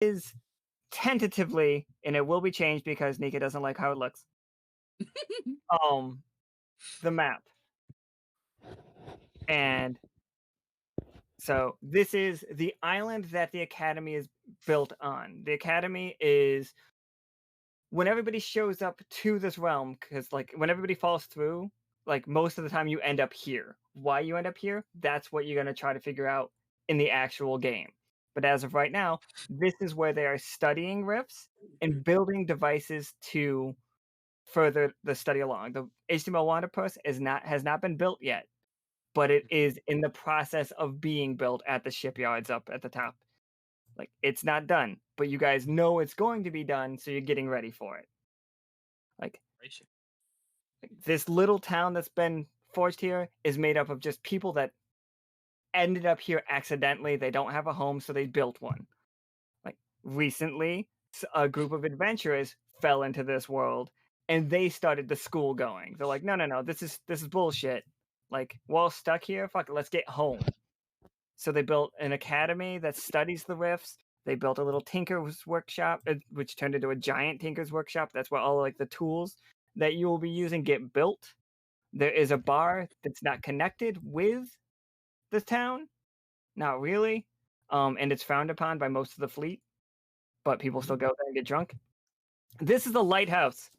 is tentatively, and it will be changed because Nika doesn't like how it looks. The map. And so this is the island that the academy is built on. The academy is when everybody shows up to this realm, because like when everybody falls through, like most of the time you end up here. Why you end up here, that's what you're gonna try to figure out in the actual game. But as of right now, this is where they are studying rifts and building devices to further the study along. The HTML Wanderpus has not been built yet, but it is in the process of being built at the shipyards up at the top. Like it's not done, but you guys know it's going to be done, so you're getting ready for it. Like this little town that's been forged here is made up of just people that ended up here accidentally. They don't have a home, so they built one. Like recently, a group of adventurers fell into this world and they started the school going. They're like, no, this is bullshit. Like, we're all stuck here. Fuck it, let's get home. So they built an academy that studies the rifts. They built a little tinker's workshop, which turned into a giant tinker's workshop. That's where all like the tools that you will be using get built. There is a bar that's not connected with the town, not really, and it's frowned upon by most of the fleet, but people still go there and get drunk. This is a lighthouse.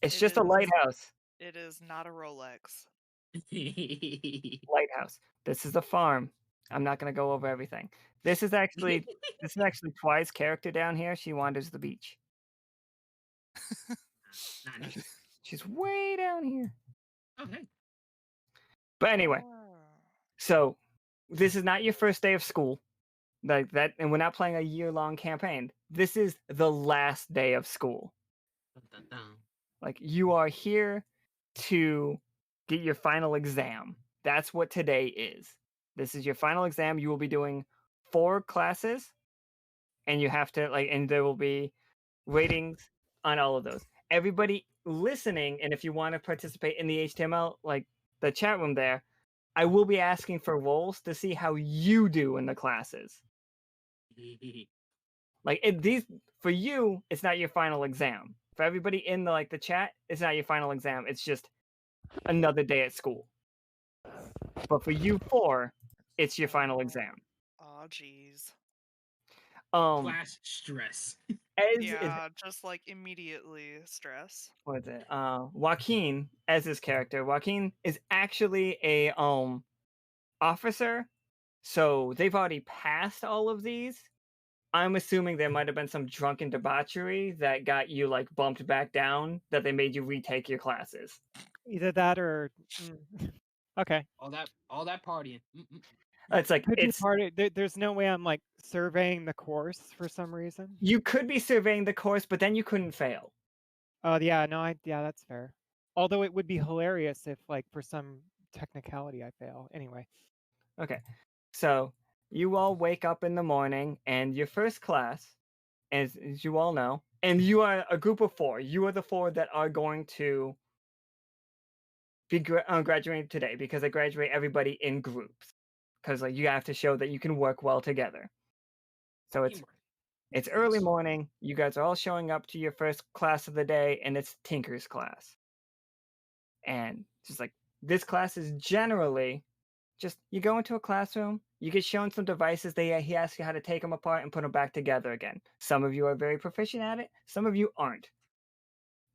It's just a lighthouse. It is not a Rolex. Lighthouse. This is a farm. I'm not going to go over everything. This is actually Twi's character down here. She wanders the beach. She's way down here. Okay. But anyway, so this is not your first day of school, like that, and we're not playing a year-long campaign. This is the last day of school. Like you are here to get your final exam. That's what today is. This is your final exam. You will be doing 4 classes, and you have to and there will be ratings on all of those. Everybody listening, and if you want to participate in the HTML, the chat room there, I will be asking for roles to see how you do in the classes. For you, it's not your final exam. For everybody in the chat, it's not your final exam. It's just another day at school. But for you 4, it's your final exam. Oh, jeez. Class stress. Just immediately stress. What is it? Joaquin, as his character, Joaquin is actually a officer, so they've already passed all of these. I'm assuming there might have been some drunken debauchery that got you bumped back down, that they made you retake your classes. Either that or okay. All that partying. There's no way I'm surveying the course for some reason. You could be surveying the course, but then you couldn't fail. Oh yeah, no, that's fair. Although it would be hilarious if for some technicality I fail. Anyway. Okay. So you all wake up in the morning, and your first class, as you all know, and you are a group of 4. You are the 4 that are going to be graduating today, because they graduate everybody in groups. Because you have to show that you can work well together. So it's early morning. You guys are all showing up to your first class of the day, and it's Tinker's class. And just this class is generally just you go into a classroom, you get shown some devices. He asks you how to take them apart and put them back together again. Some of you are very proficient at it. Some of you aren't.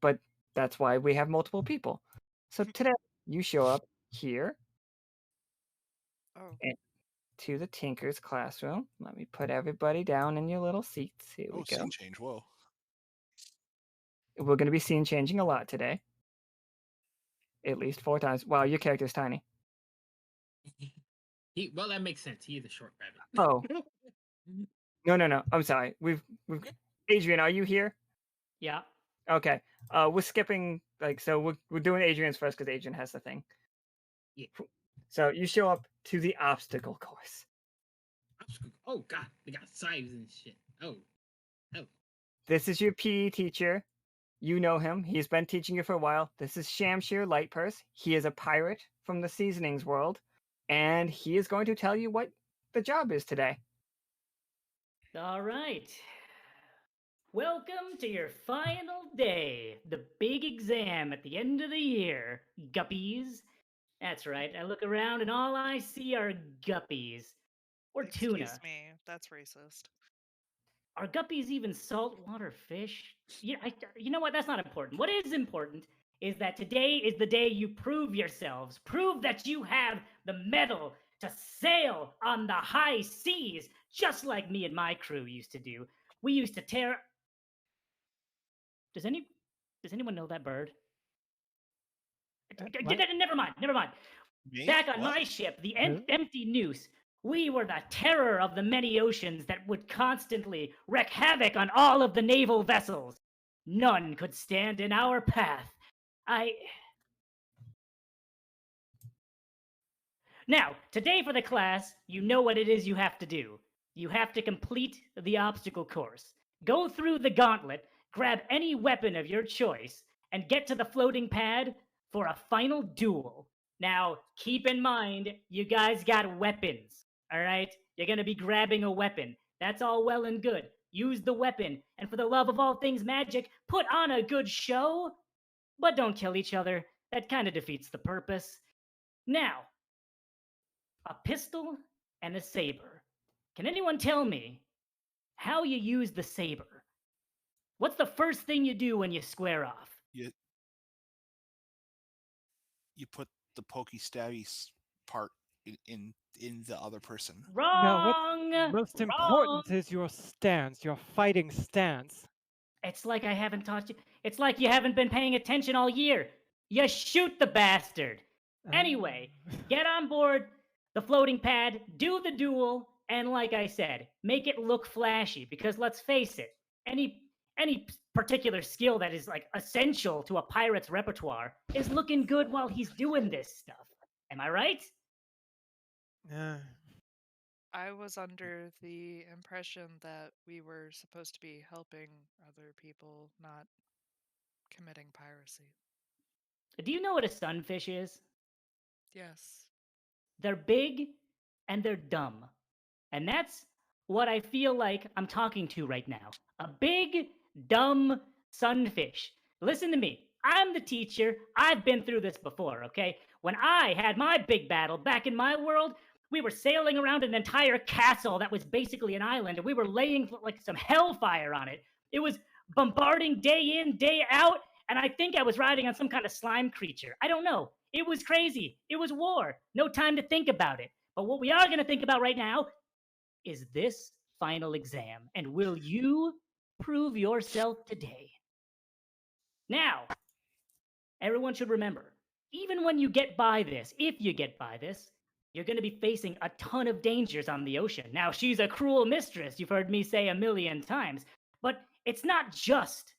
But that's why we have multiple people. So today you show up here. To the Tinker's classroom. Let me put everybody down in your little seats. Here we go. Scene change. Whoa. We're going to be scene changing a lot today. At least 4 times. Wow, your character's tiny. Well, that makes sense. He is a short rabbit. Oh. No. I'm sorry. We've Adrian, are you here? Yeah. Okay. We're skipping so we're doing Adrian's first because Adrian has the thing. Yeah. So you show up to the obstacle course. Oh god, they got sides and shit. Oh. This is your PE teacher. You know him. He's been teaching you for a while. This is Shamshir Lightpurse. He is a pirate from the seasonings world, and he is going to tell you what the job is today. All right. Welcome to your final day, the big exam at the end of the year, guppies. That's right, I look around and all I see are guppies. Or Excuse tuna. me, that's racist. Are guppies even saltwater fish? You know what? That's not important. What is important is that today is the day you prove yourselves. Prove that you have the mettle to sail on the high seas, just like me and my crew used to do. We used to tear. Does anyone know that bird? What? Never mind. Never mind. Me? Back on What? my ship, the Who? empty noose, we were the terror of the many oceans that would constantly wreak havoc on all of the naval vessels. None could stand in our path. Now, today for the class, you know what it is you have to do. You have to complete the obstacle course. Go through the gauntlet, grab any weapon of your choice, and get to the floating pad for a final duel. Now, keep in mind, you guys got weapons, all right? You're going to be grabbing a weapon. That's all well and good. Use the weapon, and for the love of all things magic, put on a good show. But don't kill each other. That kind of defeats the purpose. Now, a pistol and a saber. Can anyone tell me how you use the saber? What's the first thing you do when you square off? You put the pokey stabby part in the other person. Wrong! No, what's most important is your stance, your fighting stance. It's like I haven't taught you. It's like you haven't been paying attention all year. You shoot the bastard. Anyway, get on board the floating pad, do the duel, and like I said, make it look flashy, because let's face it, any particular skill that is like essential to a pirate's repertoire is looking good while he's doing this stuff. Am I right? I was under the impression that we were supposed to be helping other people, not committing piracy. Do you know what a sunfish is? Yes. They're big and they're dumb. And that's what I feel like I'm talking to right now. A big, dumb sunfish. Listen to me. I'm the teacher. I've been through this before, okay? When I had my big battle back in my world, we were sailing around an entire castle that was basically an island, and we were laying like some hellfire on it. It was bombarding day in, day out, and I think I was riding on some kind of slime creature. I don't know. It was crazy. It was war. No time to think about it. But what we are going to think about right now is this final exam, and will you prove yourself today? Now, everyone should remember, even when you get by this, if you get by this, you're going to be facing a ton of dangers on the ocean. Now, she's a cruel mistress, you've heard me say a million times, but it's not just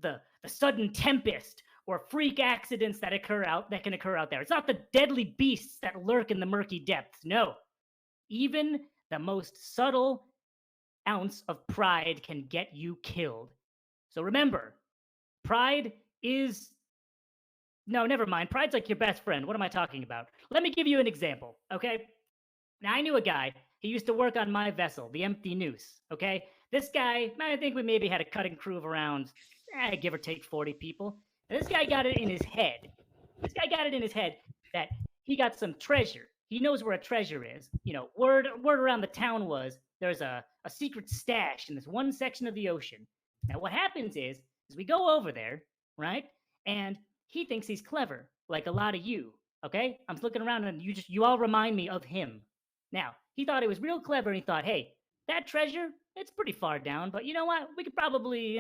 the sudden tempest or freak accidents that can occur out there. It's not the deadly beasts that lurk in the murky depths. No. Even the most subtle ounce of pride can get you killed. So remember, pride is... No, never mind. Pride's like your best friend. What am I talking about? Let me give you an example, okay? Now, I knew a guy. He used to work on my vessel, the Empty Noose, okay? This guy, I think we maybe had a cutting crew of around, give or take 40 people. And this guy got it in his head. That he got some treasure. He knows where a treasure is. You know, word around the town was there's a secret stash in this one section of the ocean. Now, what happens is we go over there, right? And he thinks he's clever, like a lot of you, okay? I'm looking around and you all remind me of him. Now, he thought he was real clever, and he thought, hey, that treasure, it's pretty far down, but you know what? We could probably,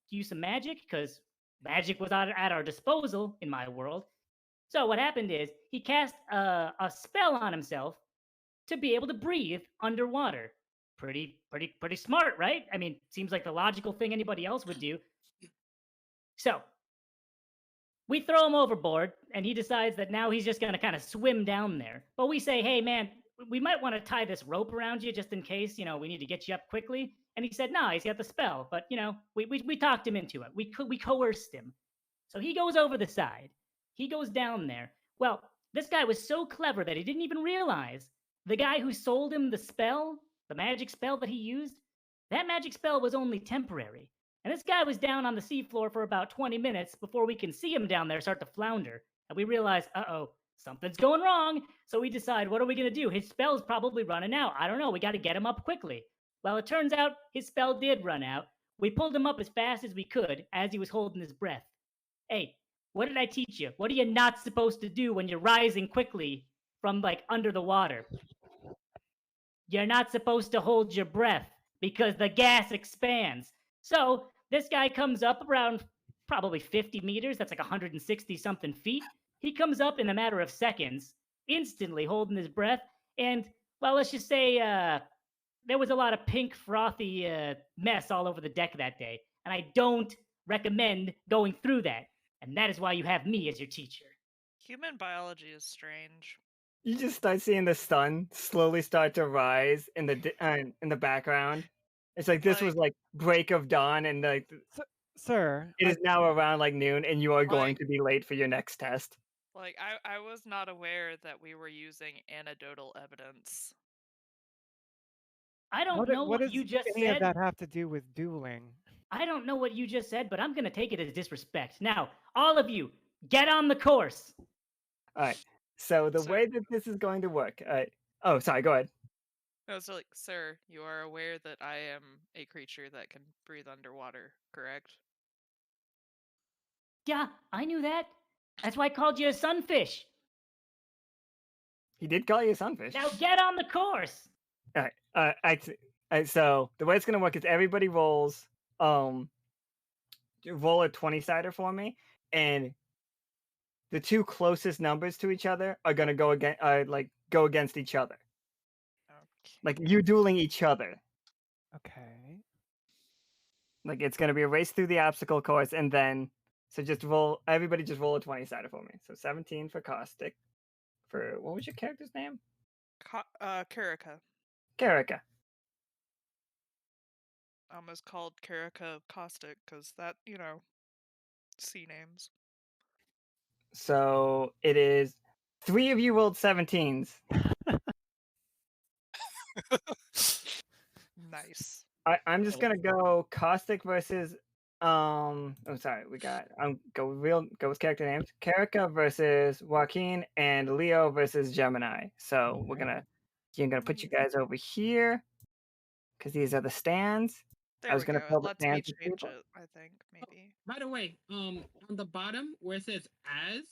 use some magic, because magic was at our disposal in my world. So what happened is he cast a spell on himself to be able to breathe underwater. Pretty smart, right? I mean, seems like the logical thing anybody else would do. So we throw him overboard, and he decides that now he's just going to kind of swim down there. But we say, hey, man, we might want to tie this rope around you just in case, we need to get you up quickly. And he said, no, he's got the spell. But, we talked him into it. We coerced him. So he goes over the side. He goes down there. Well, this guy was so clever that he didn't even realize the guy who sold him the spell, the magic spell that he used, That magic spell was only temporary. And this guy was down on the seafloor for about 20 minutes before we can see him down there start to flounder. And we realize, uh-oh, something's going wrong. So we decide, what are we going to do? His spell's probably running out. I don't know. We got to get him up quickly. Well, it turns out his spell did run out. We pulled him up as fast as we could as he was holding his breath. Hey, what did I teach you? What are you not supposed to do when you're rising quickly from like under the water? You're not supposed to hold your breath because the gas expands. So this guy comes up around probably 50 meters. That's like 160 something feet. He comes up in a matter of seconds, instantly holding his breath. And, well, let's just say there was a lot of pink, frothy mess all over the deck that day. And I don't recommend going through that. And that is why you have me as your teacher. Human biology is strange. You just start seeing the sun slowly start to rise in the background. It's like this was like break of dawn, and like Sir, it is now around like noon, and you are going Like- to be late for your next test. Like, I was not aware that we were using anecdotal evidence. I don't know what does you just any of said. that have to do with dueling? I don't know what you just said, but I'm going to take it as disrespect. Now, all of you, get on the course. All right. So the way that this is going to work. Oh, sorry. Go ahead. No, so like, sir, you are aware that I am a creature that can breathe underwater, correct? Yeah, I knew that. That's why I called you a sunfish. He did call you a sunfish. Now get on the course. All right. So the way it's gonna work is everybody rolls roll a 20-sider for me, and the two closest numbers to each other are gonna go against each other. Okay. Like you dueling each other. Okay. Like it's gonna be a race through the obstacle course, and then everybody just roll a 20-sider for me. So 17 for Caustic. For what was your character's name? Karika. Karika. I almost called Karika Caustic because that, sea names. So it is 3 of you rolled 17s. Nice. I'm just gonna go Caustic versus we got go with character names. Karika versus Joaquin, and Leo versus Gemini. So you're gonna put you guys over here because these are the stands. There I was we gonna go. fill the Let's me stands with change people. it, I think, maybe. By the way, on the bottom where it says as,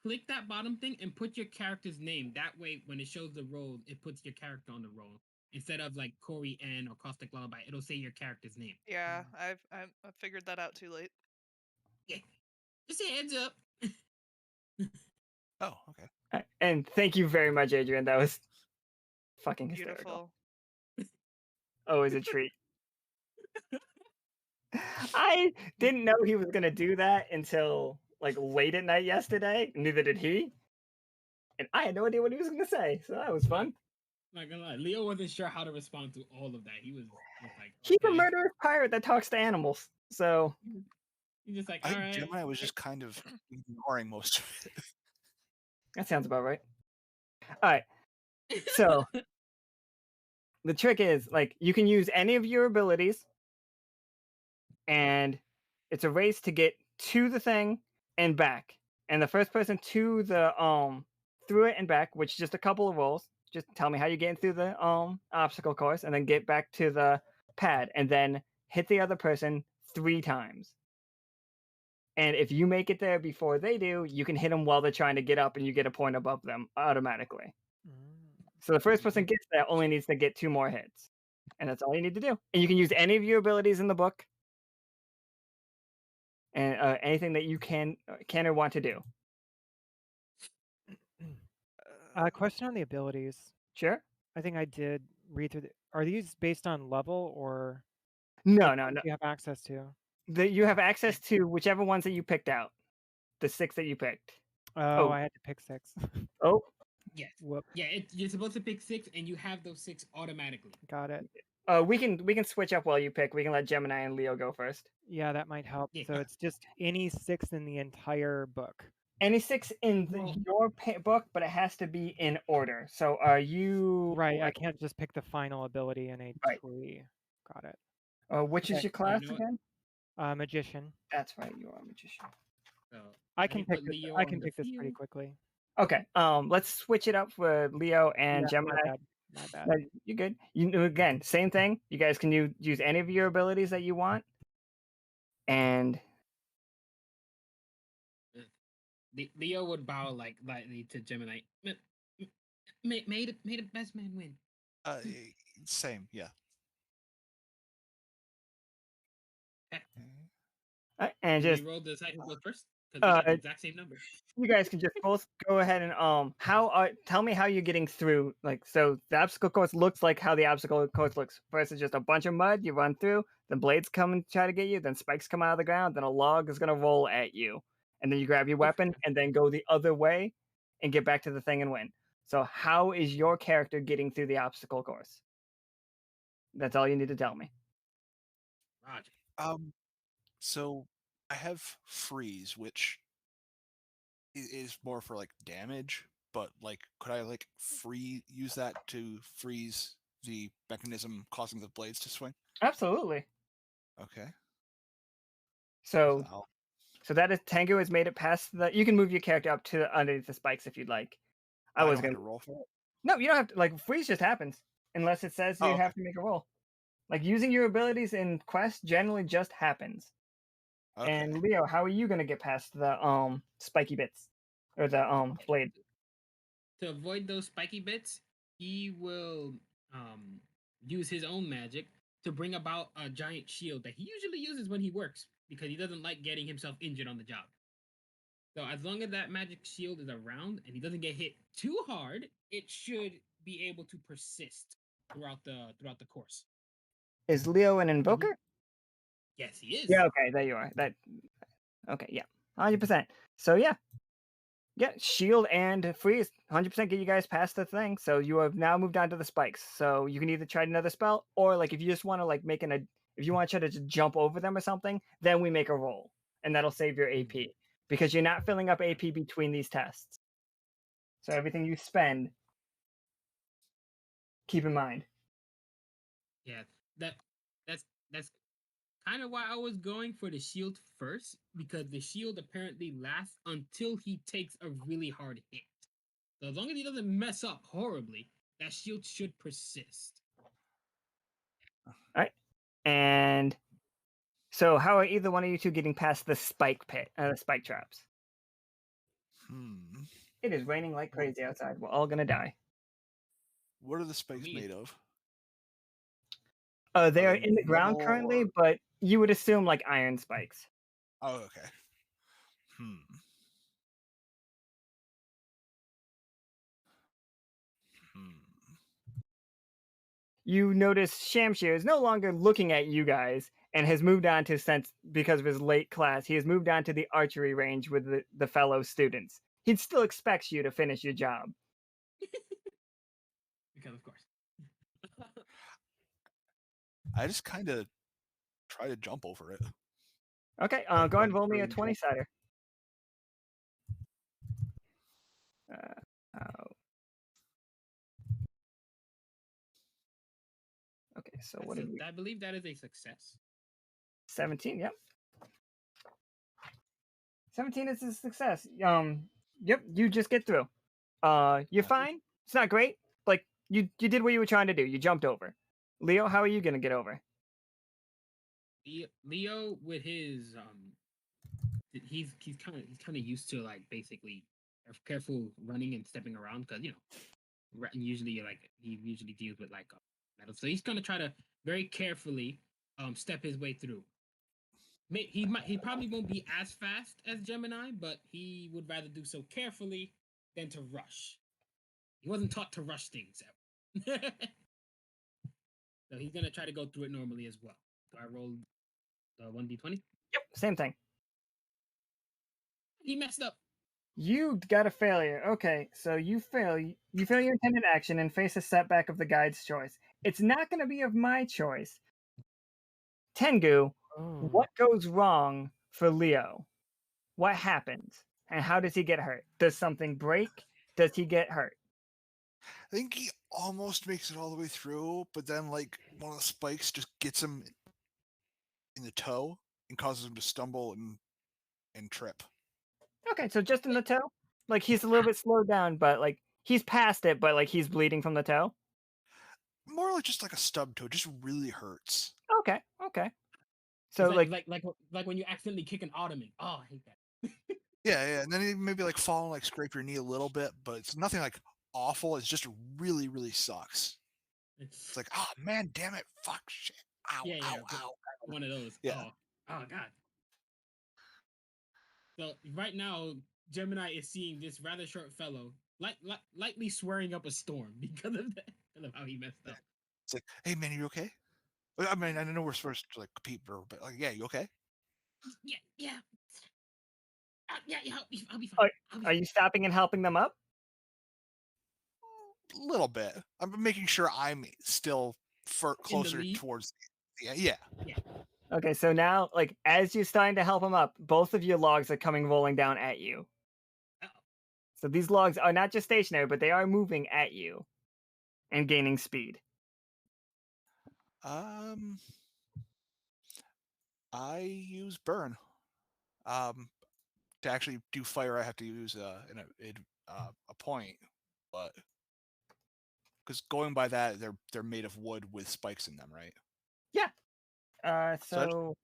click that bottom thing and put your character's name. That way, when it shows the roll, it puts your character on the roll. Instead of like Corey N or Caustic Lullaby, it'll say your character's name. Yeah, I figured that out too late. Yeah. Just a heads up. Oh, okay. And thank you very much, Adrian. That was fucking hysterical. Beautiful. Always a treat. I didn't know he was gonna do that until like late at night yesterday. Neither did he. And I had no idea what he was gonna say, so that was fun. Not gonna lie, Leo wasn't sure how to respond to all of that. He was just like, He's a okay. murderous pirate that talks to animals. So He's just like, I all think right. Gemini was just kind of ignoring most of it. that sounds about right. All right. So the trick is like you can use any of your abilities, and it's a race to get to the thing and back. And the first person to the through it and back, which is just a couple of rolls. Just tell me how you're getting through the obstacle course, and then get back to the pad, and then hit the other person 3 times. And if you make it there before they do, you can hit them while they're trying to get up, and you get a point above them automatically. So the first person gets there only needs to get 2 more hits, and that's all you need to do. And you can use any of your abilities in the book, and anything that you can or want to do. Question on the abilities. Sure. I think I did read through. Are these based on level or? No. You have access to. You have access to whichever ones that you picked out. The 6 that you picked. Oh, I had to pick 6. Oh. Yes. Whoop. Yeah, you're supposed to pick 6, and you have those 6 automatically. Got it. We can switch up while you pick. We can let Gemini and Leo go first. Yeah, that might help. Yeah. So it's just any 6 in the entire book. Any 6 in your book, but it has to be in order. So are you right? I can't just pick the final ability in a tree. Got it. Which is Okay. your class know what? again? Magician. That's right, you are a magician. So I let can me pick put this. Leo I on can the pick this pretty field. quickly. Okay. Let's switch it up for Leo and Yeah, Gemini. my bad. My bad. No, you're good. Again, same thing. You guys can use any of your abilities that you want, and Leo would bow like lightly to Gemini. Made it best man win. Same, yeah. and Should we just roll the side who goes first? Because we got the exact same number. you guys can just both go ahead and tell me how you're getting through. Like, so the obstacle course looks like how the obstacle course looks. First, it's just a bunch of mud you run through. Then blades come and try to get you. Then spikes come out of the ground. Then a log is gonna roll at you, and then you grab your weapon and then go the other way and get back to the thing and win. So, how is your character getting through the obstacle course? That's all you need to tell me. Roger. So I have freeze, which is more for like damage, but like could I like use that to freeze the mechanism causing the blades to swing? Absolutely. Okay. So I'll- that is Tango has made it past the. You can move your character up to underneath the spikes if you'd like. I was don't have gonna to roll for it. No, you don't have to. Like, freeze just happens unless it says you Oh, have to make a roll. Like, using your abilities in quests generally just happens. Okay. And Leo, how are you gonna get past the spiky bits or the blade? To avoid those spiky bits, he will use his own magic to bring about a giant shield that he usually uses when he works because he doesn't like getting himself injured on the job. So as long as that magic shield is around and he doesn't get hit too hard, it should be able to persist throughout the course. Is Leo an invoker? Yes, he is. Yeah. Okay, there you are. Okay. Yeah. 100%. So yeah. Yeah, shield and freeze 100% get you guys past the thing. So you have now moved on to the spikes. So you can either try another spell, or like if you just want to like if you want to try to just jump over them or something, then we make a roll, and that'll save your AP because you're not filling up AP between these tests. So everything you spend, keep in mind. Yeah, that's kind of why I was going for the shield first, because the shield apparently lasts until he takes a really hard hit. So as long as he doesn't mess up horribly, that shield should persist. All right, and so how are either one of you two getting past the spike pit, spike traps? It is raining like crazy outside. We're all gonna die. What are the spikes made of? They are they in the ground normal currently, or- but you would assume like iron spikes. Oh, okay. You notice Shamshir is no longer looking at you guys and has moved on to, since because of his late class, he has moved on to the archery range with the fellow students. He still expects you to finish your job. Because of course. I just kind of try to jump over it. Okay, go ahead and roll me a 20-sider. Okay, so what did we... I believe that is a success. 17, yep. 17 is a success. Yep, you just get through. You're fine. It's not great. Like, you did what you were trying to do. You jumped over. Leo, how are you gonna get over? Leo with his he's kind of used to like basically careful running and stepping around, because usually like he usually deals with like metal, so he's gonna try to very carefully step his way through. He probably won't be as fast as Gemini, but he would rather do so carefully than to rush. He wasn't taught to rush things ever. So he's gonna try to go through it normally as well. So I rolled 1d20. Yep, same thing. He messed up. You got a failure. Okay, so you fail. You fail your intended action and face a setback of the guide's choice. It's not going to be of my choice. Tengu, what goes wrong for Leo? What happens? And how does he get hurt? Does something break? Does he get hurt? I think he almost makes it all the way through, but then like one of the spikes just gets him in the toe and causes him to stumble and trip. Okay, so just in the toe? Like he's a little bit slowed down, but like he's past it, but like he's bleeding from the toe? More like just like a stub toe. It just really hurts. Okay. So It's like like when you accidentally kick an ottoman. Oh, I hate that. Yeah, and then you maybe like fall and like scrape your knee a little bit, but it's nothing like awful. It's just really, really sucks. It's like, oh man, damn it, fuck, shit, ow, yeah, ow, ow. one of those. Yeah. Oh god. So right now, Gemini is seeing this rather short fellow lightly swearing up a storm because of that, because of how he messed up. It's like, hey man, you okay? I mean, I know we're supposed to like compete, but like, yeah, you okay? Yeah. Yeah, I'll be fine. are you stopping and helping them up? A little bit. I'm making sure I'm still closer lead? towards. Yeah. Okay, so now like as you're starting to help them up, both of your logs are coming rolling down at you. Uh-oh. So these logs are not just stationary, but they are moving at you and gaining speed. I use burn. To actually do fire, I have to use a point, but because going by that, they're made of wood with spikes in them, right? Yeah. So I just So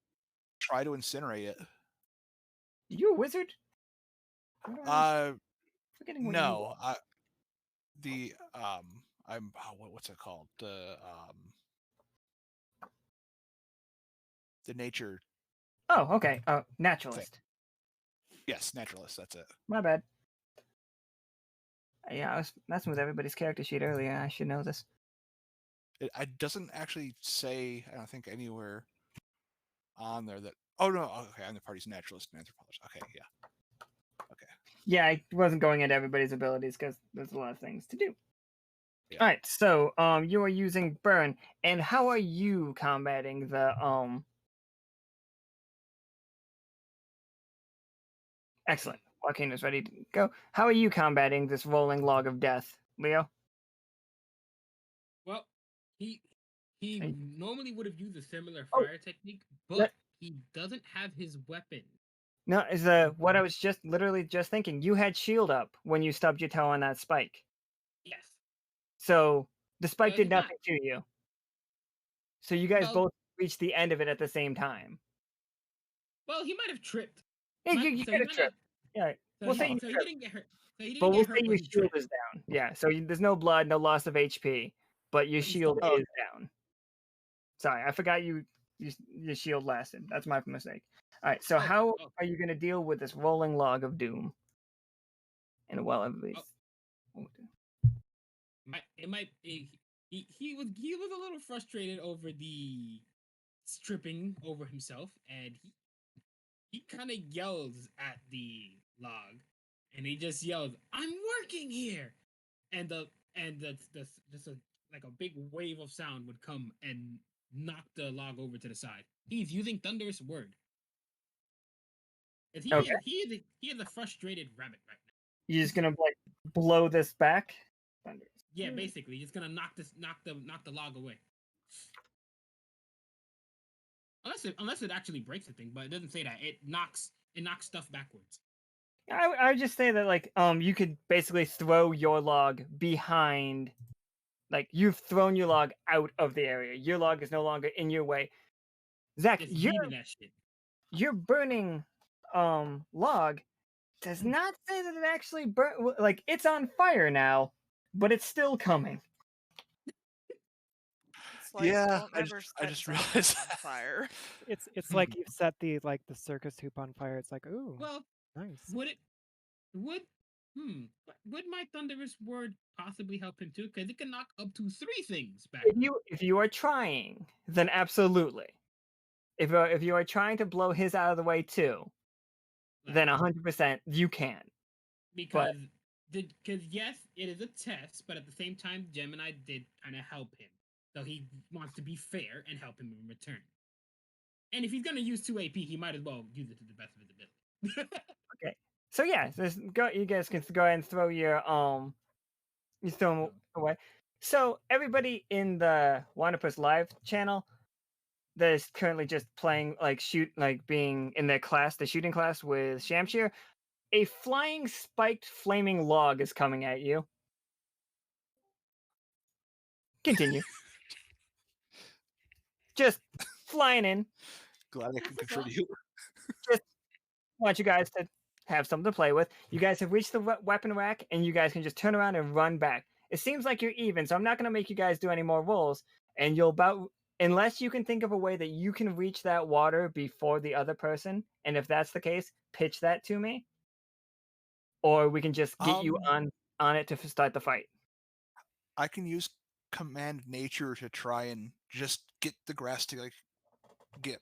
try to incinerate it. you a wizard? Forgetting what you No, are. I'm what's it called? The nature. Oh, okay. Naturalist. Yes, naturalist. That's it. My bad. Yeah, I was messing with everybody's character sheet earlier. I should know this. It doesn't actually say. I don't think anywhere on there that. Oh no. Okay, I'm the party's naturalist and anthropologist. Okay, yeah. Okay. Yeah, I wasn't going into everybody's abilities because there's a lot of things to do. Yeah. All right, so you are using burn, and how are you combating the Excellent. Joaquin is ready to go. How are you combating this rolling log of death, Leo? Well, he normally would have used a similar Oh, fire technique, but he doesn't have his weapon. No, is what I was just literally just thinking. You had shield up when you stubbed your toe on that spike. Yes. So the spike No, did he's not. nothing to you. So you guys Well- both reached the end of it at the same time. Well, he might have tripped. Yeah, Might- you so could he have might tripped. Yeah, So, we'll he, say you so he tripped. didn't get hurt. So he But didn't we'll get hurt, say but your he shield tripped. is down. Yeah, so there's no blood, no loss of HP, but your But he's shield still- is down. Sorry, I forgot your shield lasted. That's my mistake. All right, so Okay, how okay. are you going to deal with this rolling log of doom? And well, everybody's. He was a little frustrated over the stripping over himself, and he kind of yells at the log, and he just yells, "I'm working here," and the just like a big wave of sound would come and knock the log over to the side. He's using thunderous word. He is a frustrated rabbit right now. You're just gonna like blow this back? Yeah, basically, just gonna knock the log away. Unless it actually breaks the thing, but it doesn't say that. It knocks stuff backwards. I would just say that like you could basically throw your log behind, like you've thrown your log out of the area. Your log is no longer in your way. Zach, Just yeeting that shit. your burning log does not say that it actually burn. Like it's on fire now, but it's still coming. It's like, Yeah, don't I ever just set realized something on fire. It's like you've set the circus hoop on fire. It's like, ooh, Well, nice. would my thunderous word possibly help him too? Because it can knock up to 3 things back. If you are trying, then absolutely. If you are trying to blow his out of the way too, then 100% you can. Because yes, it is a test, but at the same time, Gemini did kind of help him. So he wants to be fair and help him in return. And if he's gonna use 2 AP, he might as well use it to the best of his ability. Okay. So yeah, you guys can go ahead and throw your you throw them away. So everybody in the Wanderpus Live channel, that is currently just playing being in their class, the shooting class with Shamshir, a flying spiked flaming log is coming at you. Continue. Just flying in. Glad I can contribute. Just want you guys to have something to play with. You guys have reached the weapon rack, and you guys can just turn around and run back. It seems like you're even, so I'm not going to make you guys do any more rolls. And unless you can think of a way that you can reach that water before the other person, and if that's the case, pitch that to me. Or we can just get you on it to start the fight. I can use command nature to try and just get the grass to like get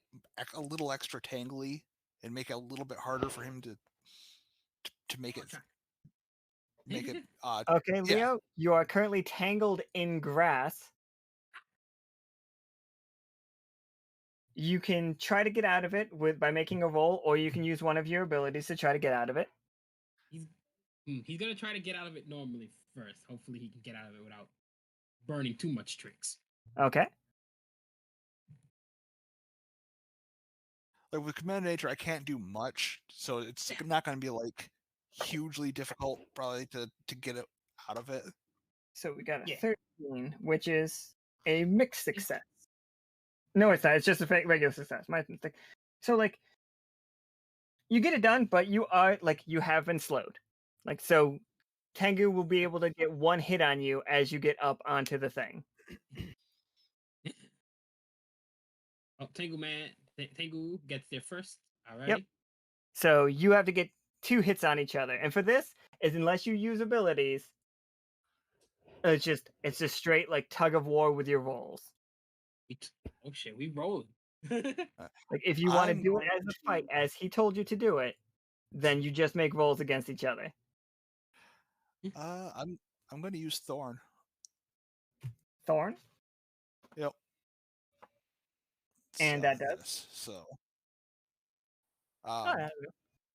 a little extra tangly and make it a little bit harder for him to make it Okay, Leo, you are currently tangled in grass. You can try to get out of it by making a roll, or you can use one of your abilities to try to get out of it. He's gonna try to get out of it normally first. Hopefully, he can get out of it without burning too much tricks. Okay. Like with command nature, I can't do much, so it's not going to be like hugely difficult probably to get it out of it. So we got a 13, which is a mixed success. No, it's not. It's just a regular success. My mistake. So like, you get it done, but you have been slowed. Like, so Tengu will be able to get one hit on you as you get up onto the thing. Oh, Tengu gets there first. All right. Yep. So you have to get 2 hits on each other, and for this is unless you use abilities, it's just straight like tug of war with your rolls. Oh shit, we rolling. Like if you want to do it as a fight, as he told you to do it, then you just make rolls against each other. I'm going to use Thorn. Thorn? Yep. And that does. So. Yeah.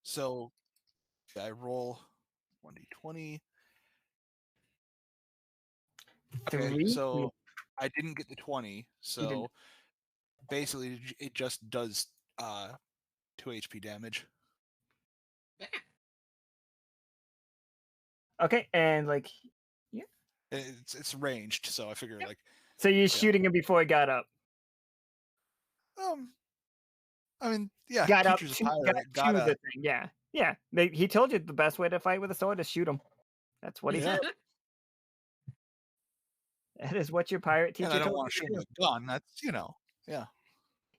So I roll 1d20. Okay, 3? so I didn't get the 20, so basically it just does 2 HP damage. Okay, and like, yeah, it's ranged, so I figure like. So you're shooting him before he got up. I mean, yeah, got up teacher's to, a pirate. got to the thing. Yeah, yeah. He told you the best way to fight with a sword is shoot him. That's what he said. That is what your pirate teacher And I don't told want to you shoot with a gun. That's yeah.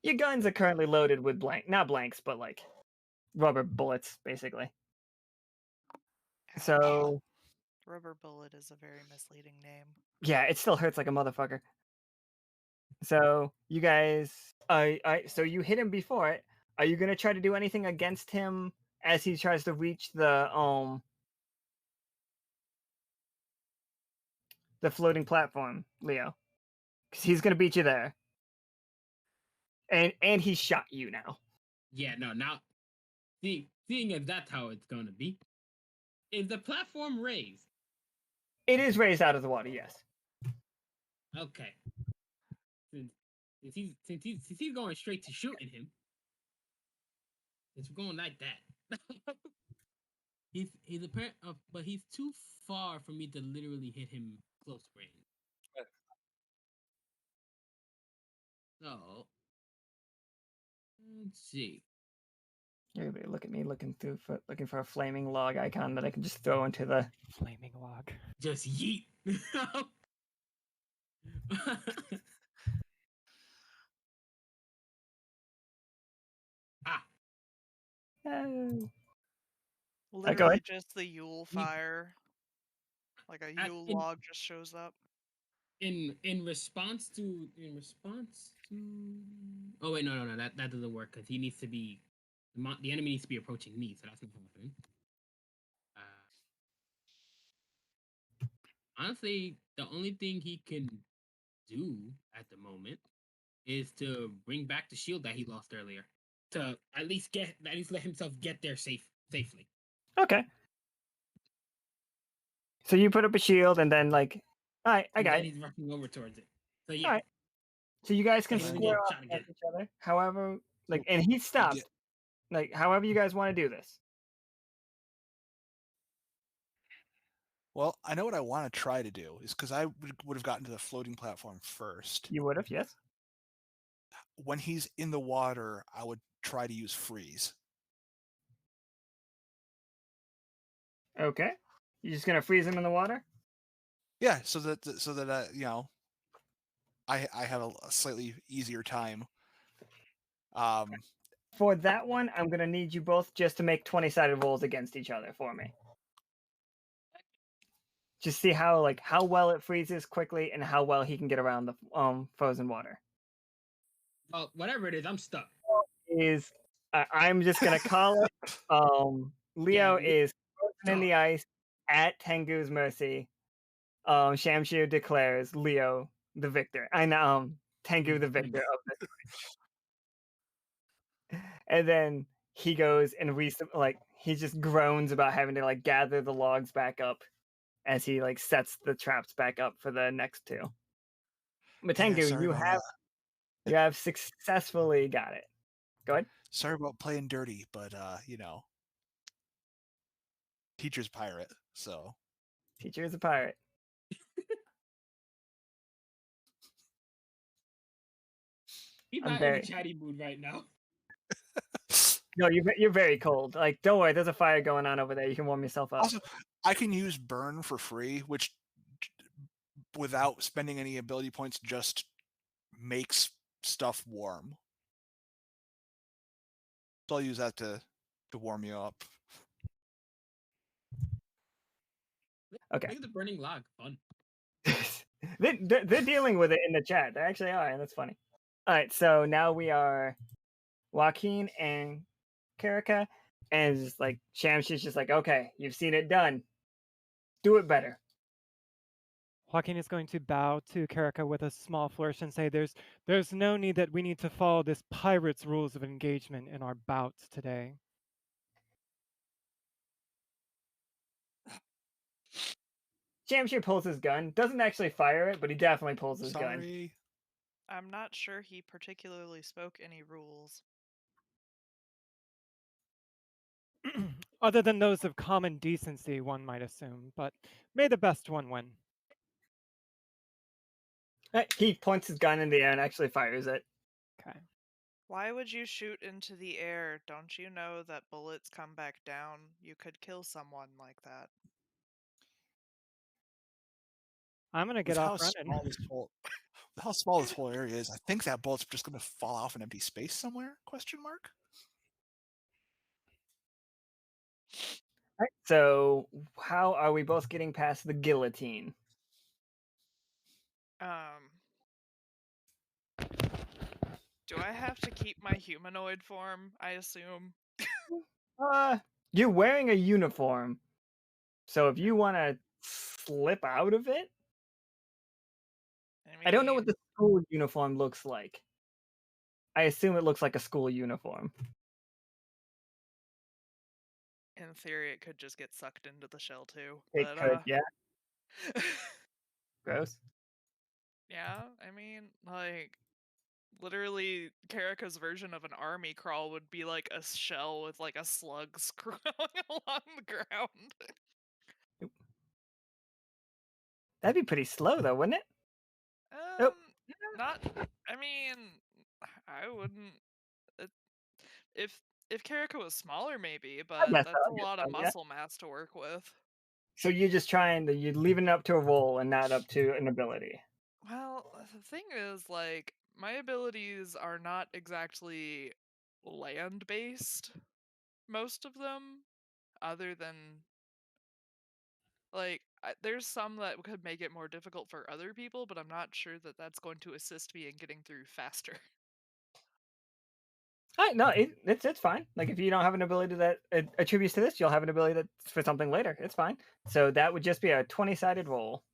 Your guns are currently loaded with not blanks, but like rubber bullets, basically. So Rubber bullet is a very misleading name. yeah, it still hurts like a motherfucker. So you guys, so you hit him before it. Are you gonna try to do anything against him as he tries to reach the floating platform, Leo? Because he's gonna beat you there. And he shot you now. Yeah, no, now seeing as that's how it's gonna be. Is the platform raised? It is raised out of the water, yes. Okay. Since he's going straight to shooting him, it's going like that. he's apparent, but he's too far for me to literally hit him close range. So let's see. Everybody look at me looking for a flaming log icon that I can just throw into the flaming log. Just yeet. Oh. Literally just the Yule fire. Like a Yule log just shows up. In response to oh wait, no, that doesn't work because he needs to be the enemy needs to be approaching me, so that's not happening. Honestly, the only thing he can do at the moment is to bring back the shield that he lost earlier. To at least let himself get there safely. Okay. So you put up a shield and then like, all right, I got it. He's rushing over towards it. So yeah. All right. So you guys can He's gonna square get off shot again. against each other. However, like, So and he stopped. get- Like, however you guys want to do this. Well, I know what I want to try to do is because I would have gotten to the floating platform first. You would have, yes. When he's in the water, I would try to use freeze. Okay. You're just gonna freeze him in the water. Yeah, so that you know, I have a slightly easier time. For that one, I'm gonna need you both just to make 20-sided rolls against each other for me. Just see how well it freezes quickly and how well he can get around the frozen water. Well, whatever it is, I'm stuck. I'm just gonna call it. Leo Yeah, is frozen in the ice at Tengu's mercy. Shamshir declares Leo the victor, and Tengu the victor of this. And then he goes and he just groans about having to gather the logs back up as he sets the traps back up for the next two. But Yeah, Tengu, sorry you about have successfully got it. Go ahead. sorry about playing dirty, but you know, teacher's pirate, so Teacher is a pirate. He's I'm not in a chatty mood right now. No, you're very cold. Like, don't worry, there's a fire going on over there. You can warm yourself up. Also, I can use burn for free, which without spending any ability points just makes stuff warm. So I'll use that to warm you up. Okay. Look at the burning log. Fun. They're dealing with it in the chat. They actually are, and that's funny. All right, so now we are Joaquin and Karika, and it's just like Shamshir's just like, okay, you've seen it done. Do it better. Joaquin is going to bow to Karika with a small flourish and say, there's no need that we need to follow this pirate's rules of engagement in our bouts today. Shamshir pulls his gun. Doesn't actually fire it, but he definitely pulls his gun. Sorry. I'm not sure he particularly spoke any rules. Other than those of common decency, one might assume, but may the best one win. He points his gun in the air and actually fires it. Okay. Why would you shoot into the air? Don't you know that bullets come back down? You could kill someone like that. I'm gonna get With off running. How small this whole area is, I think that bullet's just going to fall off in empty space somewhere? Question mark. All right, so how are we both getting past the guillotine? Do I have to keep my humanoid form, I assume? You're wearing a uniform, so if you want to slip out of it, I don't know what the school uniform looks like. I assume it looks like a school uniform. In theory, it could just get sucked into the shell too. It But, could, yeah. Gross. Yeah, I mean, like, literally, Karika's version of an army crawl would be like a shell with like a slug crawling along the ground. That'd be pretty slow, though, wouldn't it? Not. I mean, I wouldn't. If Karika was smaller, maybe, but guess that's so, a lot of yeah. muscle mass to work with. So you're just you're leaving it up to a roll and not up to an ability. Well, the thing is, like, my abilities are not exactly land-based, most of them, other than, like, there's some that could make it more difficult for other people, but I'm not sure that that's going to assist me in getting through faster. No, it's fine. Like, if you don't have an ability that attributes to this, you'll have an ability that's for something later. It's fine. So that would just be a 20-sided roll.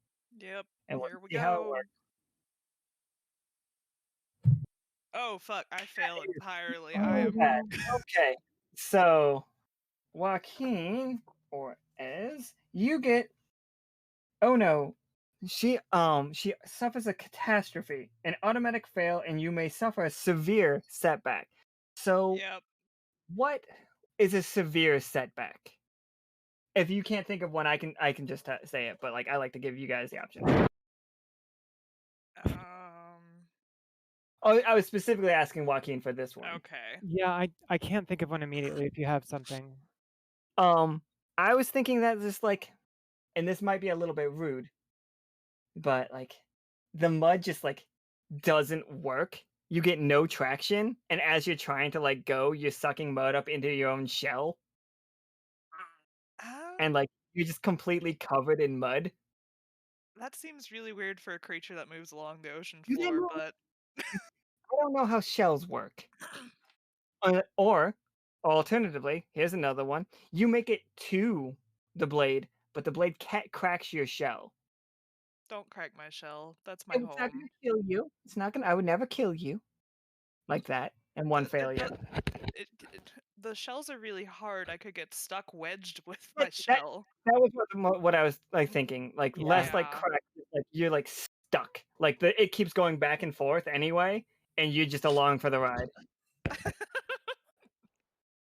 Yep, and here we see how it go. works. Oh, fuck, I fail entirely. Okay, so Joaquin or Ez, you get... Oh no, she suffers a catastrophe, an automatic fail, and you may suffer a severe setback. So, Yep. what is a severe setback? If you can't think of one, I can just say it, but like I like to give you guys the option. Oh, I was specifically asking Joaquin for this one. Okay. Yeah, I can't think of one immediately if you have something. I was thinking that just like, and this might be a little bit rude, but like the mud just like doesn't work. You get no traction, and as you're trying to like go, you're sucking mud up into your own shell, and like you're just completely covered in mud. That seems really weird for a creature that moves along the ocean You didn't floor, know- but I don't know how shells work. Or alternatively, here's another one. You make it to the blade, but the blade cracks your shell. don't crack my shell. That's my It's not home. gonna kill you. It's not gonna. I would never kill you like that. And one The- the- failure. The shells are really hard. I could get stuck wedged with Yeah, my shell. That was what I was like thinking. Like less like Yeah. crack, like you're like stuck. Like it keeps going back and forth anyway, and you're just along for the ride.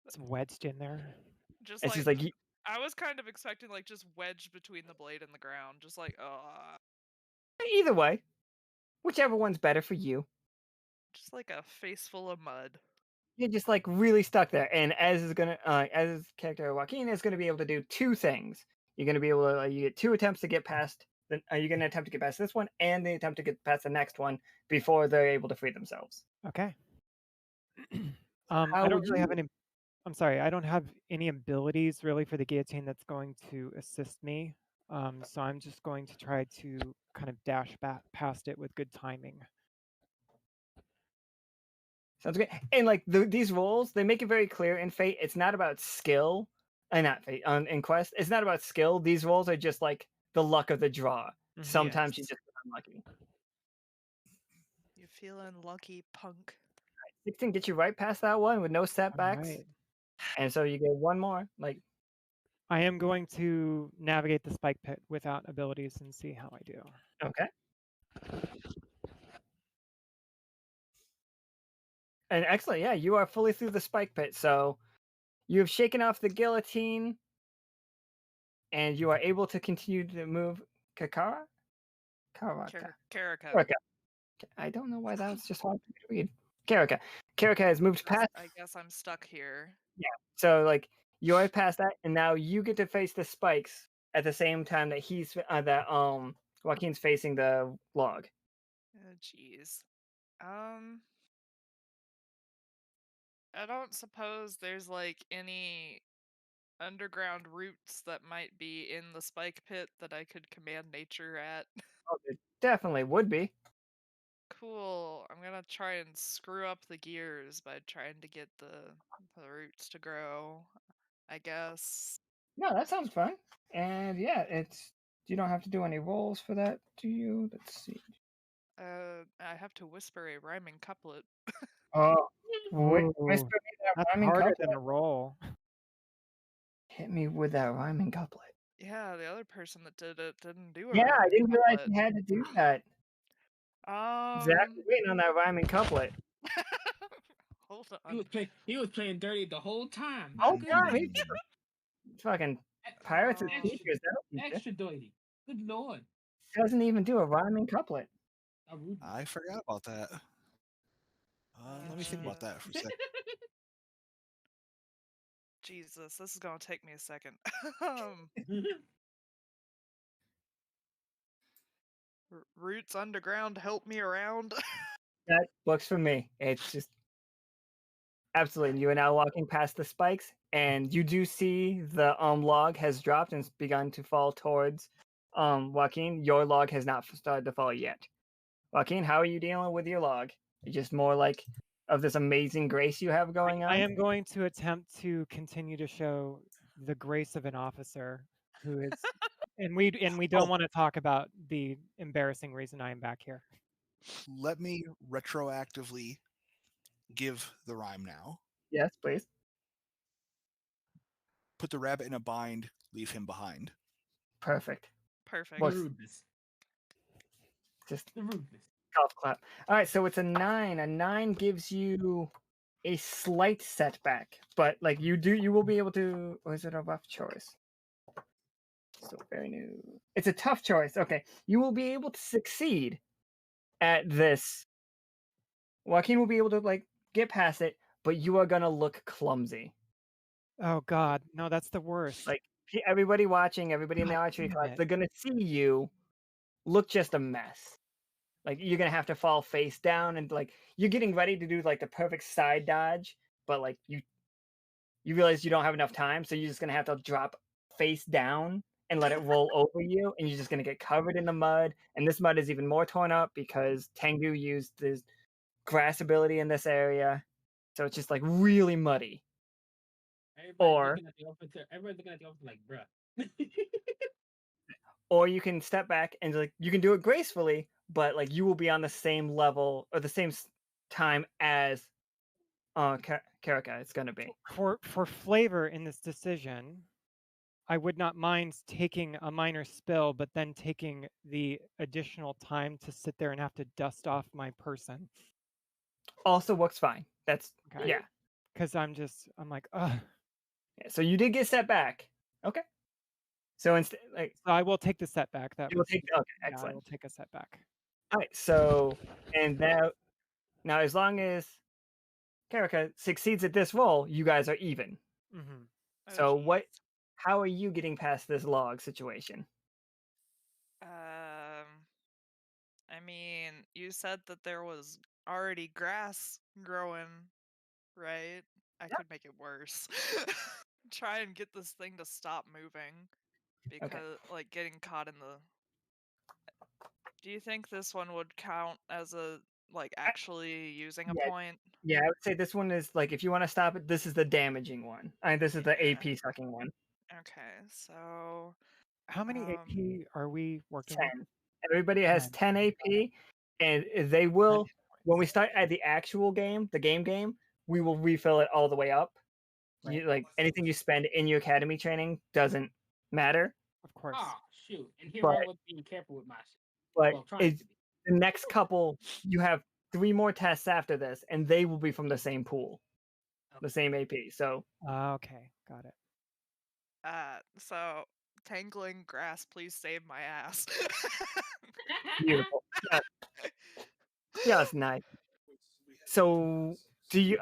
It's wedged in there. Just It's just like like I was kind of expecting like just wedged between the blade and the ground. Just like either way, whichever one's better for you. just like a face full of mud. You're just like really stuck there, and as his character Joaquin is gonna be able to do two things. You're gonna be able to you get two attempts to get past. You're gonna attempt to get past this one, and the attempt to get past the next one before they're able to free themselves. Okay. How I don't would really have you- any. I'm sorry, I don't have any abilities really for the guillotine that's going to assist me. So I'm just going to try to kind of dash past it with good timing. Sounds good. And like these roles, they make it very clear in Fate. It's not about skill, and not Fate. In Quest, it's not about skill. These roles are just like the luck of the draw. Sometimes you Yes. just get unlucky. You feeling lucky, punk? 16 gets you right past that one with no setbacks, Alright. and so you get one more. Like I am going to navigate the spike pit without abilities and see how I do. okay. And excellent, yeah, you are fully through the spike pit. So you have shaken off the guillotine, and you are able to continue to move. Karaka. Karaka. I don't know why that was just hard to read. Karaka. Karaka has moved past. I guess I'm stuck here. So like you're past that, and now you get to face the spikes at the same time that Joaquin's facing the log. Oh, jeez. I don't suppose there's like any underground routes that might be in the spike pit that I could command nature at. Oh, there definitely would be. Cool. I'm gonna try and screw up the gears by trying to get the roots to grow, I guess. No, that sounds fun. And yeah, you don't have to do any rolls for that, do you? Let's see. I have to whisper a rhyming couplet. Oh, Ooh, whisper me that That's rhyming harder couplet. than a roll. Hit me with that rhyming couplet. Yeah, the other person that did it didn't do it. Yeah, I didn't realize you had to do that. Zach was waiting on that rhyming couplet. Hold He on. was playing dirty the whole time. Oh My god, goodness. fucking pirates and Extra- teachers. Extra dirty. Good lord. Doesn't even do a rhyming couplet. How rude. I forgot about that. Let me think about that for a second. Jesus, this is gonna take me a second. Roots underground, help me around. That works for me. It's just absolutely. You are now walking past the spikes, and you do see the log has dropped and it's begun to fall towards Joaquin. Your log has not started to fall yet. Joaquin, how are you dealing with your log? Just more like of this amazing grace you have going on. I am going to attempt to continue to show the grace of an officer who is, and we don't want to talk about the embarrassing reason I am back here. Let me retroactively give the rhyme now. Yes, please. Put the rabbit in a bind, leave him behind. Perfect. Perfect. What's- Rudeness. Just The ruthless. golf clap. All right, so it's a 9. A 9 gives you a slight setback, but like you will be able to. Or is it a rough choice? Still very new. It's a tough choice. Okay, you will be able to succeed at this. Joaquin will be able to like get past it, but you are gonna look clumsy. Oh God, no, that's the worst. Like everybody watching, everybody in the God archery damn class, it. they're gonna see you look just a mess. Like you're gonna have to fall face down and like you're getting ready to do like the perfect side dodge, but like you realize you don't have enough time, so you're just gonna have to drop face down and let it roll over you, and you're just gonna get covered in the mud. And this mud is even more torn up because Tengu used this grass ability in this area, so it's just like really muddy. Or Everybody's looking at the officer like, bruh. or you can step back and like you can do it gracefully, but like you will be on the same level or the same time as Karaka. It's gonna be For flavor in this decision, I would not mind taking a minor spill, but then taking the additional time to sit there and have to dust off my person. also works fine. That's Okay. yeah. Because I'm like, ugh. Yeah, so you did get set back. Okay. So instead, like, So I will take the setback. That you will was, take. Okay, yeah, I excellent. will take a setback. All right. So, and now, as long as Karaka succeeds at this roll, you guys are even. Mm-hmm. Oh, So, geez. how are you getting past this log situation? I mean, you said that there was already grass growing, right? I could make it worse. Try and get this thing to stop moving because, like, getting caught in the. Do you think this one would count as a actually using a Yeah. point? Yeah, I would say this one is like if you want to stop it, this is the damaging one. This is the Yeah. AP sucking one. Okay, so How many AP are we working 10. with? Everybody has 10 AP, and they will when we start at the actual game, the game, we will refill it all the way up. Right. You like anything you spend in your academy training doesn't matter. Of course. Oh shoot! And here But- I was being careful with my shit. But Well, trying it's to be. the next couple. You have 3 more tests after this, and they will be from the same pool, the same AP. So Okay, got it. so tangling grass, please save my ass. beautiful. Yeah, yeah, it's nice. So do you?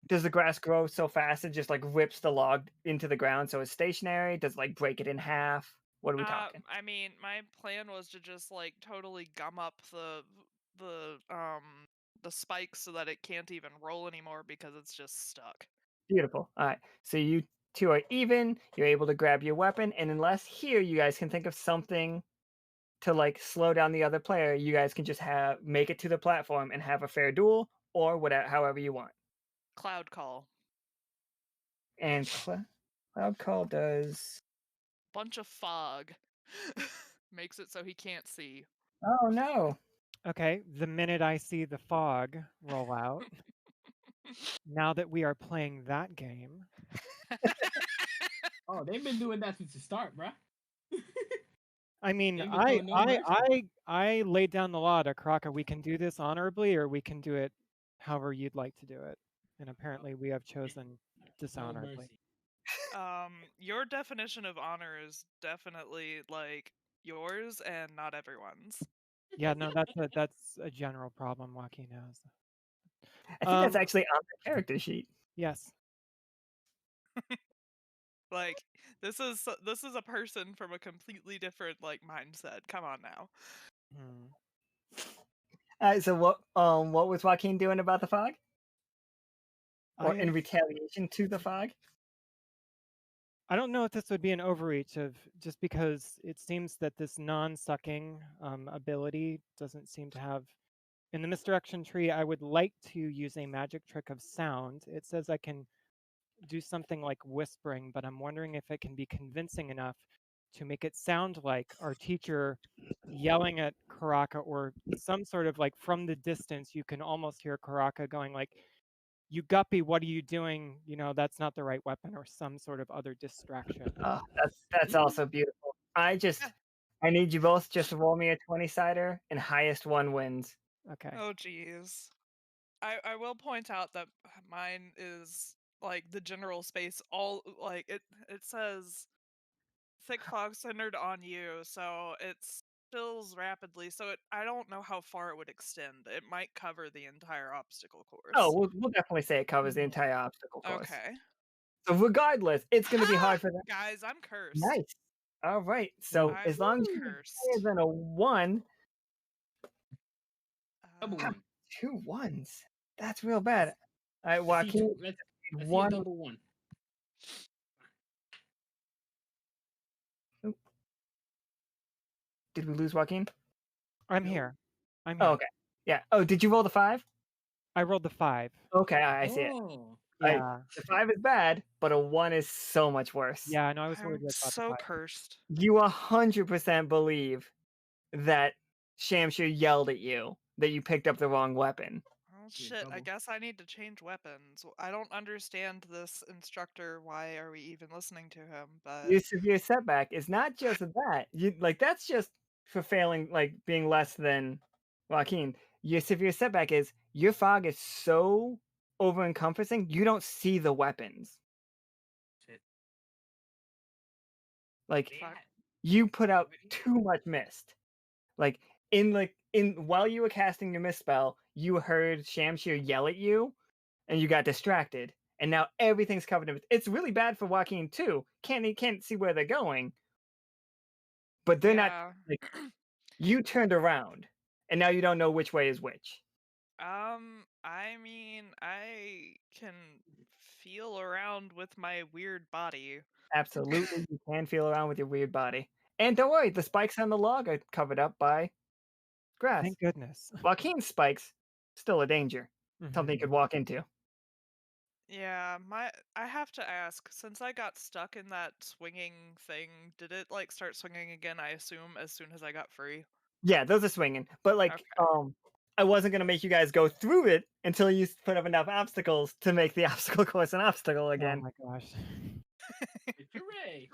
Does the grass grow so fast it just like rips the log into the ground so it's stationary? Does it, like break it in half? What are we talking? I mean, my plan was to just like totally gum up the spikes so that it can't even roll anymore because it's just stuck. Beautiful. All right. So you two are even. You're able to grab your weapon, and unless here you guys can think of something to like slow down the other player, you guys can just make it to the platform and have a fair duel, or whatever, however you want. Cloud call. And Cloud Call does. Bunch of fog. Makes it so he can't see. Oh no! Okay, the minute I see the fog roll out, now that we are playing that game, Oh, they've been doing that since the start, bruh. I mean, They've been showing no mercy. I laid down the law to Kraka. We can do this honorably, or we can do it however you'd like to do it. And apparently, we have chosen No dishonorably. mercy. Your definition of honor is definitely like yours and not everyone's. Yeah, no, that's a general problem Joaquin has. I think that's actually on the character sheet. Yes. Like this is a person from a completely different like mindset. Come on now. Hmm. So what was Joaquin doing about the fog? Or in retaliation to the fog? I don't know if this would be an overreach of just because it seems that this non-sucking ability doesn't seem to have. In the misdirection tree, I would like to use a magic trick of sound. It says I can do something like whispering, but I'm wondering if it can be convincing enough to make it sound like our teacher yelling at Karaka, or some sort of like from the distance, you can almost hear Karaka going like, "You guppy, what are you doing? You know, that's not the right weapon," or some sort of other distraction. Oh, that's also beautiful. I I need you both just to roll me a 20-sider, and highest one wins. Okay. Oh, geez. I will point out that mine is like the general space. All like it says thick fog centered on you, so it fills rapidly. So I don't know how far it would extend. It might cover the entire obstacle course. Oh, we'll definitely say it covers the entire obstacle course. Okay. So regardless, it's going to be hard for them. Guys, I'm cursed. Nice. All right. So as long as you're higher than a 1, Double Uh, one. 2 1s. That's real bad. All right, Joaquin. Let's see a One. double one. Did we lose Joaquin? I'm No. here. I'm Oh, here. okay. Yeah. Oh, did you roll the 5? I rolled the 5. Okay, I see it. Oh, Yeah. The 5 is bad, but a 1 is so much worse. Yeah, I know. I was worried I'm about the so 5. cursed. You 100% believe that Shamshir yelled at you that you picked up the wrong weapon. Oh Yeah, shit, I double. guess I need to change weapons. I don't understand this instructor. Why are we even listening to him? But Your severe setback is not just that. That's just for failing, like being less than Joaquin. Your severe setback is your fog is so over encompassing, you don't see the weapons. Shit. Like fuck. you put out too much mist. Like while you were casting your mist spell, you heard Shamshir yell at you, and you got distracted, and now everything's covered in. It's really bad for Joaquin too. He can't see where they're going, but they're not. Yeah. Like, you turned around, and now you don't know which way is which. I mean, I can feel around with my weird body. Absolutely, you can feel around with your weird body, and don't worry, the spikes on the log are covered up by grass. Thank goodness. Joaquin's spikes still a danger. Something you Mhm. could walk into. Yeah, I have to ask, since I got stuck in that swinging thing, did it like start swinging again, I assume, as soon as I got free? Yeah, those are swinging, but like, Okay. I wasn't gonna make you guys go through it until you put up enough obstacles to make the obstacle course an obstacle Oh again. my gosh. Hooray!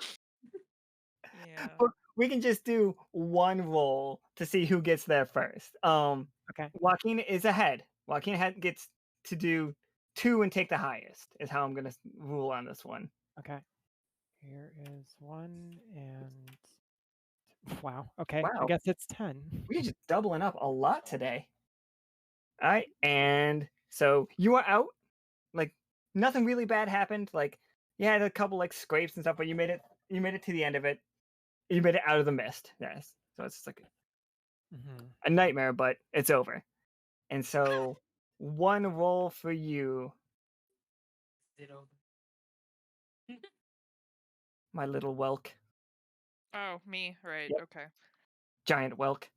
Yeah. But we can just do one roll to see who gets there first. Okay. Joaquin is ahead. Joaquin gets to do 2 and take the highest. Is how I'm gonna rule on this one. Okay. Here is 1 and wow. Okay. I Wow, guess it's 10. we're just doubling up a lot today. All right, and so you are out. Like nothing really bad happened. Like you had a couple like scrapes and stuff, but you made it. You made it to the end of it. You made it out of the mist. Yes. So it's just like Mhm. a nightmare, but it's over. And so one roll for you, Ditto. my little whelk, Oh, me, right, Yep. okay. giant whelk.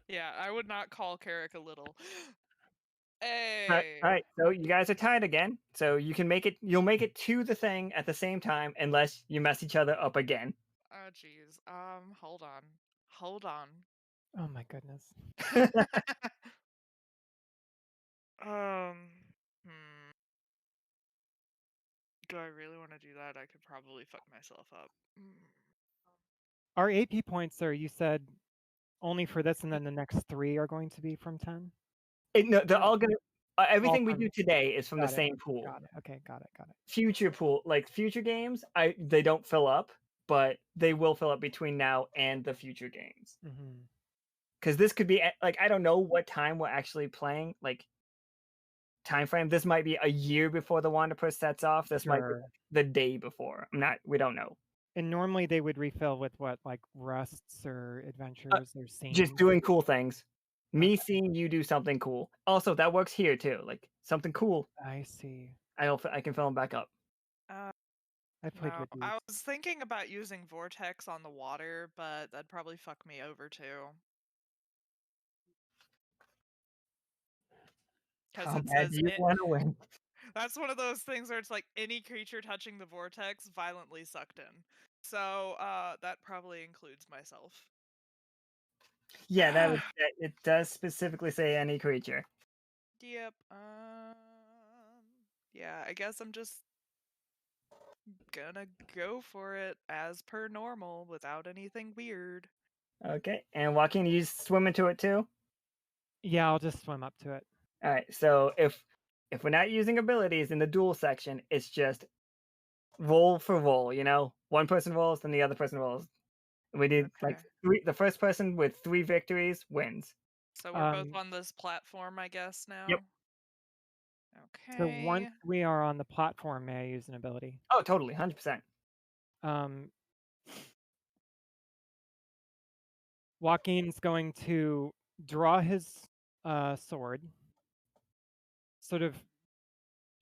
Yeah, I would not call Carrick a little. All Hey. right. So you guys are tied again. So you can make it. You'll make it to the thing at the same time, unless you mess each other up again. Oh, jeez. Hold on. Hold on. Oh my goodness. um, do I really want to do that? I could probably fuck myself up. Our AP points are, you said, only for this, and then the next 3 are going to be from 10? No, they're all gonna. Everything we from- do today is from the Got it. same pool. Got it. Okay, got it. Future pool, like future games, they don't fill up, but they will fill up between now and the future games. Mhm. Because this could be like, I don't know what time we're actually playing. Like time frame. This might be a year before the Wanderpus sets off. This might be Sure. the day before. We don't know. And normally they would refill with what, like rusts or adventures or scenes? Just doing cool things. Me Okay. seeing you do something cool. Also, that works here too. Like something cool. I see. I can fill them back up. I played No, with these. I was thinking about using Vortex on the water, but that'd probably fuck me over too. Because How it bad says do you want to win? that's one of those things where it's like any creature touching the vortex violently sucked in. So that probably includes myself. Yeah, it does specifically say any creature. Yep. Yeah, I guess I'm just gonna go for it as per normal without anything weird. Okay, and Joaquin, you swim into it too? Yeah, I'll just swim up to it. All right, so if we're not using abilities in the duel section, it's just roll for roll, you know? One person rolls, then the other person rolls. We did like Okay. the first person with 3 victories wins. So we're both Um, on this platform, I guess, now? Yep. So once Okay. we are on the platform, may I use an ability? Oh, totally, 100%. Joaquin's going to draw his sword, sort of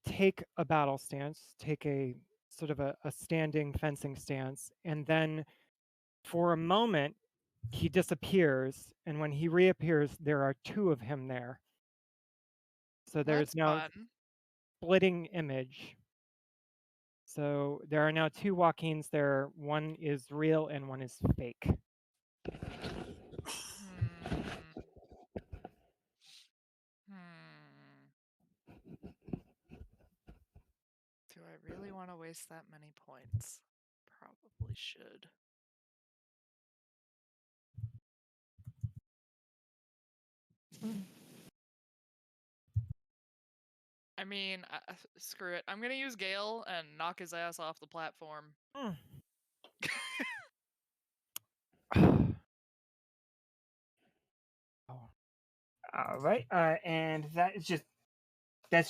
take a battle stance, take a sort of a standing fencing stance, and then for a moment he disappears, and when he reappears, there are 2 of him there. So there's That's now fun. splitting image. So there are now 2 Joaquins there. One is real and one is fake. Hmm. Do I really want to waste that many points? Probably should. I mean, screw it. I'm gonna use Gale and knock his ass off the platform. Oh. All right, and that's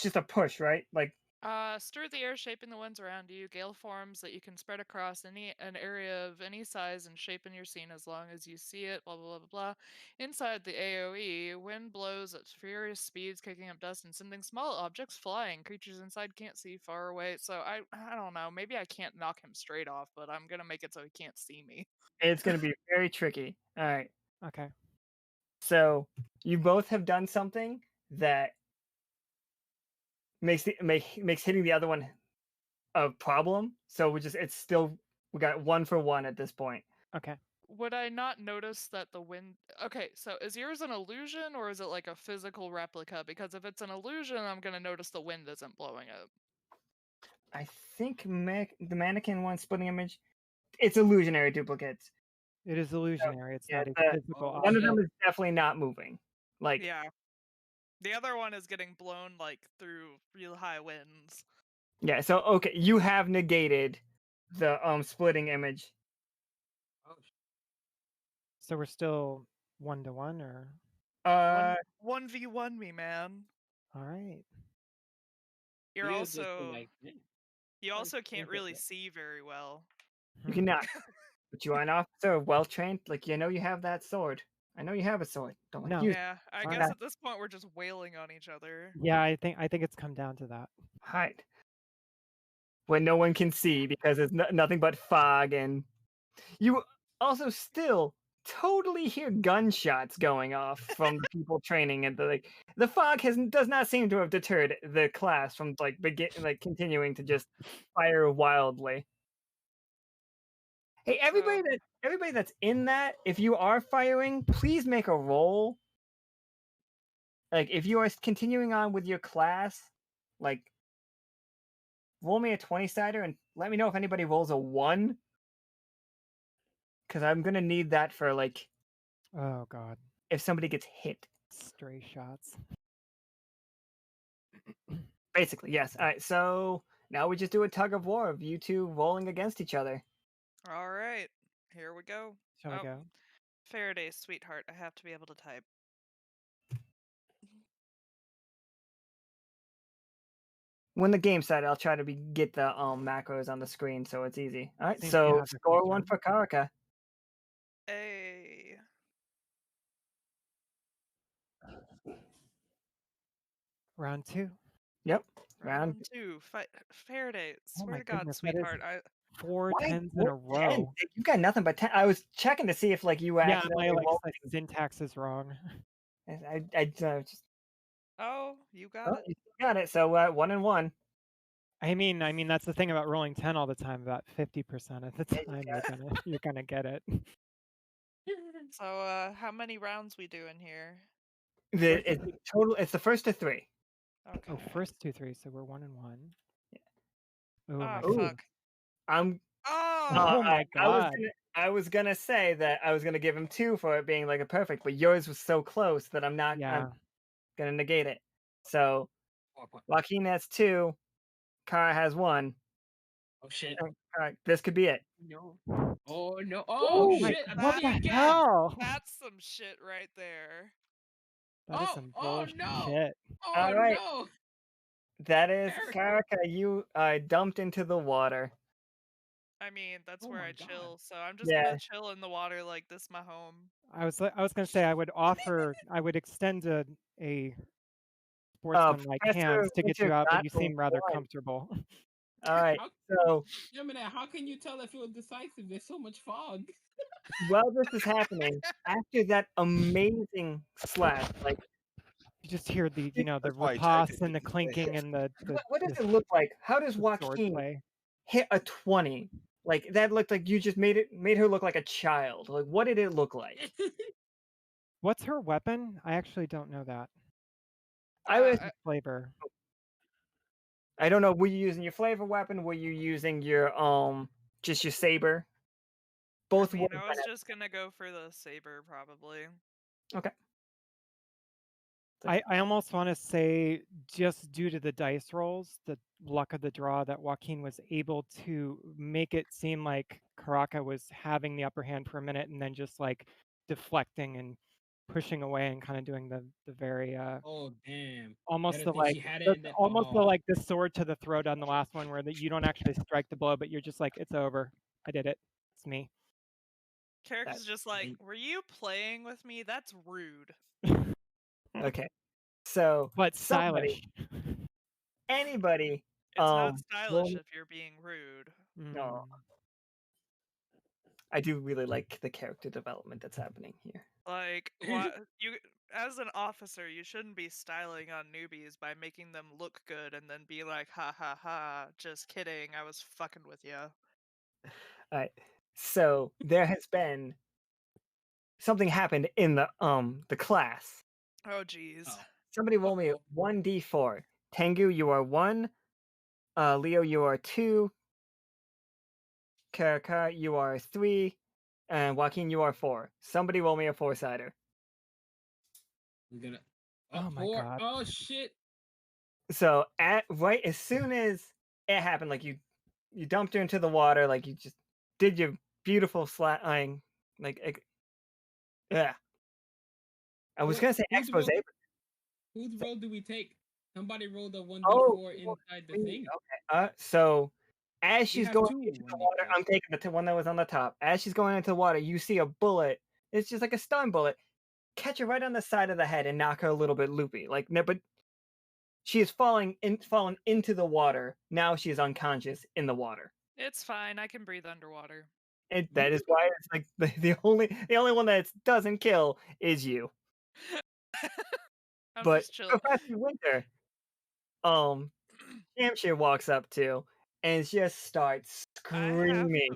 just a push, right? Like, Stir the air, shaping the winds around you. Gale forms that you can spread across an area of any size and shape in your scene as long as you see it. Blah blah blah blah. Inside the AOE, wind blows at furious speeds, kicking up dust and sending small objects flying. Creatures inside can't see far away. So I don't know. Maybe I can't knock him straight off, but I'm gonna make it so he can't see me. it's going to be very tricky. All right. Okay. So, you both have done something that makes hitting the other one a problem. So we got 1 for 1 at this point. Okay. Would I not notice that the wind... Okay, so is yours an illusion or is it like a physical replica? Because if it's an illusion, I'm going to notice the wind isn't blowing up. I think the mannequin one splitting image, it's illusionary duplicates. It is illusionary. It's Yeah, not a physical one of object. them is definitely not moving. Like, Yeah. The other one is getting blown like through real high winds. yeah, so okay, you have negated the splitting image. So we're still 1-1, or 1v1 me, man. all right. You're You just also... like, You Oh, also can't okay, really okay. see very well. You cannot. But you are an officer, well trained. Like, you know you have that sword. I know you have a sword. Don't No. use it. Yeah, I Alright. guess at this point we're just wailing on each other. Yeah, I think it's come down to that. Hide. When no one can see because it's nothing but fog, and you also still totally hear gunshots going off from the people training, and the fog does not seem to have deterred the class from continuing to just fire wildly. Hey, everybody that's in that, if you are firing, please make a roll. Like, if you are continuing on with your class, like, roll me a 20-sider and let me know if anybody rolls a 1. Because I'm going to need that for, like, Oh god. if somebody gets hit. Stray shots. Basically, yes. All right, so now we just do a tug of war of you two rolling against each other. All right, here we go. Shall we go? Faraday, sweetheart, I have to be able to type. When the game's started, I'll try to get the macros on the screen so it's easy. All right, Seems so you have the score 1 concern. for Karaka. Hey. Round 2. Yep. Round 2. Faraday, Oh swear my to God, goodness, that is sweetheart. 4 Why 10s in 4 a row. 10? You've got nothing but 10. I was checking to see if like you were Yeah, accidentally my rolling. syntax is wrong. I just Oh, you got it. You got it. So 1 and 1. I mean that's the thing about rolling 10 all the time. About 50% of the time you're gonna get it. So, how many rounds we doing here? It's the first of 3. Okay. Oh, first 2 3, so we're 1 and 1. Yeah. Oh my Oh, god. fuck. I'm Oh! Oh my I was god. I was gonna say that I was gonna give him 2 for it being like a perfect, but yours was so close that I'm Yeah. gonna negate it. So 4 point. Joaquin has 2, Kara has 1. Oh shit. Alright, this could be it. No. Oh no. Oh Ooh, shit. that- What the Again. hell? That's some shit right there. That is some Oh bullshit. no. Oh Alright. no. That is Erica. Karaka, you dumped into the water. I mean, that's Oh where my I God. chill, so I'm just Yeah. gonna chill in the water like this my home. I was gonna say I would extend a sportsman-like Professor hands to get you Winter out, but got you the seem rather 1. comfortable. Alright, How, so how can you tell if it was decisive? There's so much fog. while this is happening, after that amazing slash, like You just hear the the That's why I tagged it. riposte and the clinking and the what does this- it look like? How does the sword Joaquin play. hit a 20? Like that looked like you just made her look like a child. Like what did it look like? What's her weapon? I actually don't know that. I was Flavor. I don't know, were you using your flavor weapon? Were you using your just your saber? Both I mean, were I was just gonna go for the saber probably. okay. I almost want to say, just due to the dice rolls, the luck of the draw, that Joaquin was able to make it seem like Karaka was having the upper hand for a minute and then just like deflecting and pushing away and kind of doing the very Oh damn. almost Better the think like she had it the, and then almost the like the sword to the throat on the last one where that you don't actually strike the blow, but you're just like, it's over. I did it. It's me. Carrick's just like, Right. were you playing with me? That's rude. Okay. So But somebody, stylish. anybody, It's not roll stylish me- if you're being rude. no. Mm. I do really like the character development that's happening here. Like, what you as an officer, you shouldn't be styling on newbies by making them look good and then be like, ha ha ha, just kidding, I was fucking with you. Alright. So there has been something happened in the class. Oh jeez. Oh. Somebody roll me a 1d4. Tengu, you are 1. Leo, you are 2. Karaka, you are 3. And Joaquin, you are 4. Somebody roll me a 4-sider. I'm gonna. Oh my 4. God. Oh shit. So right as soon as it happened, like you dumped her into the water, like you just did your beautiful flatline, like yeah. I was gonna say Whose expose. role? Whose role do we take? Somebody rolled a 1d4 Oh, inside the me, thing. okay. So as We she's have going 2 into the water, 1d4s. I'm taking the one that was on the top. As she's going into the water, you see a bullet. It's just like a stun bullet. Catch her right on the side of the head and knock her a little bit loopy. Like no, but she is fallen into the water. Now she is unconscious in the water. It's fine, I can breathe underwater. And that is why it's like the only one that doesn't kill is you. I'm But just chilling. Professor Winter, Hampshire walks up to and just starts screaming.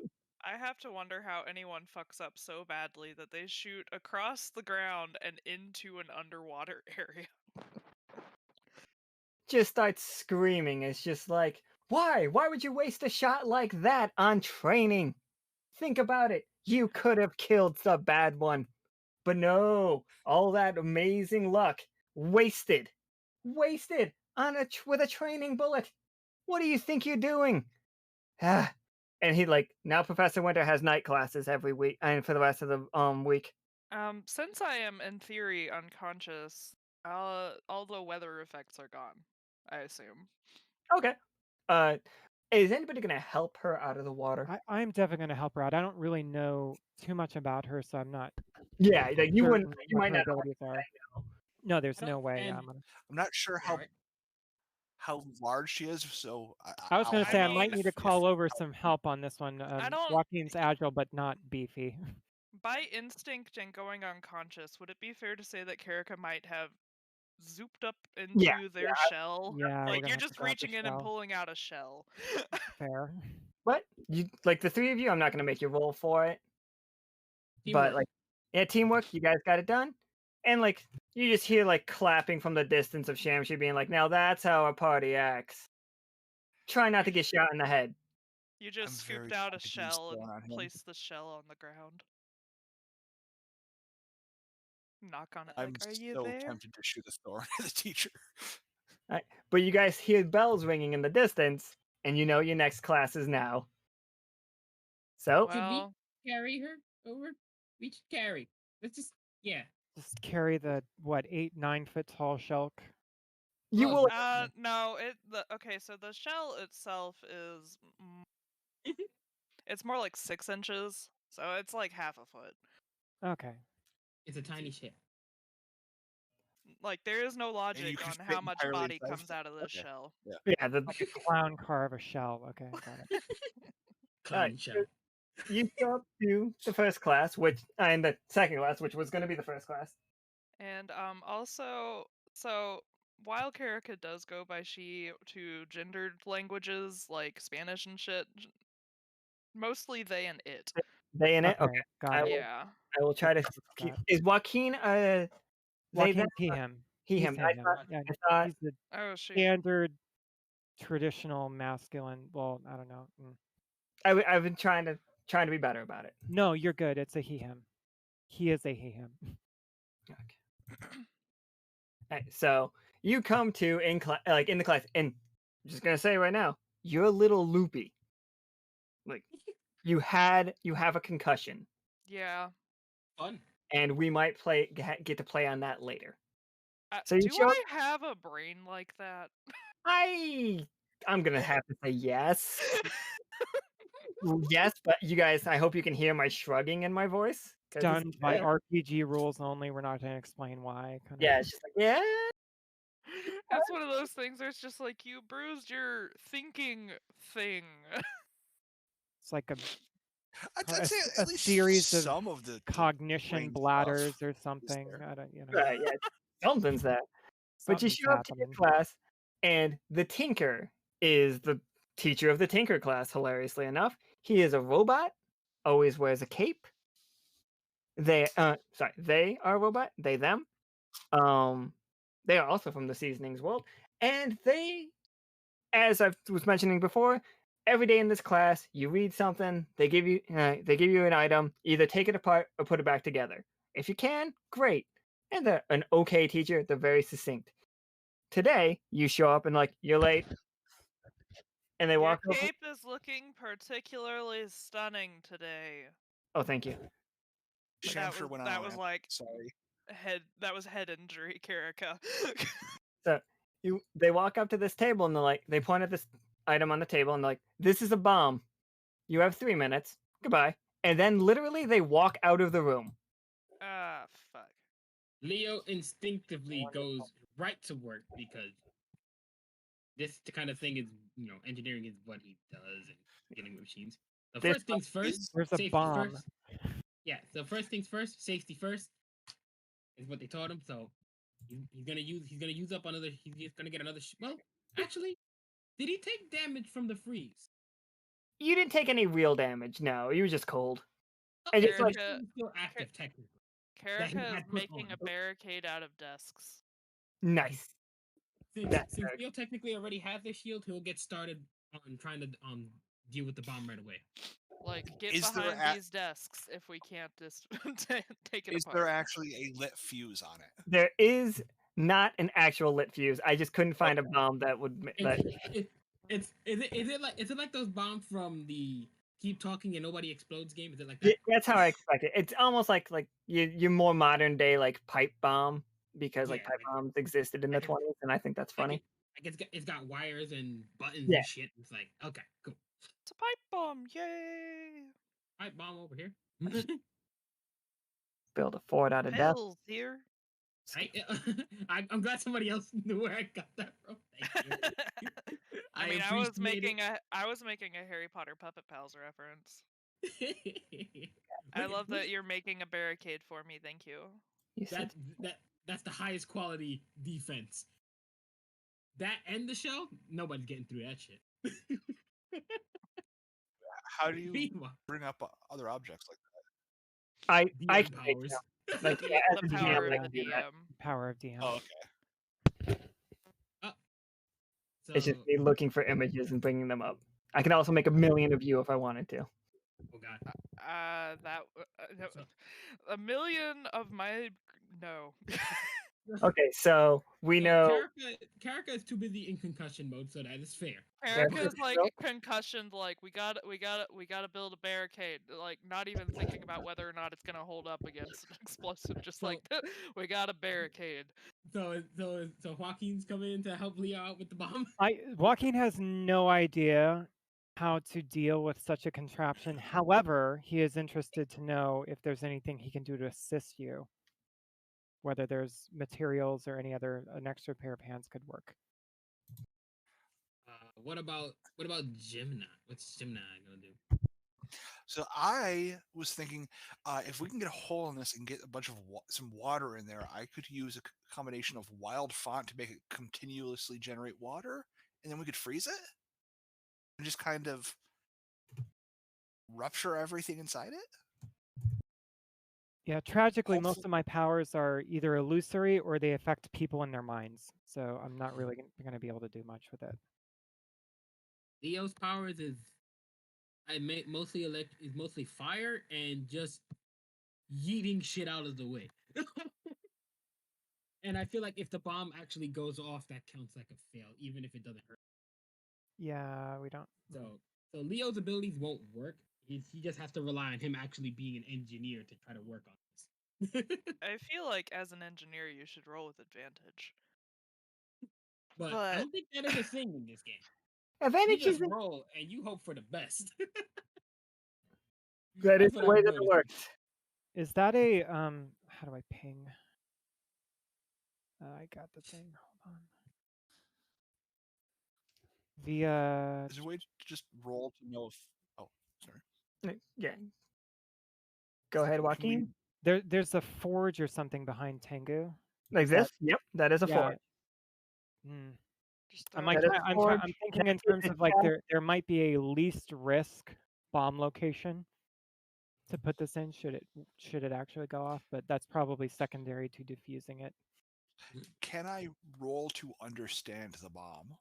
I have to wonder how anyone fucks up so badly that they shoot across the ground and into an underwater area. Just starts screaming. It's just like, why? Why would you waste a shot like that on training? Think about it. You could have killed the bad one. But no, all that amazing luck wasted. Wasted on with a training bullet. What do you think you're doing? Ah. And he like now Professor Winter has night classes every week and for the rest of the week. Since I am in theory unconscious, all the weather effects are gone, I assume. Okay. Is anybody gonna help her out of the water? I'm definitely going to help her out. I don't really know too much about her, so I'm not Yeah, like you wouldn't. certain You what might her not know. abilities are. No, there's I no don't- way. and- I'm not sure Alright. how large she is, so I was going to say I mean, might need to if- call over some help on this one. don't- Joaquin's agile, but not beefy. By instinct and going unconscious, would it be fair to say that Karika might have zooped up into their shell? Yeah, we're Like gonna you're have to just grab the reaching in and shell. pulling out a shell. Fair. But you like the three of you. I'm not gonna make you roll for it. Teamwork. But like, yeah, teamwork. You guys got it done. And like, you just hear like clapping from the distance of Shamshi being like, "Now that's how a party acts." Try not to get shot in the head. You just I'm very scooped out a tempted to use shell thorn on and him. placed the shell on the ground. Knock on it I'm like, are you so there? tempted to shoot a thorn at the teacher. But you guys hear bells ringing in the distance, and you know your next class is now. So Should we Well, carry her over? We should carry. Let's just Just carry the 8-9 foot tall shelk. you Well, will. no, okay, so the shell itself is it's more like 6 inches, so it's like half a foot. Okay. It's a tiny ship. Like there is no you logic can on fit how much entirely body inside comes the- out of this okay. shell. Yeah, Like a clown car of a shell. Okay, got it. Clown shell. you show up to the first class, and the second class, which was going to be the first class. And also, so while Karika does go by she to gendered languages like Spanish and shit, mostly they and it. They in it. Okay, got I it. will. Yeah. I will try to keep. Is Joaquin they Joaquin, them? he, him. He He's him. him. Yeah, I thought he's the Oh shoot. standard traditional masculine. Well, I don't know. I've been trying to be better about it. No, you're good. It's a he him. He is a he him. Okay. Alright, so you come to in the class, and I'm just gonna say right now, you're a little loopy. Like you have a concussion, Yeah. Fun. and we might get to play on that later. So Do you show. I have a brain like that? I'm gonna have to say yes. Yes, but you guys, I hope you can hear my shrugging in my voice. 'Cause it's- Done by RPG rules only. We're not going to explain why. Kind Yeah, it's just like, yeah. It's one of those things where it's just like you bruised your thinking thing. It's like I'd say a at least series of some of the cognition brain bladders stuff or something. there. I don't, Right, yeah, something's there. But you something's show up to your happening. class, and the Tinker is the teacher of the Tinker class, hilariously enough. He is a robot, always wears a cape. They are a robot, they, them. They are also from the Seasonings world, and they, as I was mentioning before, every day in this class, you read something, they give you an item, either take it apart or put it back together. If you can, great. And they're an okay teacher, they're very succinct. Today, you show up and you're late, and they Your walk over. cape is looking particularly stunning today. Oh, thank you. But Shamster went on that a was rant. like Sorry. head injury, Karika. So they walk up to this table and they point at this item on the table and they're like, "This is a bomb. You have 3 minutes. Goodbye." And then literally they walk out of the room. Ah, fuck. Leo instinctively goes right to work because this kind of thing is, engineering is what he does and getting with machines. The This first things first, There's a safety bomb. first. Yeah, so first things first, safety first is what they taught him. So he's gonna use up another. He's gonna get another. Well, actually, did he take damage from the freeze? You didn't take any real damage. No, you were just cold. And Okay, just so Karika- he's still active technically. that he Karika is had put making on. a barricade out of desks. Nice. That's Since correct. Leo technically already has the shield, he'll get started on trying to deal with the bomb right away. Like, get Is there behind a- these desks if we can't just take it Is apart. there actually a lit fuse on it? There is not an actual lit fuse. I just couldn't find a bomb that would. Is it like those bombs from the Keep Talking and Nobody Explodes game? Is it like that? That's how I expect it. It's almost like your more modern day pipe bomb, because Yeah, pipe bombs existed in the 20s, and I think that's funny. It's got wires and buttons Yeah. and shit. It's like, okay, cool. It's a pipe bomb, yay! Pipe bomb over here. Build a fort out of death. Pills here. I'm glad somebody else knew where I got that from. Thank you. I mean, I was appreciate making a Harry Potter Puppet Pals reference. it. I love that you're making a barricade for me. Thank you. You said That's the highest quality defense. That and the shell, nobody's getting through that shit. How do you Meanwhile, bring up other objects like that? I DM can make powers. them. Like, The, yeah, as the a DM, power I of can the do that. DM. Power of DM. Oh, okay. So, It's just me looking for images and bringing them up. I can also make a million of you if I wanted to. Oh god. So, a million of my no. Okay, so we know. Karaka is too busy in concussion mode, so that is fair. Erica's like Nope. concussioned. Like we gotta build a barricade. Like not even thinking about whether or not it's gonna hold up against an explosive. Just like we got a barricade. So Joaquin's coming in to help Leo out with the bomb. Joaquin has no idea how to deal with such a contraption. However, he is interested to know if there's anything he can do to assist you. Whether there's materials or an extra pair of hands could work. What about Gemini? What's Gemini gonna do? So I was thinking, if we can get a hole in this and get a bunch of some water in there, I could use a combination of wild font to make it continuously generate water, and then we could freeze it and just kind of rupture everything inside it. Yeah, tragically, most of my powers are either illusory or they affect people in their minds. So I'm not really going to be able to do much with it. Leo's powers is mostly fire and just yeeting shit out of the way. And I feel like if the bomb actually goes off, that counts like a fail, even if it doesn't hurt. Yeah, we don't. So Leo's abilities won't work. He just has to rely on him actually being an engineer to try to work on this. I feel like as an engineer, you should roll with advantage. But I don't think that is a thing in this game. Advantage You is just roll and you hope for the best. that is the way that it works. Is that a how do I ping? I got the thing. Hold on. Via. Is there a way to just roll to know if? Oh, sorry. Yeah. Go ahead, Joaquin. There's a forge or something behind Tengu. Like this? Yep, that is a forge. Hmm. I'm thinking in terms of like there might be a least risk bomb location to put this in should it actually go off, but that's probably secondary to defusing it. Can I roll to understand the bomb?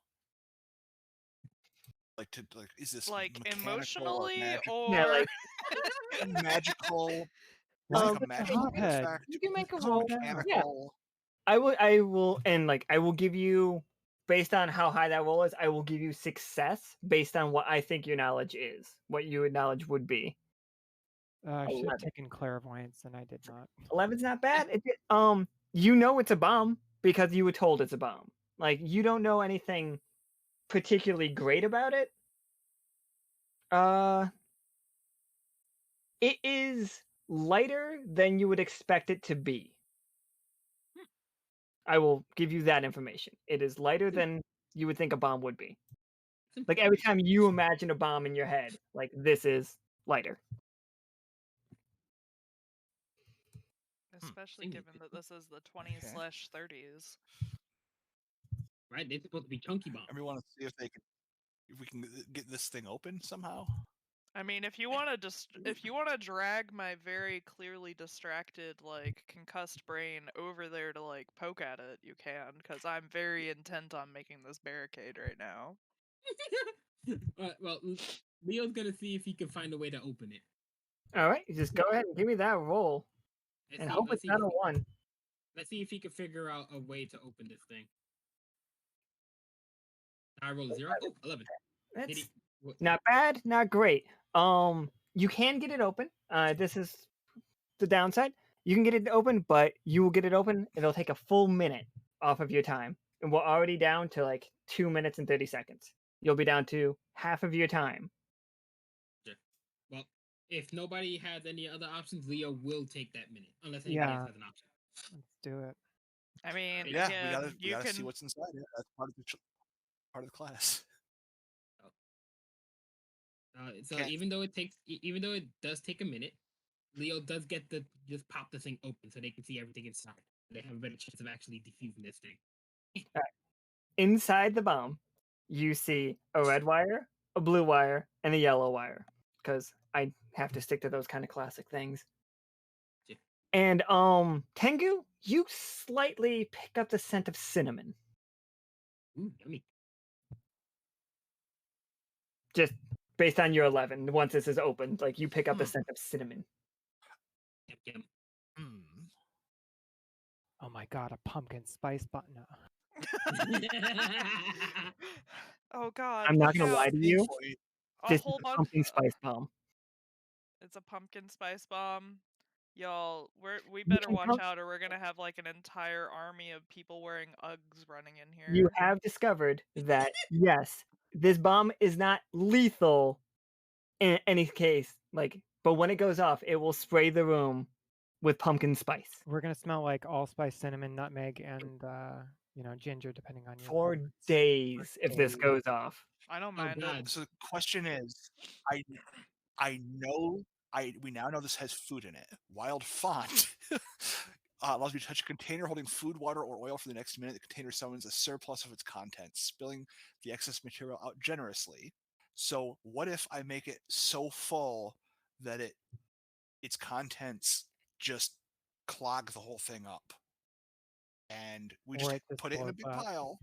Is this like emotionally or yeah, like magical? Like a magical effect? You can make a Is it roll. mechanical? Yeah. I will, and like I will give you, based on how high that roll is, I will give you success based on what I think your knowledge is, what your knowledge would be. I should have taken clairvoyance, and I did not. 11's not bad. You know it's a bomb because you were told it's a bomb. Like you don't know anything particularly great about it. It is lighter than you would expect it to be. I will give you that information. It is lighter than you would think a bomb would be. Like every time you imagine a bomb in your head, like this is lighter. especially given that this is the 20s/30s. Right, they're supposed to be chunky bombs. And we want to see if we can get this thing open somehow. I mean, if you want to drag my very clearly distracted, like concussed brain over there to like poke at it, you can, because I'm very intent on making this barricade right now. Well, Leo's gonna see if he can find a way to open it. All right, just go ahead and give me that roll, and hope it's not a 1. Let's see if he can figure out a way to open this thing. I rolled a 0. Oh, 11. That's not bad, not great. You can get it open. This is the downside. You can get it open, but you will get it open. It'll take a full minute off of your time, and we're already down to like 2 minutes and 30 seconds. You'll be down to half of your time. Sure. Well, if nobody has any other options, Leo will take that minute, unless anybody else has an option. Let's do it. I mean, yeah, we gotta see what's inside it. That's part of the class. So even though it does take a minute, Leo does get to just pop the thing open so they can see everything inside. They have a better chance of actually defusing this thing. Right. Inside the bomb, you see a red wire, a blue wire, and a yellow wire, because I have to stick to those kind of classic things. Yeah. And Tengu, you slightly pick up the scent of cinnamon. Ooh, yummy. just based on your 11, once this is opened, like you pick up the scent of cinnamon. Yep. Hmm. Oh my god, a pumpkin spice button. Oh God! I'm not look gonna out. lie to you. A This is whole a bunch. pumpkin spice bomb. It's a pumpkin spice bomb. Y'all, we You better can watch come- out, or we're gonna have like an entire army of people wearing Uggs running in here. You have discovered that yes, this bomb is not lethal in any case. Like, but when it goes off, it will spray the room with pumpkin spice We're gonna smell like allspice, cinnamon, nutmeg, and ginger, depending on your for preference. days if this days. goes off. I don't Oh mind it. God. So the question is, we now know this has food in it. Wild font allows me to touch a container holding food, water, or oil for the next minute. The container summons a surplus of its contents, spilling the excess material out generously. So what if I make it so full that its contents just clog the whole thing up, and we just Or it just put it in a blows big up. pile,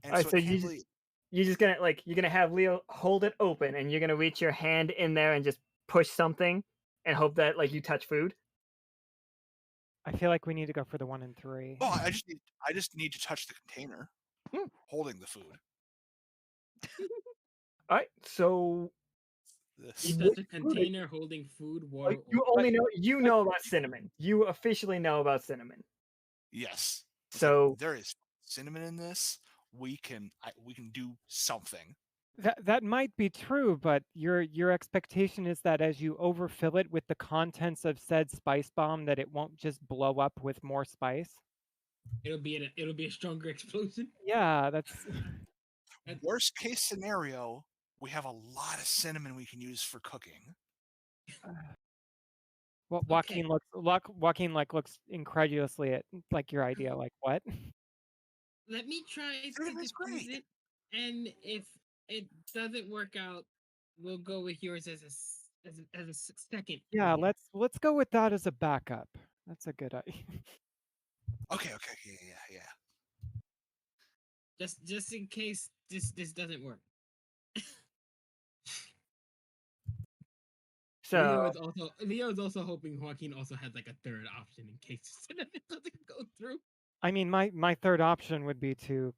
and Alright, so so it can't you really. you're just gonna you're gonna have Leo hold it open, and you're gonna reach your hand in there and just push something, and hope that you touch food. I feel like we need to go for the 1 and 3. Oh, I just need to touch the container holding the food. All right, so This. You touch a container holding food, water, you or only know about cinnamon. You officially know about cinnamon. Yes. It's So like, there is cinnamon in this. We can do something. That might be true, but your expectation is that as you overfill it with the contents of said spice bomb, that it won't just blow up with more spice. it'll be a stronger explosion. Yeah, that's. Worst case scenario, we have a lot of cinnamon we can use for cooking. Well, Joaquin looks incredulously at your idea. Like what? Let me try to Cinnamon's diffuse great. it, and if it doesn't work out, we'll go with yours as a second. Yeah, idea. let's go with that as a backup. That's a good idea. Okay, yeah. Just in case this doesn't work. so Leo is also hoping Joaquin also has like a third option in case cinnamon doesn't go through. I mean, my third option would be to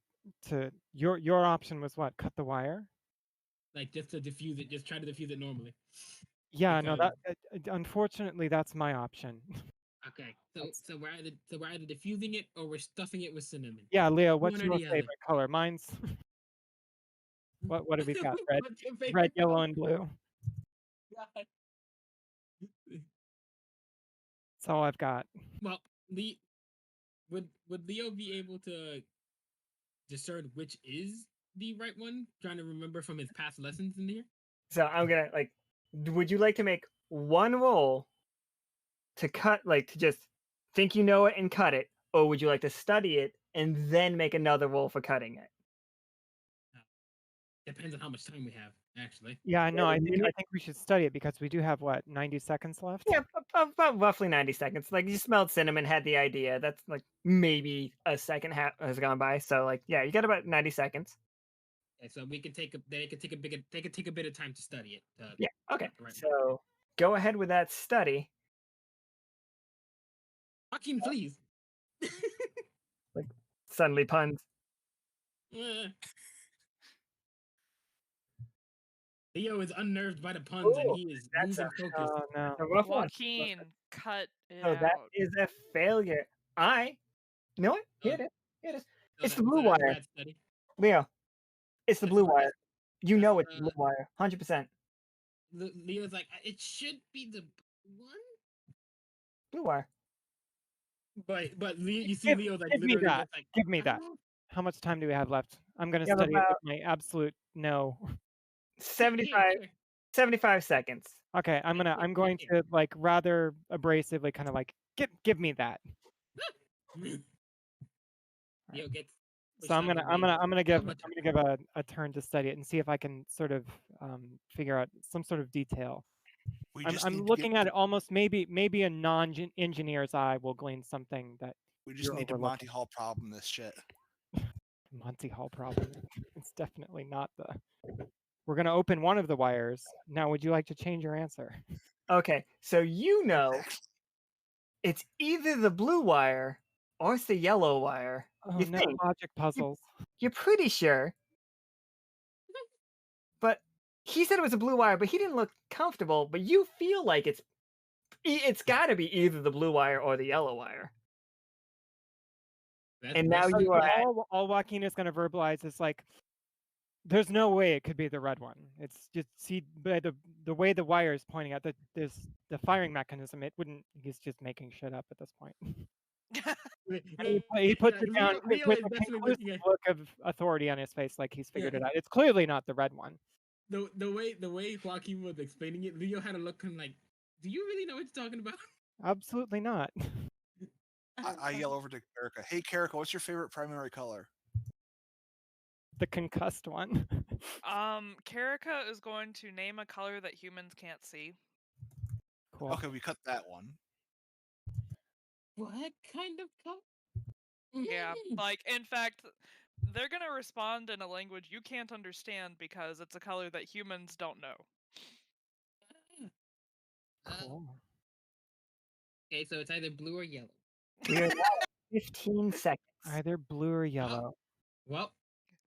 your option was what? Cut the wire? Like just to diffuse it, just try to diffuse it normally. Yeah, no, Because- that unfortunately that's my option. Okay, so we're either diffusing it or we're stuffing it with cinnamon. Yeah, Leo, what's One or your the other. favorite color? Mine's what have we got? Red, What's your favorite red, yellow, color? and blue. God. That's all I've got. Well, would Leo be able to discern which is the right one? Trying to remember from his past lessons in here. so I'm gonna would you like to make one roll to cut, to just think you know it and cut it, or would you like to study it and then make another roll for cutting it? Depends on how much time we have, actually. Yeah, no, Yeah, I think we should study it because we do have what 90 seconds left. Yeah, about roughly 90 seconds. You smelled cinnamon, had the idea. That's maybe a second half has gone by. So yeah, you got about 90 seconds. Okay, so they could take a bit of time to study it. Yeah. Okay. Right. So go ahead with that study. Joaquin, please. Suddenly puns. Leo is unnerved by the puns and Ooh, he is that's losing a- focus. Oh no. A rough one. Joaquin, cut it So that out. is a failure. You know what? Here it is. Here it is. So It's the that- blue so that's a wire. bad study. Leo, it's the That's- blue wire. You know that's, it's the blue wire. 100%. Leo's like, it should be the one, Blue wire. but you see Give- Leo's like give me literally that. just like, Give me I that. don't know. How much time do we have left? I'm gonna You have study it with about- my absolute no. 75 seconds. Okay, I'm Okay, going okay. to rather abrasively kind of give me that. Leo gets. So I'm gonna give much- a turn to study it and see if I can sort of figure out some sort of detail. We just I'm need to looking get, at it almost maybe a non-engineer's eye will glean something that We just you're need to overlooking. Monty Hall problem this shit. Monty Hall problem. It's definitely not the. We're going to open one of the wires. Now, would you like to change your answer? Okay, so you know it's either the blue wire or it's the yellow wire. Oh, You no, think. logic puzzles. You're pretty sure. But he said it was a blue wire, but he didn't look comfortable. But you feel like it's got to be either the blue wire or the yellow wire. And now you are at, all Joaquin is going to verbalize is like, there's no way it could be the red one. It's just, see, by the way the wire is pointing out, that there's the firing mechanism. It wouldn't, he's just making shit up at this point. He puts it down Leo with is a definitely conclusive looking at look of authority on his face, like he's figured it out. It's clearly not the red one. the way Joaquin was explaining it. Leo had a look kind of like, do you really know what you're talking about? Absolutely not. I yell over to Karika. Hey, Karika, what's your favorite primary color? The concussed one. Karika is going to name a color that humans can't see. Cool. Okay, we cut that one. What kind of color? Yeah, like, in fact, they're gonna respond in a language you can't understand because it's a color that humans don't know. Cool. Okay, so it's either blue or yellow. we are now at 15 seconds. Either blue or yellow. Well,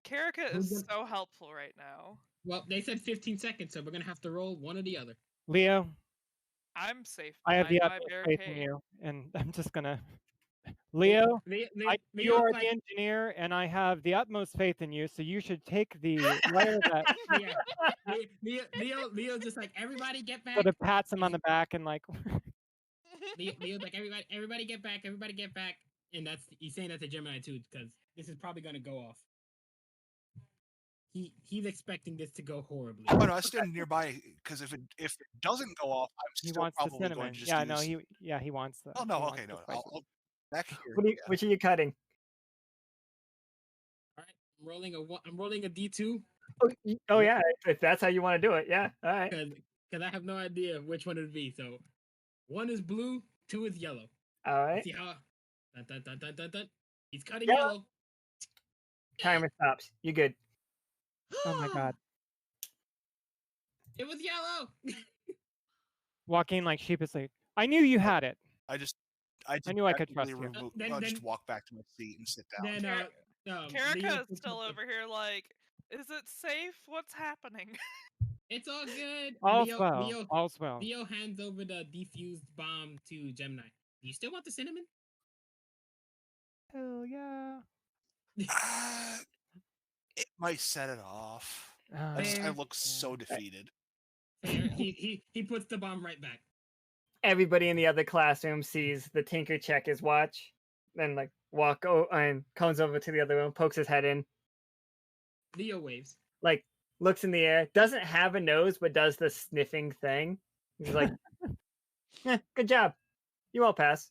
Karika Who's is gonna- so helpful right now. well, they said 15 seconds, so we're gonna have to roll one or the other. Leo, I'm safe I have the behind my utmost faith in barricade. you, and I'm just gonna. Leo, you are the engineer, and I have the utmost faith in you. So you should take the wire that Leo just like, everybody get back. sort of pats him on the back and like. Leo's like, everybody get back, everybody get back. And he's saying that to Gemini too, because this is probably gonna go off. He's expecting this to go horribly. Oh no, I stand nearby because if it doesn't go off, I'm He still wants the probably going cinnamon. to just Yeah, use... no, he wants the. Oh no, he okay, wants the no, spicy. I'll back here. Which are you cutting? All right, I'm rolling a D2 Oh yeah, if that's how you want to do it, yeah. All right. because I have no idea which one it would be. So 1 is blue, 2 is yellow. All right. See how? Dun. He's cutting Yellow. yellow. Timer stops. You good? Oh my god. It was yellow. Walking like sheepishly. I knew you had it. I knew I could trust you. Then- just walk back to my seat and sit down. Then Karika Leo is puts still up over here like, is it safe? What's happening? It's all good. All's well. All's well. Leo hands over the defused bomb to Gemini. Do you still want the cinnamon? Hell yeah. It might set it off. I Fair. look so defeated. He puts the bomb right back. Everybody in the other classroom sees the tinker check his watch, then like and comes over to the other room, pokes his head in, Leo waves. like looks in the air, doesn't have a nose but does the sniffing thing. He's like, good job. You all pass.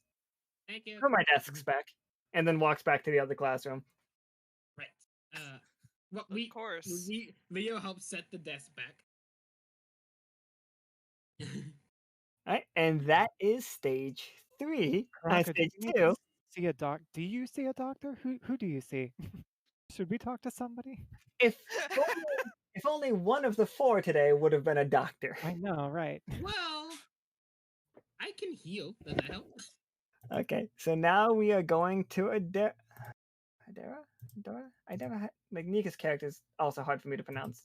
Thank you. Put my desks back. And then walks back to the other classroom. Right. Well, Of course. Leo helps set the desk back. All right, and that is stage 3. Veronica, Stage do you 2. see a doc? Do you see a doctor? Who do you see? Should we talk to somebody? If only one of the 4 today would have been a doctor. I know, right? Well, I can heal. Does that help? Okay, so now we are going to Adara. Like Nika's character is also hard for me to pronounce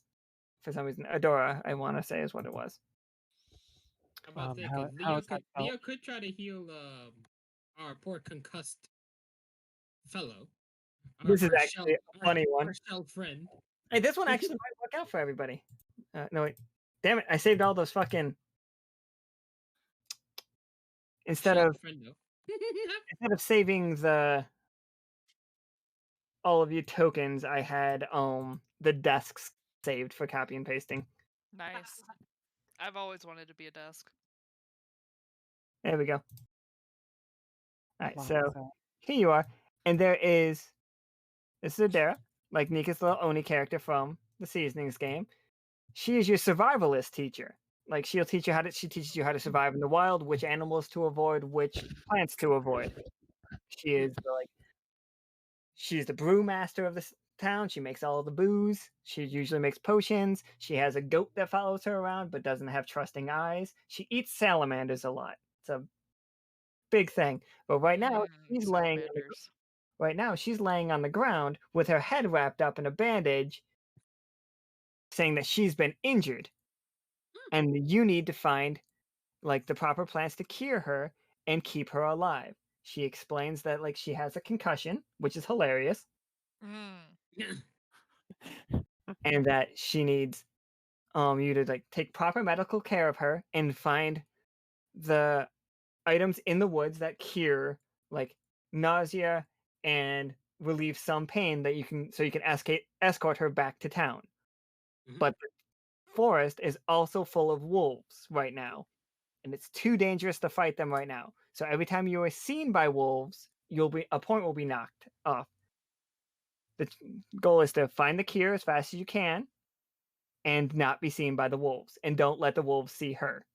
for some reason. Adora, I want to say, is what it was. About that, 'cause Leo could try to heal our poor concussed fellow. This is actually a funny one. Our shell friend. Hey, this one actually might work out for everybody. No, wait. Damn it, I saved all those fucking... Instead of saving all of you tokens, I had the desks saved for copy and pasting. Nice. I've always wanted to be a desk. There we go. All right, Wow, so here you are, and this is Adara, like Nika's little Oni character from the Seasonings game. She is your survivalist teacher. Like she teaches you how to survive in the wild, which animals to avoid, which plants to avoid. She's the brewmaster of this. town. She makes all the booze. She usually makes potions. She has a goat that follows her around but doesn't have trusting eyes. She eats salamanders a lot. It's a big thing. But right now she's laying on the, Salamanders. right now she's laying on the ground with her head wrapped up in a bandage, saying that she's been injured. And you need to find like the proper plants to cure her and keep her alive. She explains that like she has a concussion, which is hilarious, Mm. and that she needs you to like take proper medical care of her and find the items in the woods that cure like nausea and relieve some pain that you can so you can escort her back to town. Mhm. But the forest is also full of wolves right now, and it's too dangerous to fight them right now. So every time you are seen by wolves, a point will be knocked off. The goal is to find the cure as fast as you can and not be seen by the wolves, and don't let the wolves see her.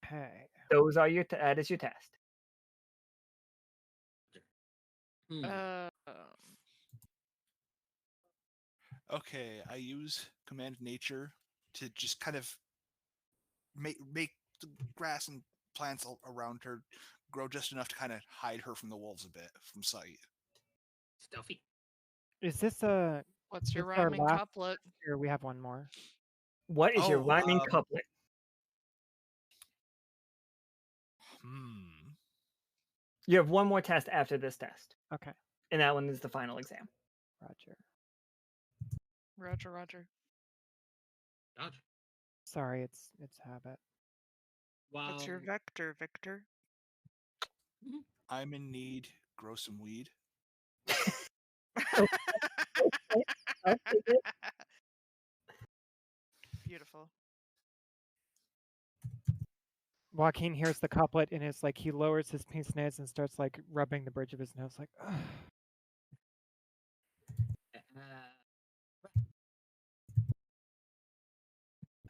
Okay. Those are that is your test. Hmm. Okay, I use command nature to just kind of make the grass and plants around her grow just enough to kind of hide her from the wolves a bit from sight. Stealthy. Is this What's your this our rhyming last couplet? or we have one more? What is your Oh, rhyming couplet? You have one more test after this test, Okay. and that one is the final exam. Roger. Roger, Roger. Dodge. Sorry, it's habit. What's your Wow. vector, Victor? I'm in need. Grow some weed. I'll take it. Beautiful. Joaquin hears the couplet and is like he lowers his pince nez and starts like rubbing the bridge of his nose like ugh.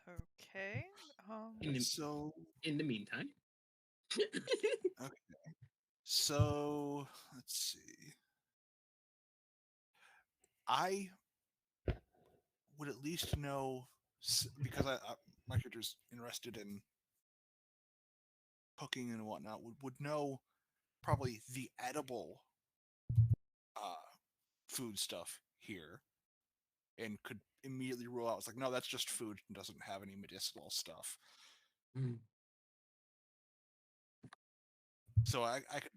Okay. So In the meantime. okay. So let's see. I would at least know because my character's interested in cooking and whatnot. Would know probably the edible food stuff here, and could immediately rule out. It's like, no, that's just food and doesn't have any medicinal stuff. Mm. So I could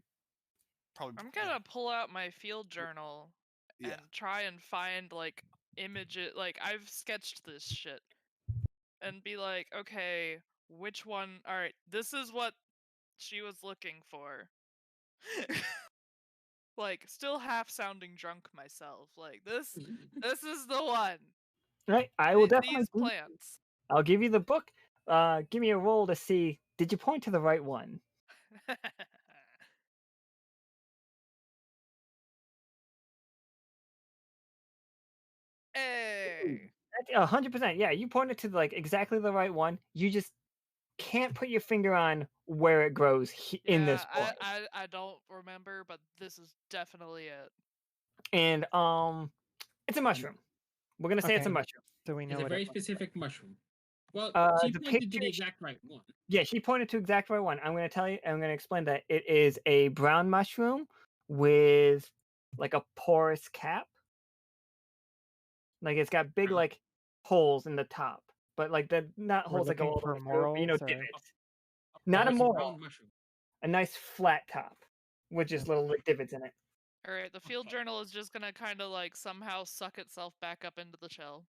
probably. I'm gonna pull out my field journal Yeah. and try and find like images. Like I've sketched this shit and be like, okay, which one? All right, this is what she was looking for. Like still half sounding drunk myself. Like this is the one. Right, I will definitely. These plants. I'll give you the book. Give me a roll to see. Did you point to the right one? Hey. 100%. Yeah, you pointed to like exactly the right one. You just can't put your finger on where it grows in this Yeah, forest. I don't remember, but this is definitely it. And it's a mushroom. We're gonna say it's a Okay. mushroom. So we know It's a what very it looks like. specific mushroom. Well, she The pointed to the picture. exact right one. Yeah, she pointed to exact right one. I'm gonna explain that it is a brown mushroom with like a porous cap. Like it's got big Brown. like holes in the top, but like the not We're holes that go looking all the for way through, but, morals or divots. Not a Porous moral, brown mushroom. a nice flat top with just little like, divots in it. Alright, the field journal is just gonna kind of like somehow suck itself back up into the shell.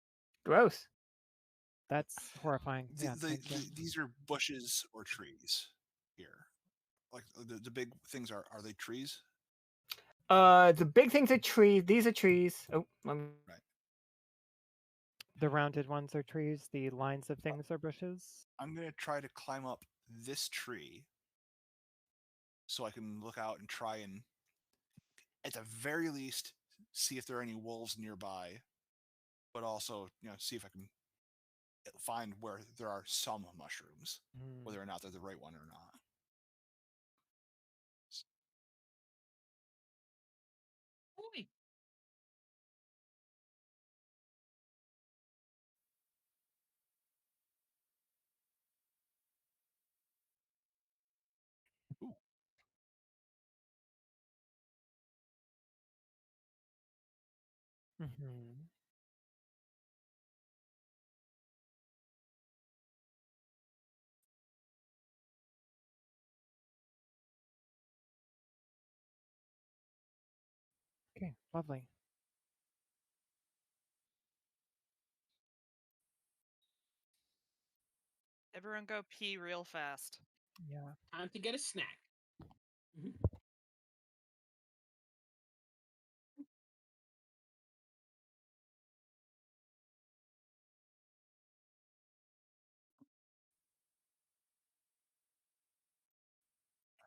Gross. that's horrifying. Yeah, thank you. These are bushes or trees here. Like the big things are they trees? The big things are trees. These are trees. Oh, Right. The rounded ones are trees, the lines of things are bushes. I'm gonna try to climb up this tree so I can look out and try and, at the very least, see if there are any wolves nearby, but also, see if I can find where there are some mushrooms, whether or not they're the right one or not. Boy. Mhm. Okay, lovely. Everyone go pee real fast. Yeah. Time to get a snack.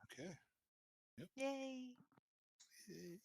Okay. Yay! Yay.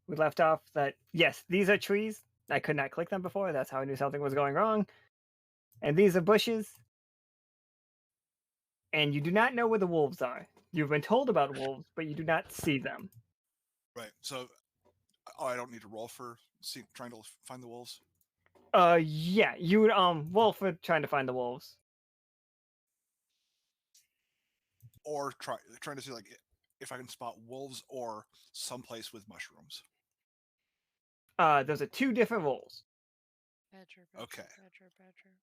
we left off that, yes, these are trees. I could not click them before. That's how I knew something was going wrong. And these are bushes. And you do not know where the wolves are. You've been told about wolves, but you do not see them. Right. So, I don't need to roll for trying to find the wolves. Yeah, you would roll for trying to find the wolves. Or trying to see like if I can spot wolves or someplace with mushrooms. Those are two different rolls. Badger, Okay. mushroom.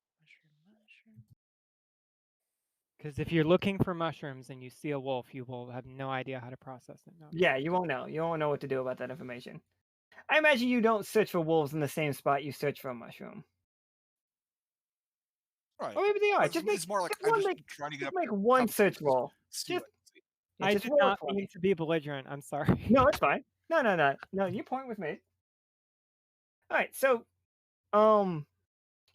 Because if you're looking for mushrooms and you see a wolf, you will have no idea how to process it. No. Yeah, you won't know. You won't know what to do about that information. I imagine you don't search for wolves in the same spot you search for a mushroom. Right. Or maybe they are. It's more like I'm just trying to get up. Make one search roll. Just I just did roll not for mean me. to be belligerent. I'm sorry. No, it's fine. No. You point with me. All right. So,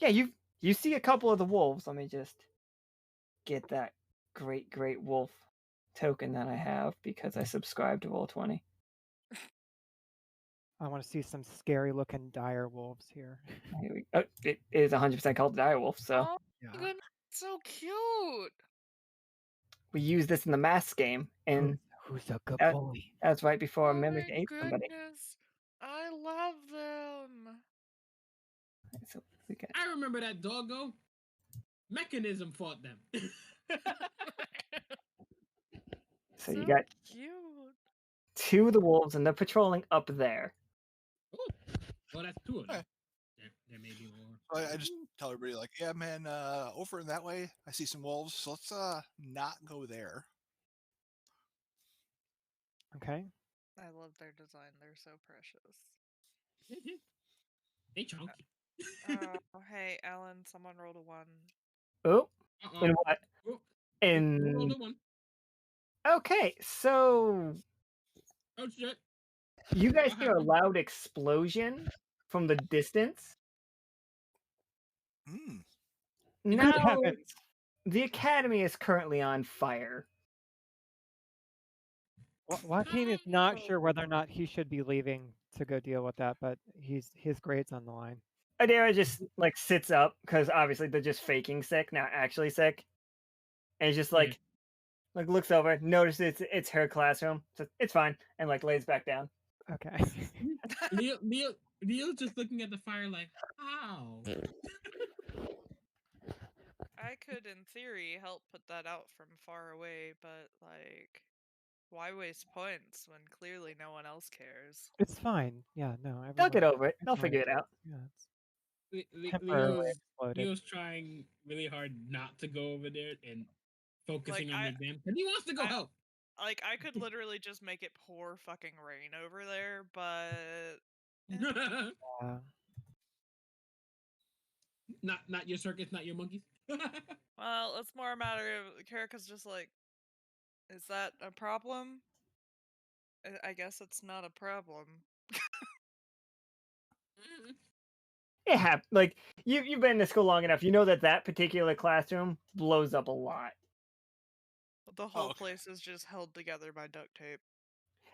yeah, you see a couple of the wolves. Let me just get that great wolf token that I have because I subscribe to Roll20. I want to see some scary looking dire wolves here. It is 100% called dire wolf. So Oh my goodness, so cute. we use this in the mask game, and who's a good boy? that's right before a Oh mimic my ate somebody. goodness, I love them. So we got I remember that doggo. Mechanism fought them. so you got cute. two of the wolves, and they're patrolling up there. Oh, that's two of them. Okay. There may be more. I just tell everybody like, yeah, man, over in that way, I see some wolves. So let's not go there. Okay. I love their design. They're so precious. They chunky. Oh, hey, Alan, someone rolled a 1. Oh, Uh-oh. and what? Oh, And who rolled a 1? okay, so Oh shit. you guys What hear a happened? loud explosion from the distance. Hmm. Good Now heavens. the academy is currently on fire. Joaquin is not sure whether or not he should be leaving to go deal with that, but his grade's on the line. Adara just like sits up because obviously they're just faking sick, not actually sick, and he's just like looks over, notices it's her classroom, so it's fine, and like lays back down. Okay. Leo's just looking at the fire like, how? I could, in theory, help put that out from far away, but like, why waste points when clearly no one else cares? It's fine. Yeah, no. They'll get over it. They'll everyone- figure it out. Yeah, it's temporarily exploded. Leo's trying really hard not to go over there and focusing Like, on the exam, but he wants to go help. Like, I could literally just make it pour fucking rain over there, but Not your circus, not your monkeys. well, it's more a matter of Karika's just like, is that a problem? I guess it's not a problem. It happens. Like you've been in school long enough. You know that particular classroom blows up a lot. The whole place is just held together by duct tape.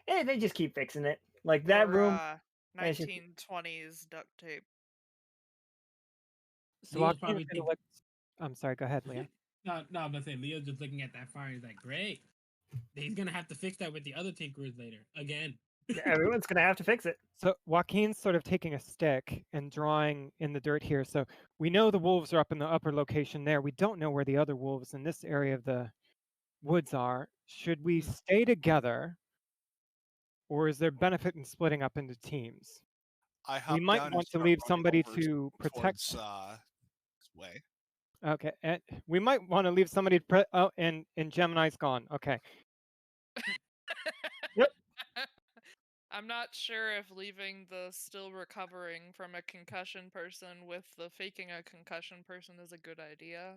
And they just keep fixing it. Like that room. 1920s duct tape. So Joaquin's gonna look. I'm sorry. Go ahead, Leo. No, I'm gonna say Leo's just looking at that fire. He's like, great. He's gonna have to fix that with the other tinkerers later again. Everyone's gonna have to fix it. So Joaquin's sort of taking a stick and drawing in the dirt here. So we know the wolves are up in the upper location there. We don't know where the other wolves in this area of the woods are. Should we stay together, or is there benefit in splitting up into teams? We might want to leave somebody to protect. Way. Okay, and we might want to leave somebody. And Gemini's gone. Okay. Yep. I'm not sure if leaving the still recovering from a concussion person with the faking a concussion person is a good idea.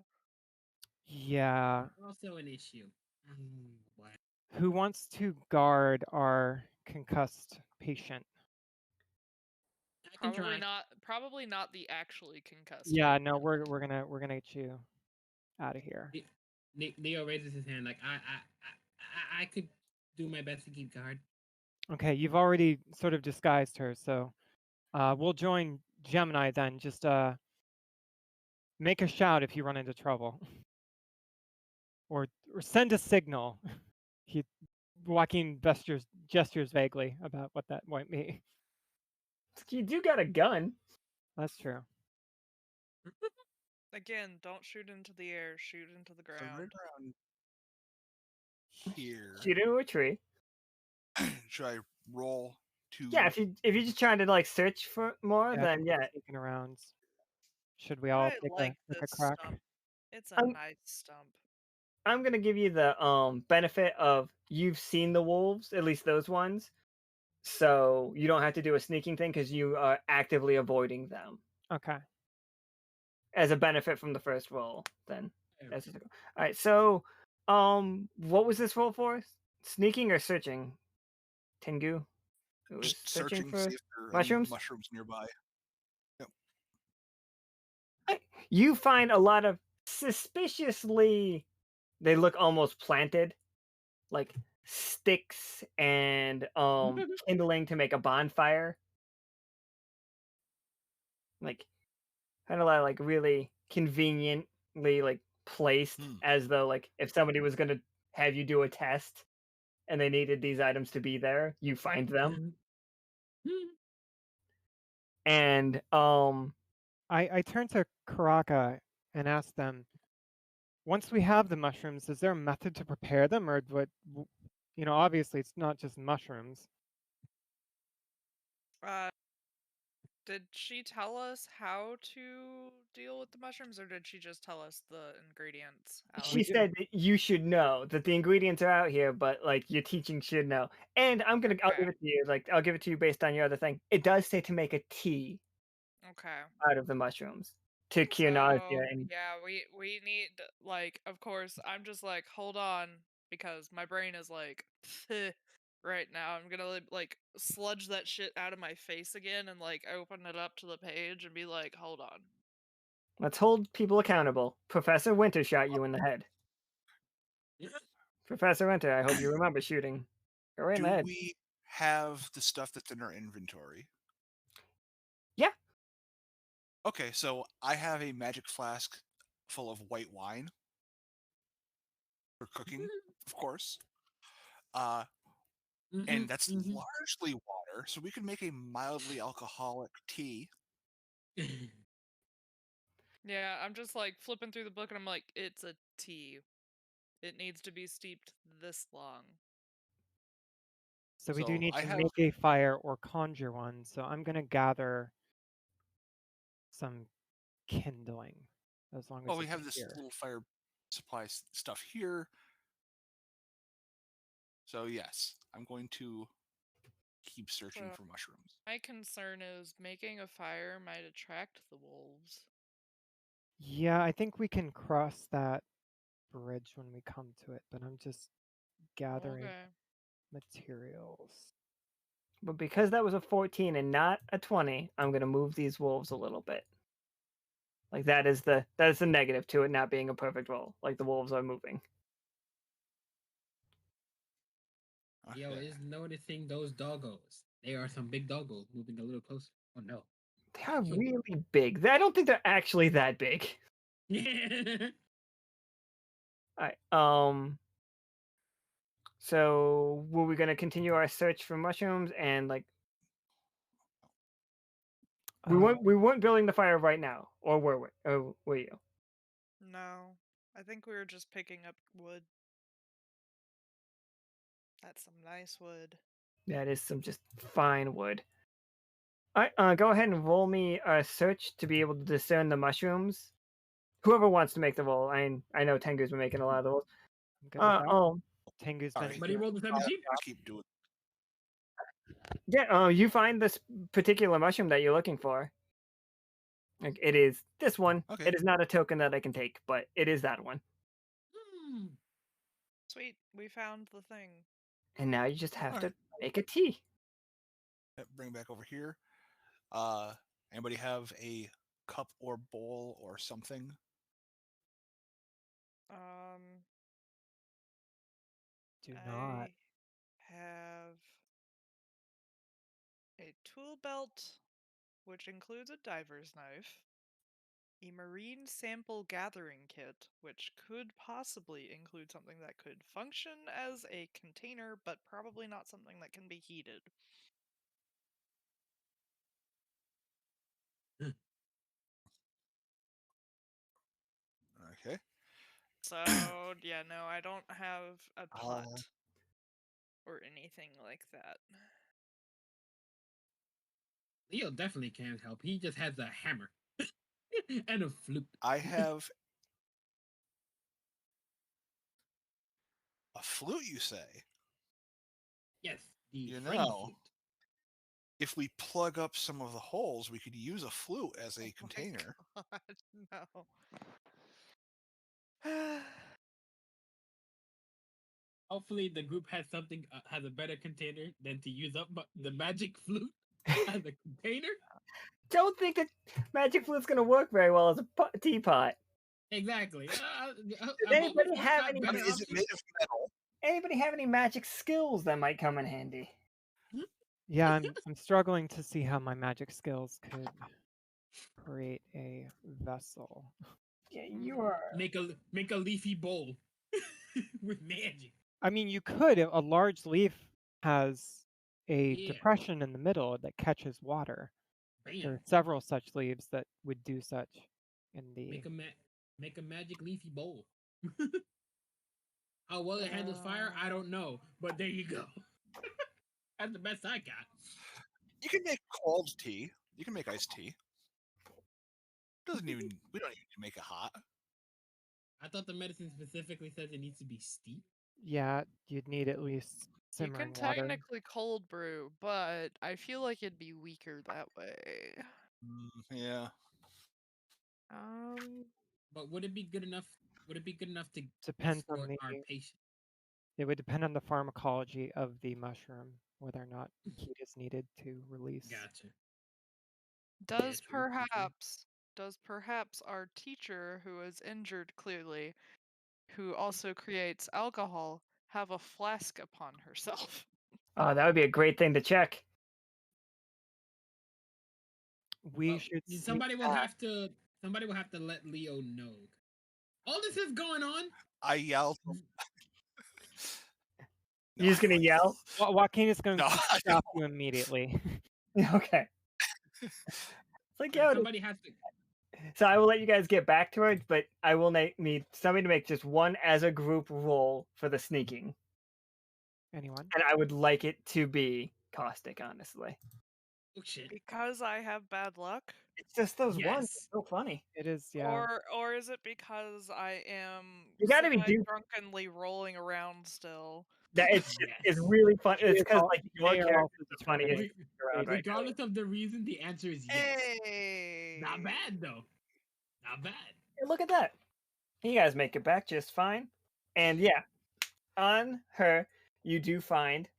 Yeah. Also an issue. Who wants to guard our concussed patient? Probably not the actually concussed. Yeah, no, we're gonna get you out of here. Leo raises his hand like I could do my best to keep guard. Okay, you've already sort of disguised her, so we'll join Gemini then. Just make a shout if you run into trouble, or send a signal. Joaquin gestures vaguely about what that might mean. You do got a gun. That's true. Again, don't shoot into the air. Shoot into the So ground. right around here, Shoot into a tree. should I roll to? Yeah, if you're just trying to like search for more, Yeah, I then think yeah. we're sneaking around. Should we all I take like a this crack? stump. It's a I'm- nice stump. I'm gonna give you the benefit of you've seen the wolves, at least those ones, so you don't have to do a sneaking thing because you are actively avoiding them Okay. as a benefit from the first roll. Then, There all right. So, what was this roll for? Sneaking or searching? Tengu. It was Just searching searching, for see if there are mushrooms. any mushrooms nearby. You find a lot of suspiciously, they look almost planted, like sticks and kindling to make a bonfire. Like kind of like really conveniently like placed as though like if somebody was gonna have you do a test and they needed these items to be there, you find them. And I turn to Karaka and ask them, once we have the mushrooms, is there a method to prepare them, or what? Obviously it's not just mushrooms. Did she tell us how to deal with the mushrooms, or did she just tell us the ingredients? she said that you should know that the ingredients are out here, but like your teaching should know. And I'll give it to you. Like I'll give it to you based on your other thing. It does say to make a tea Okay. out of the mushrooms to cure nausea. And Yeah, we need, like, of course, I'm just like, hold on, because my brain is like, right now. I'm gonna like sludge that shit out of my face again and like open it up to the page and be like, hold on. let's hold people accountable. Professor Winter shot you in the head. Professor Winter, I hope you remember shooting. Go right in the Do head. we have the stuff that's in our inventory? Yeah. Okay, so I have a magic flask full of white wine for cooking, of course. And that's largely water, so we can make a mildly alcoholic tea. Yeah, I'm just like flipping through the book and I'm like, it's a tea. It needs to be steeped this long. So we do So need I to have- make a fire or conjure one. So I'm gonna gather some kindling, as long as Well, we it's have this here. little fire supply stuff here. So yes, I'm going to keep searching for mushrooms. My concern is making a fire might attract the wolves. Yeah, I think we can cross that bridge when we come to it, but I'm just gathering materials. But because that was a 14 and not a 20, I'm going to move these wolves a little bit. Like that is the negative to it not being a perfect roll. Like the wolves are moving. Okay. Yo, is noticing those doggos. They are some big doggos moving a little closer. Oh no. They are really big. I don't think they're actually that big. All right. So were we gonna continue our search for mushrooms and like we weren't building the fire right now, or were we? Or were you? No, I think we were just picking up wood. That's some nice wood. That is some just fine wood. All right, go ahead and roll me a search to be able to discern the mushrooms. Whoever wants to make the roll. I know Tengu's been making a lot of the rolls. I'm good with that. Oh, Tengu's Sorry. been. But he rolled a 17. I keep doing. yeah. You find this particular mushroom that you're looking for. Like it is this one. Okay. It is not a token that I can take, but it is that one. Sweet, we found the thing. And now you just have All to right. make a tea. Bring it back over here. Anybody have a cup or bowl or something? Do not. I have a tool belt, which includes a diver's knife, a marine sample gathering kit, which could possibly include something that could function as a container, but probably not something that can be heated. Okay. So, yeah, no, I don't have a pot or anything like that. Leo definitely can't help. He just has a hammer and a flute. I have a flute, you say? Yes, the You Freddy know, flute. if we plug up some of the holes, we could use a flute as a Oh container. my God, no. Hopefully, the group has something has a better container than to use up the magic flute as a container. Don't think that magic flute's gonna work very well as a teapot. Exactly. Does anybody have any? I mean, is it made of metal? Anybody have any magic skills that might come in handy? Yeah, I'm struggling to see how my magic skills could create a vessel. Yeah, you are. Make a leafy bowl with magic. I mean, you could. A large leaf has a Yeah. depression in the middle that catches water. There Bam. are several such leaves that would do such in the. Make a magic leafy bowl. How well it handles fire, I don't know, but there you go. That's the best I got. You can make cold tea. You can make iced tea. We don't even need to make it hot. I thought the medicine specifically says it needs to be steep. Yeah, you'd need at least You simmering can water. technically cold brew, but I feel like it'd be weaker that way. Yeah. But would it be good enough? Would it be good enough to Depends on escort the. our patient? It would depend on the pharmacology of the mushroom, whether or not heat is needed to release. Gotcha. Does true, true. perhaps our teacher, who is injured clearly, who also creates alcohol, have a flask upon herself? Oh, that would be a great thing to check. We should. Somebody will have to. Somebody will have to let Leo know. All this is going on. I yelled. You're just gonna yell? Joaquin is going No, to I stop you immediately. Okay. It's like, yo, Somebody has to. so I will let you guys get back to it, but I will need somebody to make just one as a group roll for the sneaking. Anyone? And I would like it to be caustic, honestly. Oh shit. Because I have bad luck? It's just those ones. Yes. It's so funny. It is, yeah. Or is it because I am You gotta be drunkenly rolling around still? That it's Yes. really fun. It's They because are- like they your are character also is the funniest Re- around right now. Regardless of the reason, the answer is yes. Hey! Not bad though. Not bad. Hey, look at that. You guys make it back just fine. And yeah, on her, you do find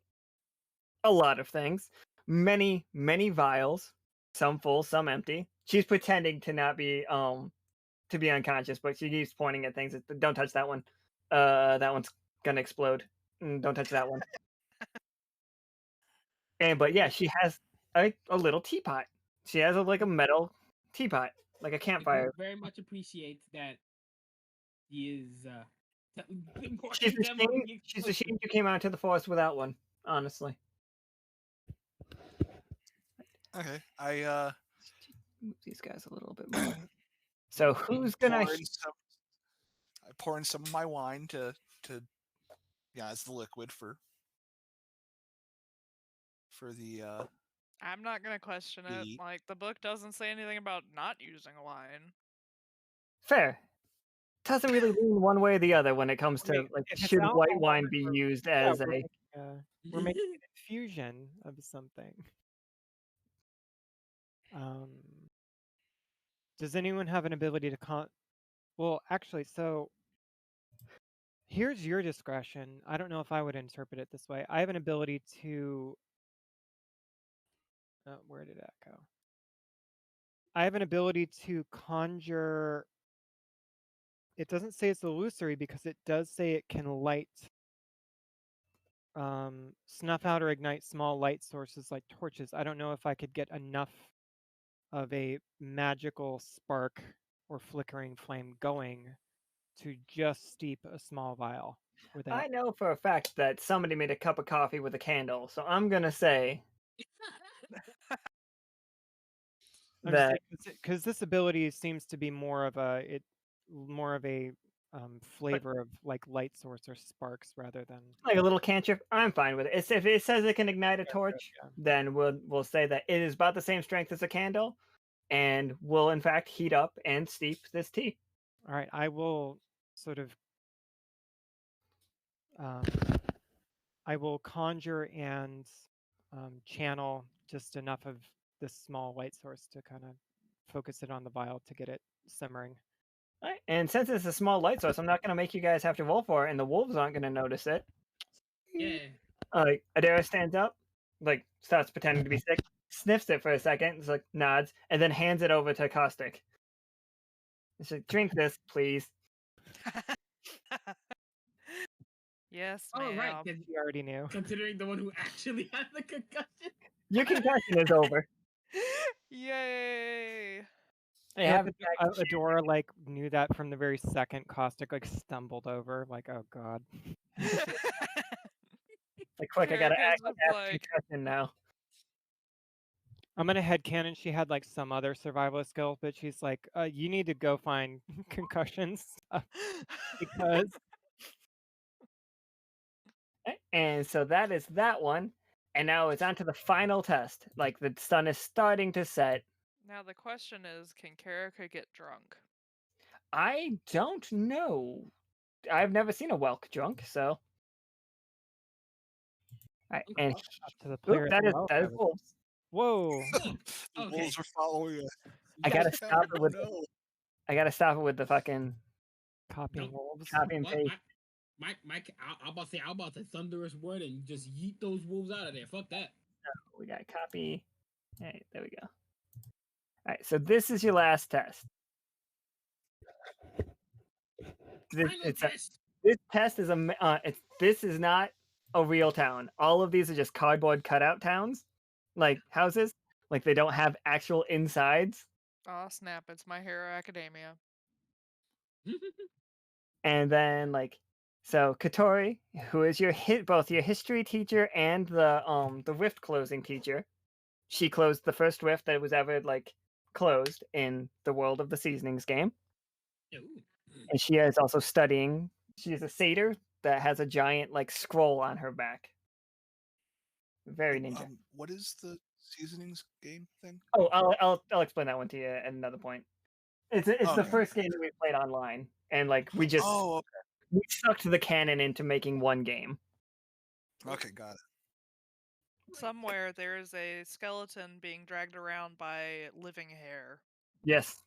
a lot of things. Many, many vials. Some full, some empty. She's pretending to not be to be unconscious, but she keeps pointing at things. Don't touch that one. That one's gonna explode. Don't touch that one. But yeah, she has a little teapot. She has like a metal teapot, like a The campfire. group very much appreciates that he is. She's ashamed you came out to the forest without one. Honestly. Okay. I Move these guys a little bit more. So who's gonna? I pour in some of my wine to as the liquid for the I'm not gonna question it. eat. Like, the book doesn't say anything about not using wine. Fair. Doesn't really lean one way or the other when it comes to mean, like if it's should white alcohol, wine be used as we're a making an infusion of something. Does anyone have an ability to Well, actually, so here's your discretion. I don't know if I would interpret it this way. I have an ability to. Where did that go? I have an ability to conjure. It doesn't say it's illusory because it does say it can light snuff out or ignite small light sources like torches. I don't know if I could get enough of a magical spark or flickering flame going to just steep a small vial without. I know for a fact that somebody made a cup of coffee with a candle, so I'm gonna say that because this ability seems to be more of a flavor of like light source or sparks rather than like a little cantrip. I'm fine with it. If it says it can ignite a torch, yeah. then we'll say that it is about the same strength as a candle, and will in fact heat up and steep this tea. All right, I will sort of I will conjure and channel just enough of this small light source to kind of focus it on the vial to get it simmering. Right. And since it's a small light source, I'm not gonna make you guys have to roll for it, and the wolves aren't gonna notice it. Yeah. Like Adara stands up, like starts pretending to be sick, sniffs it for a second, it's like nods, and then hands it over to Caustic. It's like, drink this, please. Yes, Oh, ma'am. right. 'cause You already knew. Considering the one who actually had the concussion. Your concussion is over. Yay! They have Adora like knew that from the very second Caustic like stumbled over, like, oh god. like quick, I gotta Erica's act was like, concussion now. I'm gonna headcanon she had like some other survival skill, but she's like, you need to go find concussions because And so that is that one. And now it's on to the final test. Like the sun is starting to set. now the question is, can Karika get drunk? I don't know. I've never seen a Welk drunk, so. Alright, and up to the player. that is I wolves. Whoa. The Okay. wolves are following us. I gotta Found stop it, it with no. I gotta stop it with the fucking Copying No. wolves. copy and What? paste. I'm about to say thunderous word and just yeet those wolves out of there. Fuck that. We got copy. Hey, there we go. Alright, so this is your last test. This, Final it's test. this test is this is not a real town. All of these are just cardboard cutout towns, like houses. Like they don't have actual insides. Oh snap! It's My Hero Academia. And then so Katori, who is both your history teacher and the rift closing teacher, she closed the first rift that was ever closed in the World of the Seasonings game. Ooh. And she is also studying. She is a satyr that has a giant scroll on her back. Very ninja. What is the seasonings game thing? Oh, I'll explain that one to you at another point. It's the Okay. first game that we played online, and we just Oh, we sucked the canon into making one game. okay, got it. Somewhere there is a skeleton being dragged around by living hair. Yes,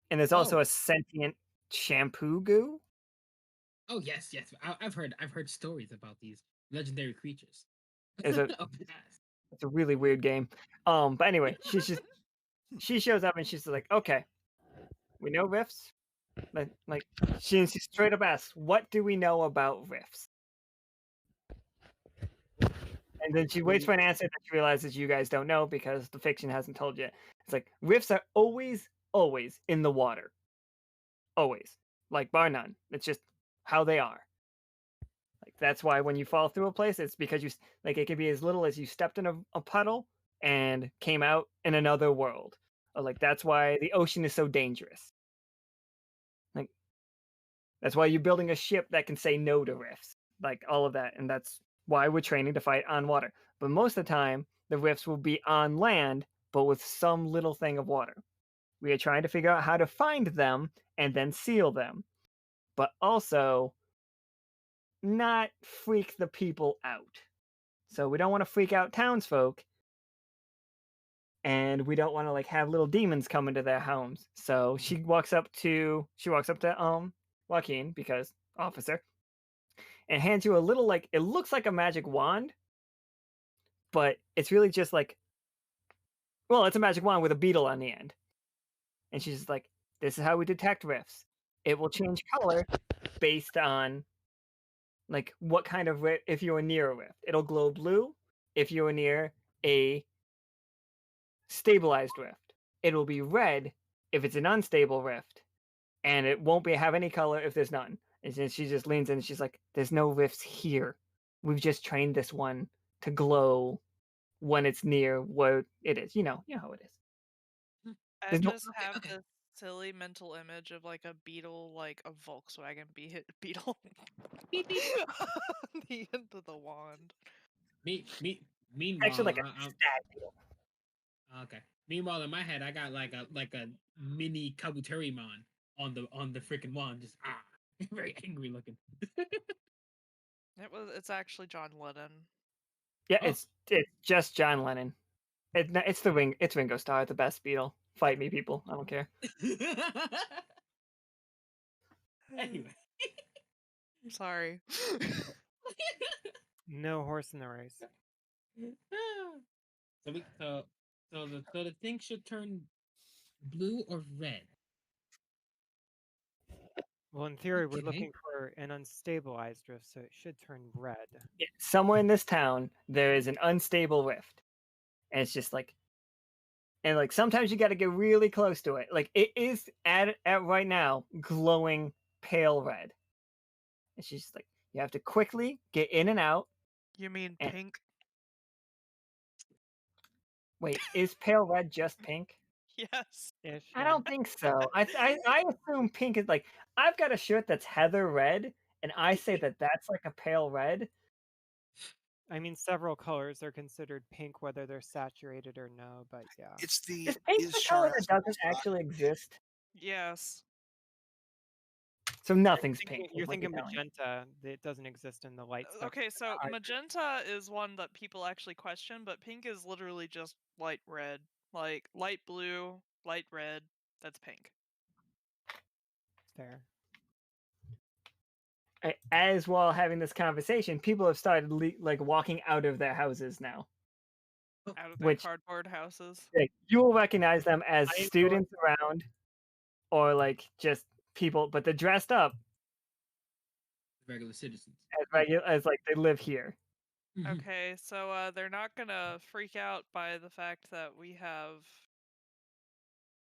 and there's also a sentient shampoo goo. Oh yes. I've heard stories about these legendary creatures. Is it? Of the past. It's a really weird game. But anyway, she shows up and she's like, okay, we know rifts. She straight up asks, what do we know about rifts? And then she waits for an answer that she realizes you guys don't know because the fiction hasn't told you. It's like rifts are always in the water. Always. Bar none. It's just how they are. That's why when you fall through a place, it's because it could be as little as you stepped in a puddle and came out in another world. Or that's why the ocean is so dangerous. That's why you're building a ship that can say no to rifts. All of that. And that's why we're training to fight on water. But most of the time, the rifts will be on land, but with some little thing of water. We are trying to figure out how to find them and then seal them. But also not freak the people out. So we don't want to freak out townsfolk. And we don't want to have little demons come into their homes. So she walks up to Joaquin, because officer, and hands you a little it looks like a magic wand, but it's really just it's a magic wand with a beetle on the end. And she's just like, this is how we detect rifts. It will change color based on like what kind of rift. If you are near a rift, it'll glow blue. If you are near a stabilized rift, it'll be red if it's an unstable rift, and it won't have any color if there's none. And then she just leans in and she's like, "There's no rifts here. We've just trained this one to glow when it's near where it is. You know how it is." I There's no just have this silly mental image of like a beetle, like a Volkswagen beetle. Beep, beep. The end of the wand. Meanwhile, actually like a stag beetle. okay. Meanwhile, in my head, I got like a mini Kabuterimon on the freaking wand, just very angry looking. It's actually John Lennon. Yeah, Oh. it's just John Lennon. It's Ringo Starr, the best Beatle. Fight me, people. I don't care. Anyway. Sorry. No horse in the race. So the thing should turn blue or red. Well, in theory, we're Okay. looking for an unstabilized rift, so it should turn red. Yeah, somewhere in this town, there is an unstable rift, and it's just like, and like sometimes you got to get really close to it. Like it is at right now glowing pale red. And she's just like, you have to quickly get in and out. You mean And- pink? Wait, is pale red just pink? Yes. Ish, I yeah. don't think so. I assume pink is like, I've got a shirt that's heather red, and I say that that's like a pale red. I mean, several colors are considered pink, whether they're saturated or no. But yeah, It's the Is pink the color that Sharaz doesn't actually exist? Yes. So nothing's You're pink. thinking, you're is what thinking telling me. magenta. It doesn't exist in the light spectrum. Okay, so I- magenta is one that people actually question, but pink is literally just light red. Like light blue, light red, that's pink. Fair. As while having this conversation, people have started like walking out of their houses now. Out of their Which- cardboard houses. Like, you will recognize them as I enjoy- students around, or like just people, but they're dressed up Regular citizens. as like they live here. Mhm. Okay, so they're not gonna freak out by the fact that we have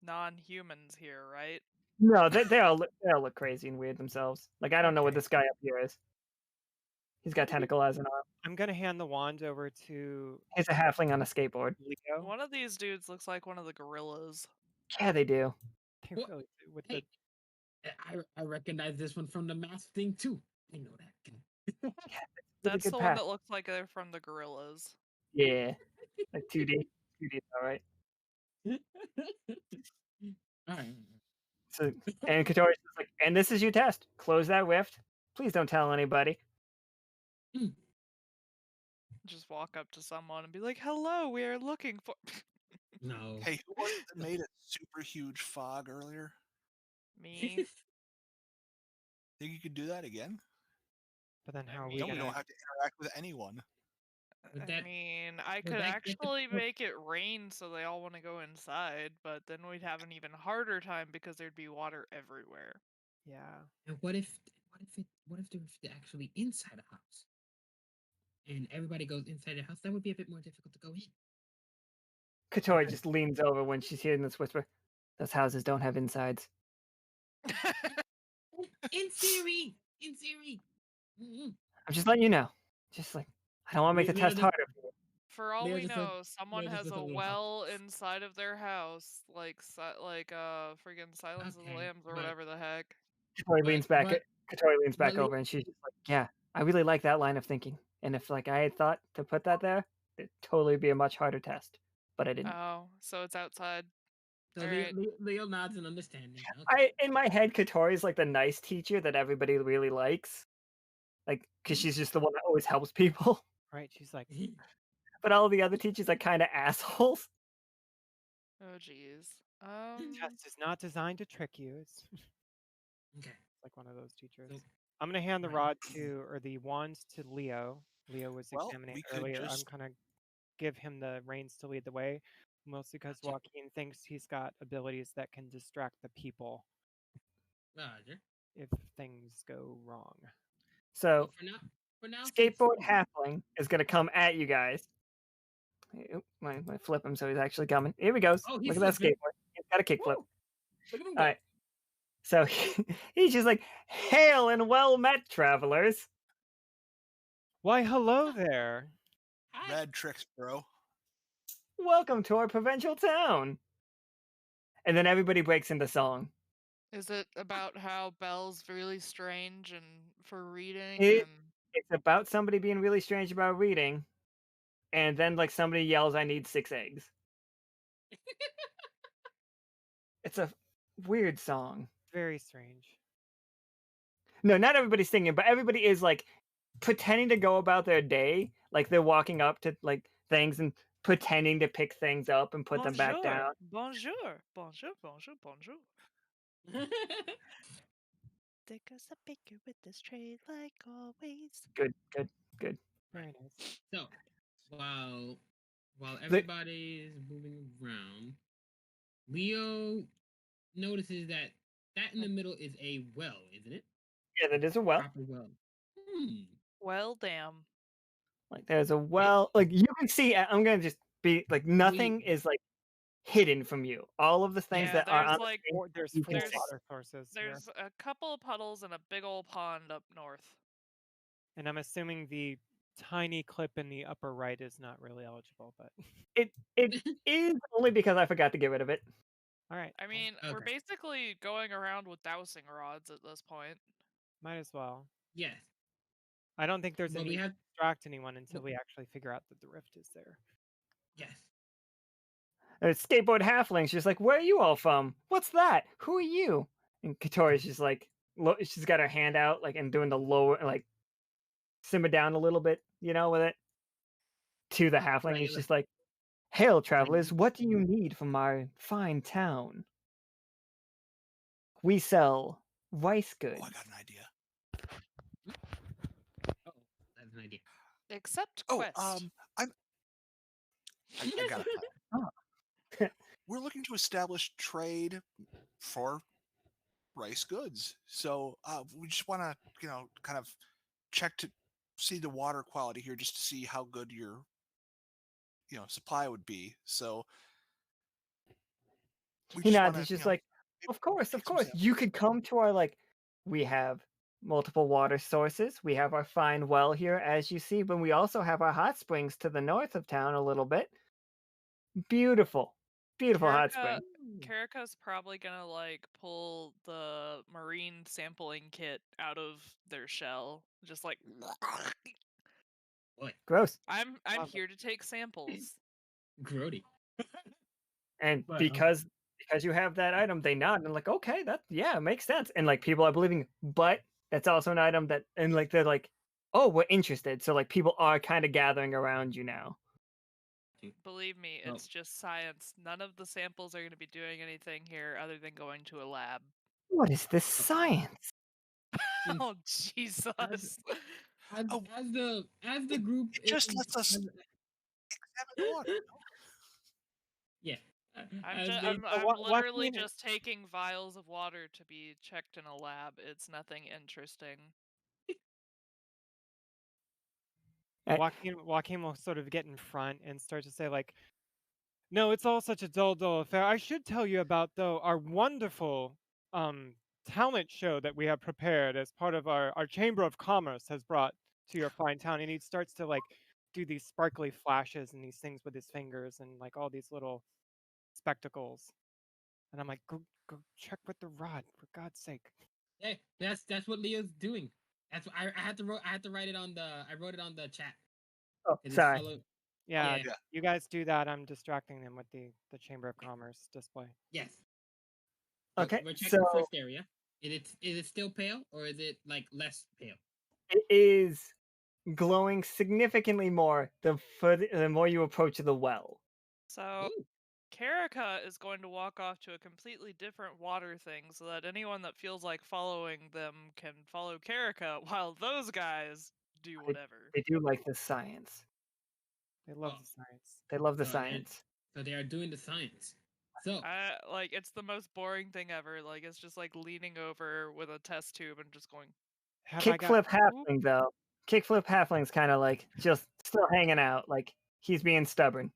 non-humans here, right? No, they all look crazy and weird themselves. Like I don't know what Okay. this guy up here is. He's got tentacle eyes and arms. I'm gonna hand the wand over to He's a halfling on a skateboard. Leo. One of these dudes looks like one of the gorillas. Yeah, they do. They What? really do, with Hey, I recognize this one from the mask thing too. I know that. Really That's good the path. one that looks like they're from the gorillas. Yeah, like 2D. 2D, all right. All right. So, and Katori's just like, and this is your test. Close that rift. Please don't tell anybody. Just walk up to someone and be like, "Hello, we are looking for." No. Hey, who was it that made a super huge fog earlier? Me. Think you could do that again? But then I how are mean, we Then we gonna? don't have to interact with anyone. Would I that- mean, I would could that get the actually point- make it rain so they all want to go inside, but then we'd have an even harder time because there'd be water everywhere. Yeah. And what if the rift is actually inside a house? And everybody goes inside the house, that would be a bit more difficult to go in. Katori just leans over when she's hearing this whisper. Those houses don't have insides. In theory! Mm-mm. I'm just letting you know. Just like, I don't want to make the Leo test just- harder for you. For all Leo we just know, someone Leo just has does a a little well inside of their house, like friggin' Silence of the Okay, Lambs or but- whatever the heck. Katori leans back. Katori leans back Leo- over, and she's just like, "Yeah, I really like that line of thinking. And if like I had thought to put that there, it'd totally be a much harder test. But I didn't. Oh, so it's outside. So Alright. Leo nods in understanding. Okay. In my head, Katori's like the nice teacher that everybody really likes, like because she's just the one that always helps people. Right? She's like, But all the other teachers are kind of assholes. Oh, jeez. test is not designed to trick you. It's Okay. like one of those teachers. So- I'm gonna hand the Right. the wands to Leo. Leo was Well, examining we it could earlier. just- I'm gonna give him the reins to lead the way, mostly because Gotcha. Joaquin thinks he's got abilities that can distract the people Roger. if things go wrong. So For now, skateboard halfling is gonna come at you guys. Oop, my flip him so he's actually coming. Here he goes. Oh, Look he's at that flipping. skateboard. He's got a kickflip. Woo! Look at him All go. right. So he's just like, "Hail and well met, travelers." Why, hello there. Hi. Rad tricks, bro. Welcome to our provincial town. And then everybody breaks into song. Is it about how Belle's really strange and for reading It- and It's about somebody being really strange about reading, and then like somebody yells, "I need 6 eggs." It's a weird song. Very strange. No, not everybody's singing, but everybody is like pretending to go about their day, like they're walking up to like things and pretending to pick things up and put them back down. Bonjour. Bonjour, bonjour, bonjour. There goes a baker with this tray like always. Good, good, good. Very nice. So, while everybody is moving around, Leo notices that in the middle is a well, isn't it? Yeah, that is a well. Proper well. Well, damn. Like there's a well. Like you can see. I'm gonna just be like nothing is like hidden from you. All of the things Yeah, that are there's on like the screen, There's you can full see. water sources here. there's a couple of puddles and a big old pond up north. And I'm assuming the tiny clip in the upper right is not really eligible, but It is only because I forgot to get rid of it. all right. I well, mean, we're Okay. basically going around with dowsing rods at this point. might as well. Yes. I don't think there's But any we need have to distract anyone until we actually figure out that the rift is there. yes. Skateboard halfling's just like, "Where are you all from? What's that? Who are you?" And Katori's just like, she's got her hand out, like, and doing the lower, like, simmer down a little bit, with it. To the halfling, Right, he's like- just like, "Hail, travelers! What do you need from our fine town? We sell rice goods." Oh, I got an idea. Oh, that's an idea. Except Oh, Quest. I got a plan. We're looking to establish trade for rice goods. So we just want to, kind of check to see the water quality here, just to see how good your, supply would be. So we He just nods. want He's to, just like, "Of course, take of some course. samples." You could come to our, like, we have multiple water sources. We have our fine well here, as you see, but we also have our hot springs to the north of town a little bit. Beautiful, beautiful hot spring. Karika's probably gonna like pull the marine sampling kit out of their shell, just like Boy, Gross. I'm Love it. here to take samples. grody. And But, because you have that item, they nod and like, "Okay, that makes sense." And like people are believing, but that's also an item that, and like they're like, "Oh, we're interested." So like people are kind of gathering around you now. Believe me, it's just science. None of the samples are going to be doing anything here other than going to a lab. What is this science? Since- Oh Jesus! as the group It just is- lets us as- examine the water. yeah. I'm, as ju- they- I'm, I'm what literally can- just taking vials of water to be checked in a lab. It's nothing interesting. Joaquin will sort of get in front and start to say like, "No, it's all such a dull affair. I should tell you about though our wonderful talent show that we have prepared as part of our Chamber of Commerce has brought to your fine town." And he starts to like do these sparkly flashes and these things with his fingers and like all these little spectacles. And I'm like, go check with the rod, for God's sake. Hey, that's what Leo's doing. That's what I had to write it on the I wrote it on the chat. Oh, It is sorry. Yeah, Yeah. you guys do that. I'm distracting them with the Chamber of Commerce display. Yes. Okay, We're checking so the first area. Is it still pale or is it like less pale? it is glowing significantly more the more you approach the well. So Ooh. Karika is going to walk off to a completely different water thing so that anyone that feels like following them can follow Karika while those guys do whatever. They do like the science. They love Oh. the science. They love the So then- science. So they are doing the science. So Like it's the most boring thing ever. Like it's just like leaning over with a test tube and just going Have I got Kickflip halfling though. Kickflip halfling's kind of like just still hanging out, like he's being stubborn.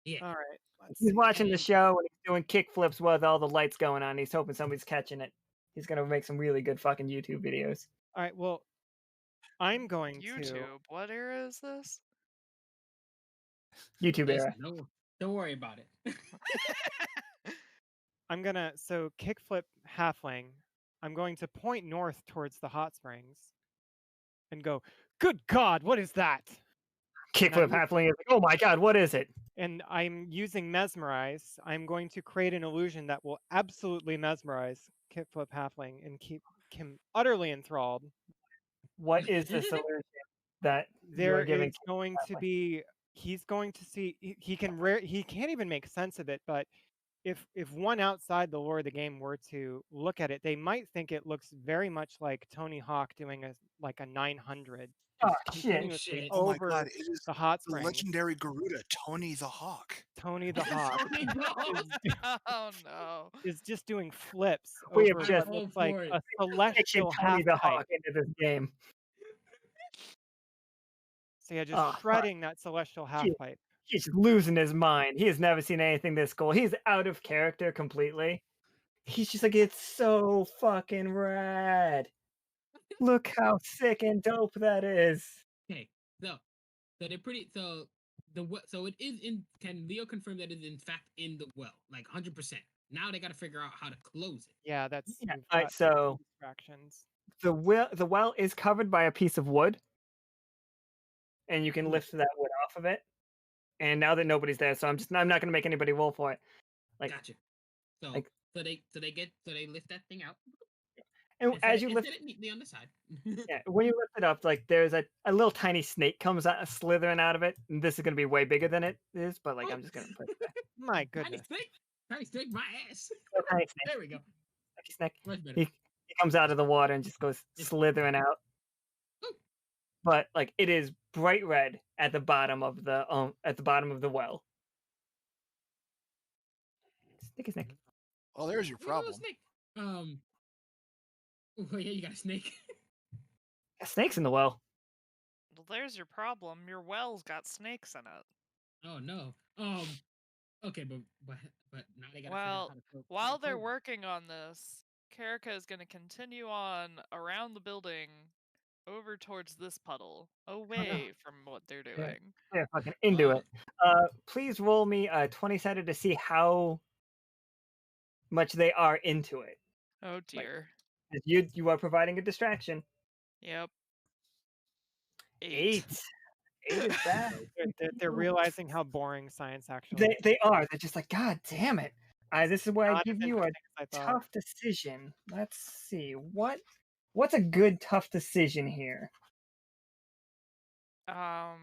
Yeah. All right. Let's He's see. watching the And- show and he's doing kickflips with all the lights going on. He's hoping somebody's catching it. He's gonna make some really good fucking YouTube videos. All right. Well, I'm going to. YouTube. What era is this? YouTube listen, era. don't worry about it. I'm gonna kickflip halfling. I'm going to point north towards the hot springs, and go. Good God! What is that? Kickflip halfling is like, oh my god, what is it? And I'm using mesmerize. I'm going to create an illusion that will absolutely mesmerize kickflip halfling and keep him utterly enthralled. What is the solution that you There are giving? is going to be. He's going to see. He can't even make sense of it. But if one outside the lore of the game were to look at it, they might think it looks very much like Tony Hawk doing a 900. Oh just shit! continuously shit. Oh my over god, it is the hot the springs. legendary Garuda, Tony the Hawk. Tony the Hawk Oh no. is just doing flips We have over just- what looks Go like for it. a Fiction celestial Tony half the pipe. Hawk into this game. So yeah, just Oh, fuck. shredding that celestial half Shit. pipe. He's just losing his mind. He has never seen anything this cool. He's out of character completely. He's just like, it's so fucking rad. Look how sick and dope that is. Okay, so they're pretty. So so it is in. Can Leo confirm that it is in fact in the well, like 100%? Now they got to figure out how to close it. Yeah, that's Yeah, we've alright, got so- distractions. The well is covered by a piece of wood, and you can Cool. lift that wood off of it. And now that nobody's there, so I'm not going to make anybody roll for it. Like- Gotcha. So like- so they lift that thing out. And and set as it- you and lift, set it neatly on the side. yeah, when you lift it up, like there's a little tiny snake comes out, slithering out of it. And this is going to be way bigger than it is, but like I'm just going to put it there. My Tiny goodness. snake, my ass. Little tiny snake, There we go. tiny snake. Much better. He comes out of the water and just goes slithering out. Ooh. But like it is bright red at the bottom of the well. Sticky snake. Well, there's your Look at the problem. snake. Oh yeah, you got a snake. Got snakes in the well. Well, there's your problem. Your well's got snakes in it. Oh no. Okay, but now they gotta figure Well, out how to close. While they're working on this, Karika is going to continue on around the building over towards this puddle, away from what they're doing. They're fucking into Oh. it. Please roll me a 20-sided to see how much they are into it. Oh dear. You are providing a distraction. Yep. 8. 8 is bad. They're realizing how boring science actually is. They are. They're just like, God damn it. This is where I Not as give you a interesting as I thought. tough decision. Let's see. What's a good tough decision here? I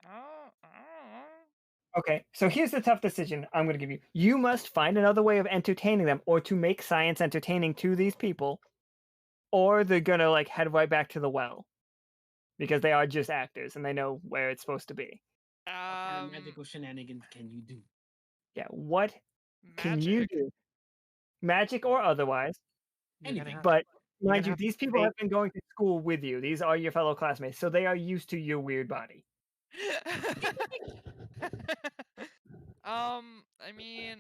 don't know. Okay, so here's the tough decision I'm going to give you. You must find another way of entertaining them or to make science entertaining to these people, or they're going to like head right back to the well because they are just actors and they know where it's supposed to be. What kind of magical shenanigans can you do? Yeah, what can you Magic. do? Magic or otherwise. You're gonna Anything. have- But You're mind gonna you, have to these people fake- have been going to school with you. These are your fellow classmates, so they are used to your weird body. I mean,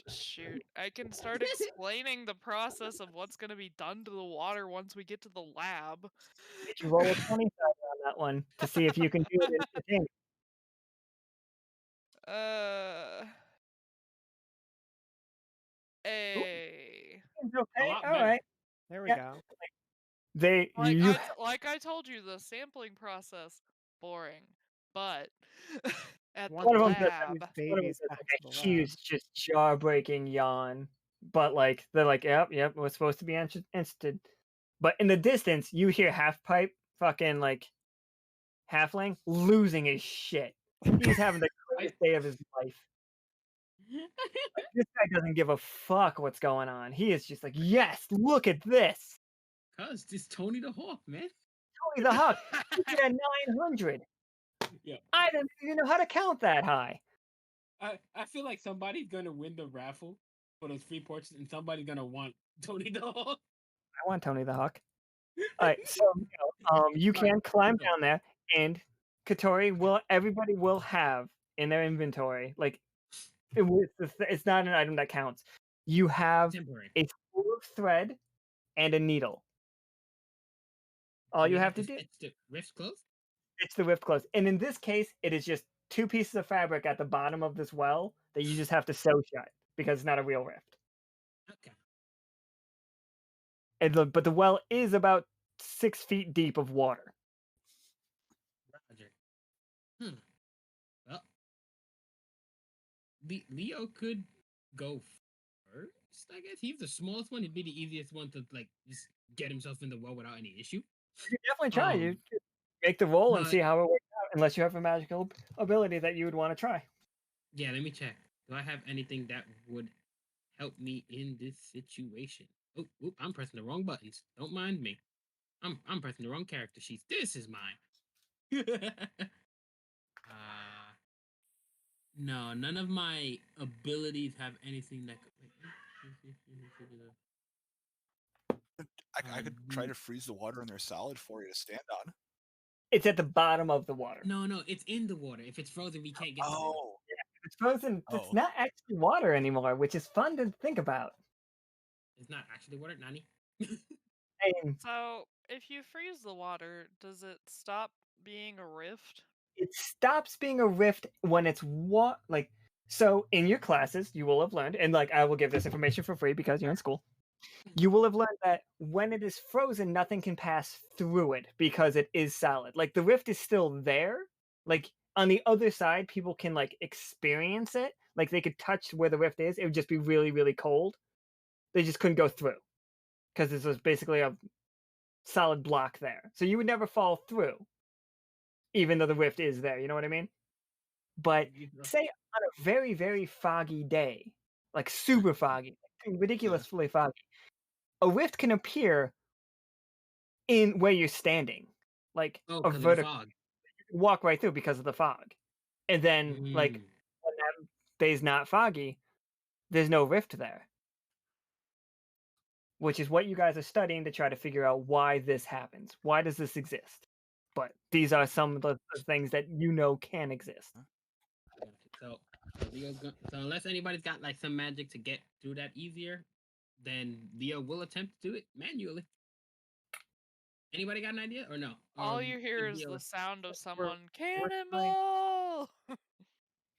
shoot, I can start explaining the process of what's going to be done to the water once we get to the lab. Did you roll a 20 on that one to see if you can do it entertaining? A. Okay, lot all better. right. There we Yeah. go. They Like you like I told you, the sampling process boring, but at the One One of 'em said lab, one of them babies says, back like to a the huge, just jaw-breaking yawn. But like they're like, yep, we're supposed to be interested. But in the distance, you hear half pipe fucking like halfling losing his shit. He's having the greatest day of his life. This guy doesn't give a fuck what's going on. He is just like, yes, look at this. Cause it's Tony the Hawk, man. Tony the Hawk. Look at that 900. Yeah. I don't even know how to count that high. I feel like somebody's gonna win the raffle, for those free porches, and somebody's gonna want Tony the Hawk. I want Tony the Hawk. All right, so you Alright, can climb so- down there, and everybody will have in their inventory, like it's not an item that counts. You have temporary. a spool of thread and a needle. All And you we have to do stitch the wrist close. it's the rift close, and in this case, it is just 2 pieces of fabric at the bottom of this well that you just have to sew shut because it's not a real rift. Okay. And but the well is about 6 feet deep of water. Roger. Well, Leo could go first, I guess. He's the smallest one. He'd be the easiest one to like just get himself in the well without any issue. You can definitely try. You Um, could make the roll and but- see how it works out, unless you have a magical ability that you would want to try. Yeah, let me check. Do I have anything that would help me in this situation? Oh, I'm pressing the wrong buttons. Don't mind me. I'm pressing the wrong character sheets. This is mine. No, none of my abilities have anything that could. I could try to freeze the water in there solid for you to stand on. It's at the bottom of the water. No, it's in the water. If it's frozen, we can't get to it. Oh, If it's frozen. It's Oh. not actually water anymore, which is fun to think about. It's not actually water, Nani. And So, if you freeze the water, does it stop being a rift? it stops being a rift when it's like so in your classes you will have learned, and like I will give this information for free because you're in school. You will have learned that when it is frozen, nothing can pass through it because it is solid. Like the rift is still there. Like on the other side, people can like experience it. Like they could touch where the rift is. It would just be really, really cold. They just couldn't go through because this was basically a solid block there. So you would never fall through, even though the rift is there. You know what I mean? But say on a very, very foggy day, like super foggy, ridiculously foggy, a rift can appear in where you're standing, like Oh, a because of the vertical. fog. You can walk right through because of the fog, and then like Mm. when that day's not foggy, there's no rift there, which is what you guys are studying to try to figure out why this happens. Why does this exist? But these are some of the things that you know can exist. So, so unless anybody's got like some magic to get through that easier, then Leo will attempt to do it manually. Anybody got an idea or no? All Or you hear is Leo- the sound of we're someone trying- cannonball.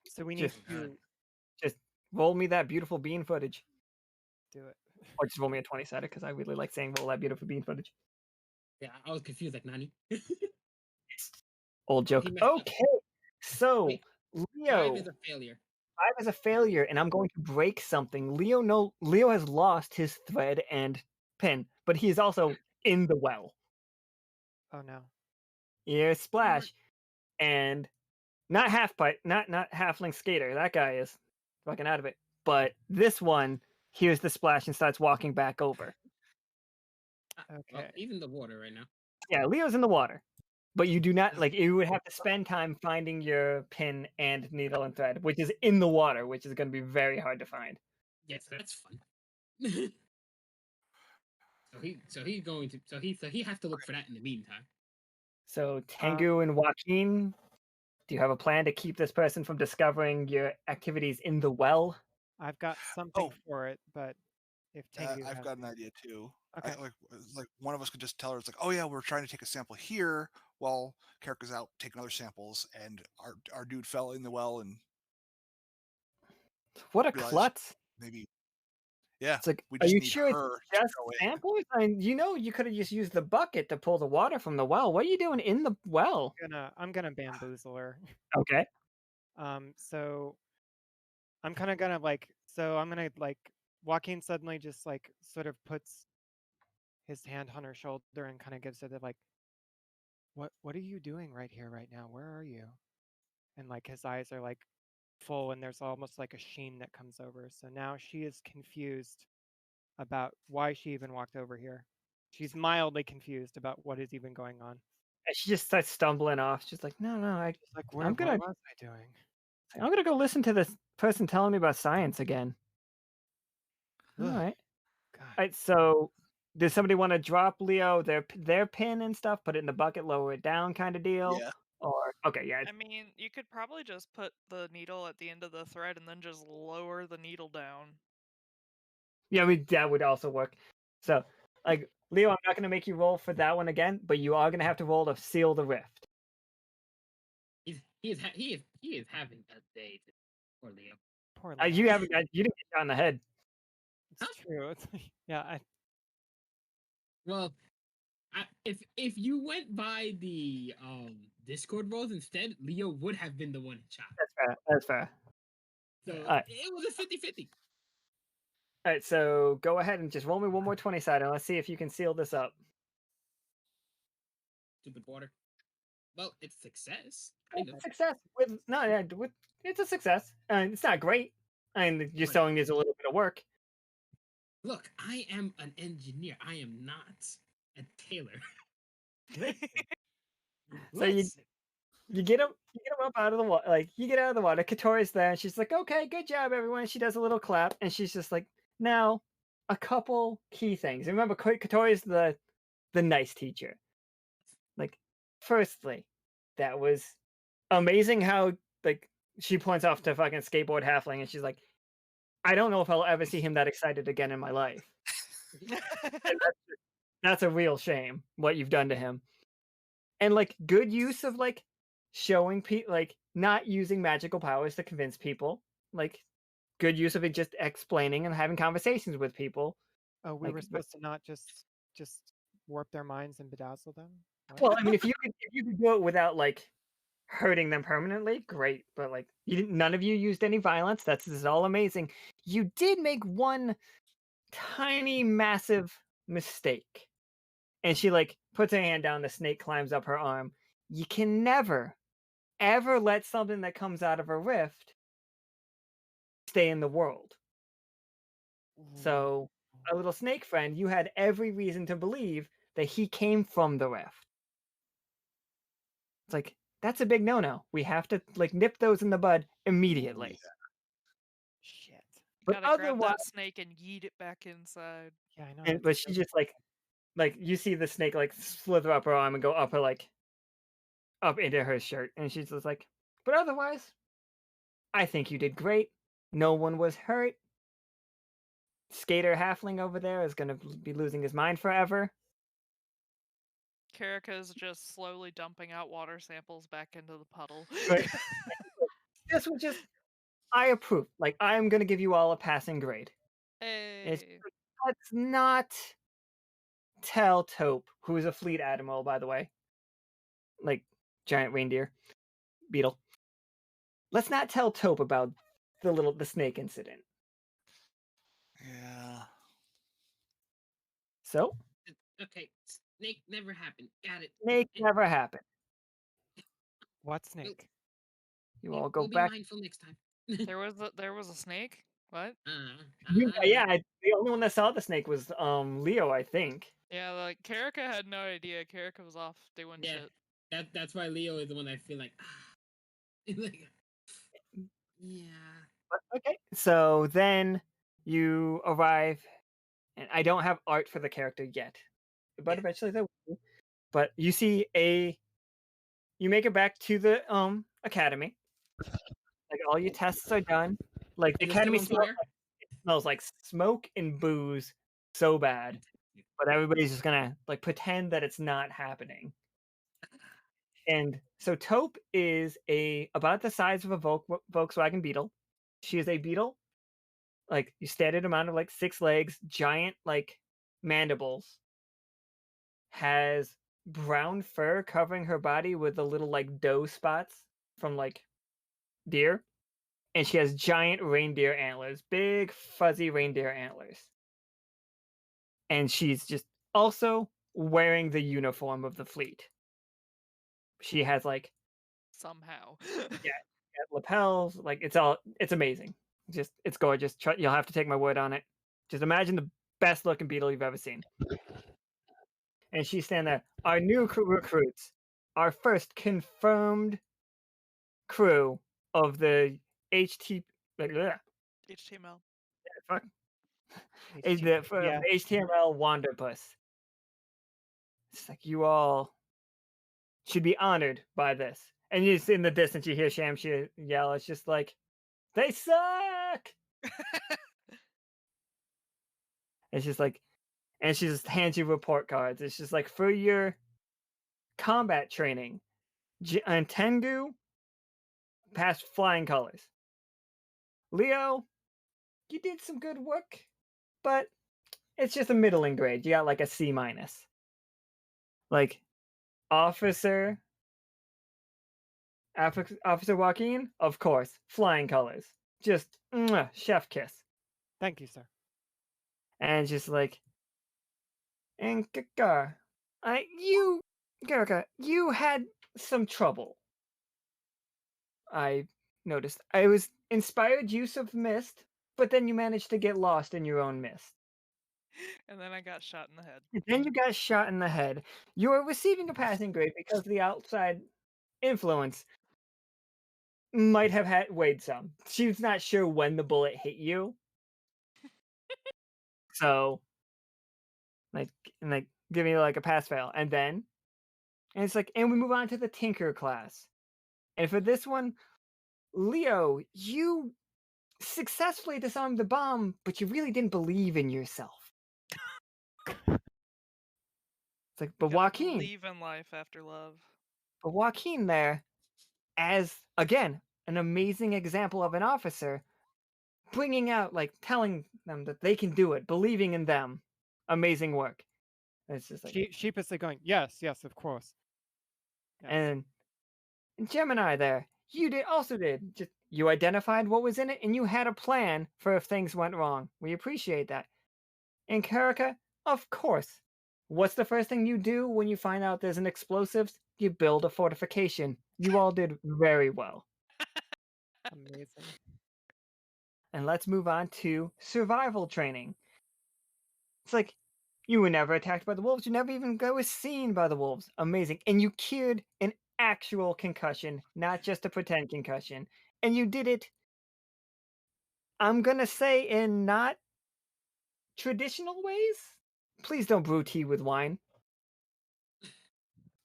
So we need Just- to Just roll me that beautiful bean footage, do it. or just roll me a 20-sided because I really like saying roll that beautiful bean footage. Yeah, I was confused like Nani. Old joke. He messed up. Okay, so Wait, Leo. 5 is a failure. 5 is a failure, and I'm going to break something. Leo has lost his thread and pin, but he is also in the well. Oh no. Yeah, splash, and not half pipe, not halfling skater. That guy is fucking out of it. But this one hears the splash and starts walking back over. Well, Okay. he's in the water right now. Yeah, Leo's in the water, but you do not like. You would have to spend time finding your pin and needle and thread, which is in the water, which is going to be very hard to find. Yes, that's fun. so he has to look for that in the meantime. So Tengu and Joaquin, do you have a plan to keep this person from discovering your activities in the well? I've got something Oh. for it, but if Tengu I've has got an idea too. Okay. Like one of us could just tell her it's like, oh yeah, we're trying to take a sample here while Carrick out taking other samples, and our dude fell in the well and What a realized klutz! maybe yeah. It's like, We are just you need sure it's her to just go in. samples? I mean, you could have just used the bucket to pull the water from the well. What are you doing in the well? I'm gonna bamboozle her. Okay. So I'm kind of gonna I'm gonna Joaquin suddenly just like sort of puts his hand on her shoulder and kind of gives it a like, what are you doing right here right now? Where are you? And like his eyes are like full and there's almost like a sheen that comes over. So now she is confused about why she even walked over here. She's mildly confused about what is even going on. And she just starts stumbling off. She's like, no, She's like, I'm gonna- what was I doing? I'm gonna go listen to this person telling me about science again. All Ugh, right. God. All right. So, does somebody want to drop Leo their pin and stuff, put it in the bucket, lower it down, kind of deal? Yeah. Or okay, yeah. I mean, you could probably just put the needle at the end of the thread and then just lower the needle down. Yeah, I mean that would also work. So, like Leo, I'm not going to make you roll for that one again, but you are going to have to roll to seal the rift. He is having a day. Poor Leo. Poor Leo. You didn't get shot in the head. It's true. It's yeah. Well, if you went by the Discord roles instead, Leo would have been the one shot. That's fair. That's fair. So Alright. it was a 50-50. All right, so go ahead and just roll me one more 20-sided. And let's see if you can seal this up. Stupid water. Well, it's success. Kind It's of. a success. It's a success. It's not great. And your Right. sewing needs a little bit of work. Look, I am an engineer. I am not a tailor. So you get him up out of the water. Like you get out of the water. Katori's there, and she's like, "Okay, good job, everyone." She does a little clap, and she's just like, "Now, a couple key things. Remember, Katori's the nice teacher. Like, firstly, that was amazing how like she points off to fucking skateboard halfling, and she's like, I don't know if I'll ever see him that excited again in my life. And that's a real shame what you've done to him. And like good use of like showing people like not using magical powers to convince people. Like good use of it just explaining and having conversations with people. Oh, we Like, were supposed to not just warp their minds and bedazzle them. What? well, I mean, if you could do it without like hurting them permanently, great. But like, none of you used any violence. This is all amazing. You did make one tiny, massive mistake. And she like puts her hand down. The snake climbs up her arm. You can never, ever let something that comes out of a rift stay in the world. So, our little snake friend, you had every reason to believe that he came from the rift. It's like, that's a big no-no. We have to like nip those in the bud immediately. Shit. But Gotta grab otherwise, that snake and yeet it back inside. Yeah, I know. and, but she just like you see the snake like slither up her arm and go up her like up into her shirt, and she's just like, but otherwise, I think you did great. No one was hurt. Skater halfling over there is gonna be losing his mind forever. Karika's just slowly dumping out water samples back into the puddle. Right. This was just, I approve. Like, I am gonna give you all a passing grade. It's Hey. let's not tell Taupe, who is a fleet admiral, by the way, like giant reindeer beetle. Let's not tell Taupe about the snake incident. Yeah. So, Okay, snake never happened. Got it. snake never happened. What snake? You all We'll go be back. mindful next time. There was a snake? What? Yeah, the only one that saw the snake was Leo, I think. Yeah, like Karika had no idea. Karika was off doing Yeah. shit. That's why Leo is the one I feel like. Like, yeah. Okay, so then you arrive, and I don't have art for the character yet, but Yeah. eventually there will be. But you see you make it back to the academy. Like all your tests are done. Like the Is it still academy on fire? smells like smoke and booze so bad, but everybody's just gonna like pretend that it's not happening. And so Taupe is about the size of a Volkswagen Beetle. She is a beetle, like your standard amount of like 6 legs, giant like mandibles, has brown fur covering her body with the little like doe spots from like deer, and she has giant reindeer antlers, big fuzzy reindeer antlers. And she's just also wearing the uniform of the fleet. She has like Somehow. lapels, like it's amazing. Just it's gorgeous. You'll have to take my word on it. Just imagine the best looking beetle you've ever seen. And she's standing there. Our new recruits, our first confirmed crew of the HTML. fuck, is the from HTML Wanderpus. It's like you all should be honored by this. And you in the distance you hear Shamshi yell. It's just like they suck. It's just like, and she just hands you report cards. It's just like for your combat training, and Tengu passed flying colors. Leo, you did some good work, but it's just a middling grade. You got like a C minus. Like Officer Officer Joaquin, of course, flying colors. Just chef kiss. Thank you, sir. And just like, and Garka, you had some trouble. I noticed. I was inspired use of mist, but then you managed to get lost in your own mist. And then I got shot in the head. And then you got shot in the head. You are receiving a passing grade because the outside influence might have had weighed some. She's not sure when the bullet hit you. So like giving you like a pass fail. And it's like, and we move on to the Tinker class. And for this one, Leo, you successfully disarmed the bomb, but you really didn't believe in yourself. It's like, but Gotta Joaquin, believe in life after love. but Joaquin there, as again an amazing example of an officer, bringing out like telling them that they can do it, believing in them, amazing work. And it's just like, Sheepishly going, yes, of course. Yes. and Gemini there, you did just you identified what was in it and you had a plan for if things went wrong. We appreciate that. And Karika, of course. What's the first thing you do when you find out there's an explosives? You build a fortification. You all did very well. Amazing. And let's move on to survival training. It's like you were never attacked by the wolves. You never even was seen by the wolves. Amazing. And you cured an actual concussion, not just a pretend concussion. And you did it, I'm going to say, in not traditional ways. Please don't brew tea with wine.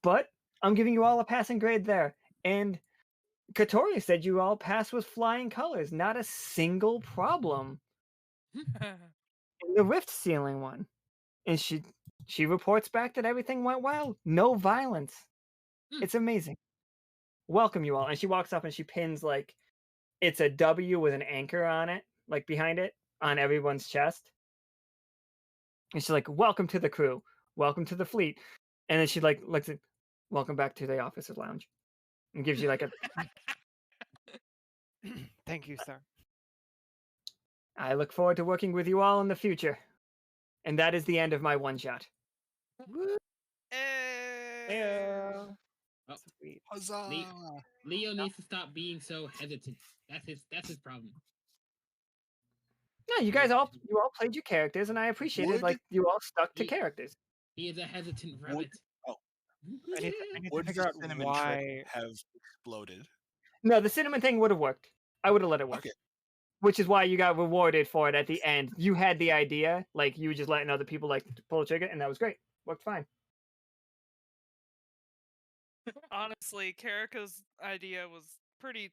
But I'm giving you all a passing grade there. And Katori said you all passed with flying colors. Not a single problem in the rift ceiling one. And she reports back that everything went well. No violence. It's amazing. Welcome you all. And she walks up and she pins like it's a W with an anchor on it, like behind it, on everyone's chest. And she's like, welcome to the crew. Welcome to the fleet. And then she like looks at, welcome back to the officer's lounge. And gives you like a Thank you, sir. I look forward to working with you all in the future. And that is the end of my one shot. Hey. Oh, Sweet. Huzzah! Leo needs to stop being so hesitant. That's his problem. No, you all played your characters, and I appreciated like you all stuck to characters. He is a hesitant rabbit. I need to Would figure the out cinnamon why. trick have exploded? No, the cinnamon thing would have worked. I would have let it work. Okay. Which is why you got rewarded for it at the end. You had the idea, like you were just letting other people like pull the trigger, and that was great. Worked fine. Honestly, Karika's idea was pretty.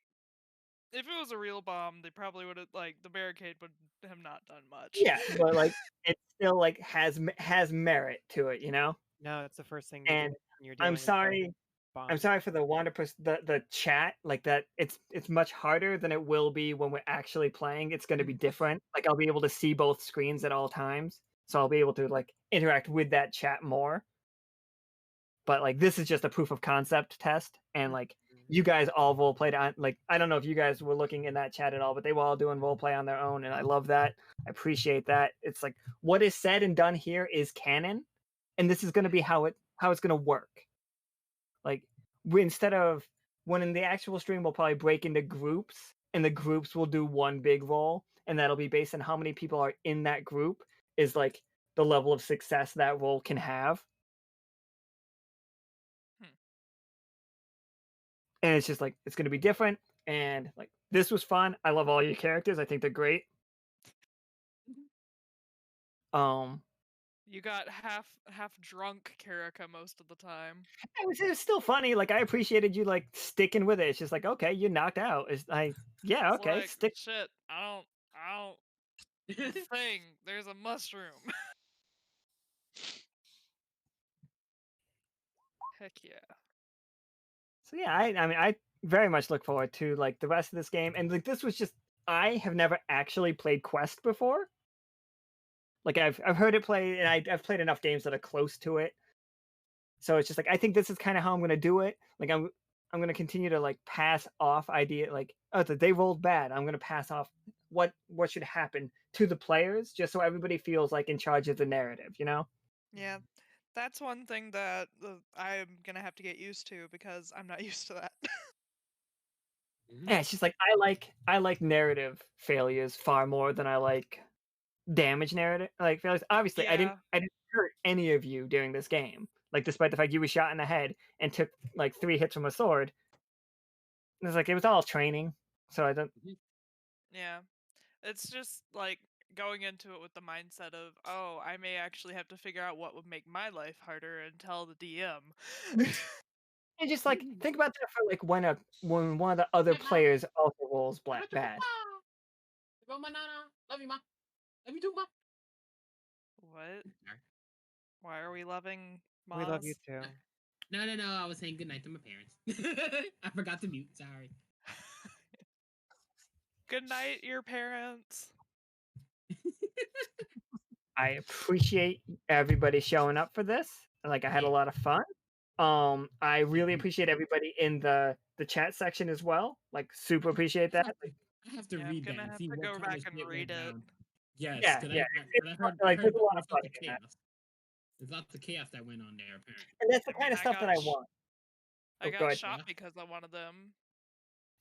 If it was a real bomb, they probably would have like the barricade would have not done much. Yeah, but like it still like has merit to it, you know. No, it's the first thing you And do when you're dealing I'm with sorry. bombs. I'm sorry for the Wanderpus the chat like that. It's much harder than it will be when we're actually playing. It's going to be different. Like I'll be able to see both screens at all times, so I'll be able to like interact with that chat more. But like this is just a proof of concept test, and like you guys all role played on. Like I don't know if you guys were looking in that chat at all, but they were all doing role play on their own, and I love that. I appreciate that. It's like what is said and done here is canon, and this is going to be how it's going to work. Like instead of when in the actual stream we'll probably break into groups and the groups will do one big role and that'll be based on how many people are in that group is like the level of success that role can have. And it's just like it's going to be different, and like this was fun. I love all your characters. I think they're great. You got half drunk Karika most of the time. It was still funny. Like I appreciated you like sticking with it. It's just like, okay, you knocked out. It's like, yeah, It's okay, like, stick. shit, I don't thing. There's a mushroom. Heck yeah. So yeah, I mean, I very much look forward to like the rest of this game. And like this was just, I have never actually played Quest before. Like I've heard it play, and I've played enough games that are close to it. So it's just like I think this is kind of how I'm gonna do it. Like I'm gonna continue to like pass off idea like, oh, they rolled bad. I'm gonna pass off what should happen to the players, just so everybody feels like in charge of the narrative. You know? Yeah, that's one thing that I'm gonna have to get used to because I'm not used to that. Yeah, it's just like I like narrative failures far more than I like damage narrative like failures. Obviously, I Yeah. didn't hurt any of you during this game. Like despite the fact you were shot in the head and took like 3 hits from a sword. It was like it was all training. So I don't. Yeah. It's just like going into it with the mindset of, oh, I may actually have to figure out what would make my life harder and tell the DM. And just like think about that for like when one of the other players also rolls bad. Go, ma, Nana. Love you, ma. Love you too, ma. What? Why are we loving Moz? We love you too. No. I was saying goodnight to my parents. I forgot to mute. Sorry. Good night, your parents. I appreciate everybody showing up for this. Like I had a lot of fun. I really appreciate everybody in the chat section as well. Like super appreciate that. Like, I have to Yeah, read I'm that gonna and have see to what go kind back of and shit read went it. down. Yes, Yeah, because yeah, I heard like, there's a lot of there's fun lots of in that. chaos. There's lots of chaos that went on there, apparently. and that's the I kind mean, of I stuff that got I want. I Oh, go got ahead. shot Yeah. because of one of them.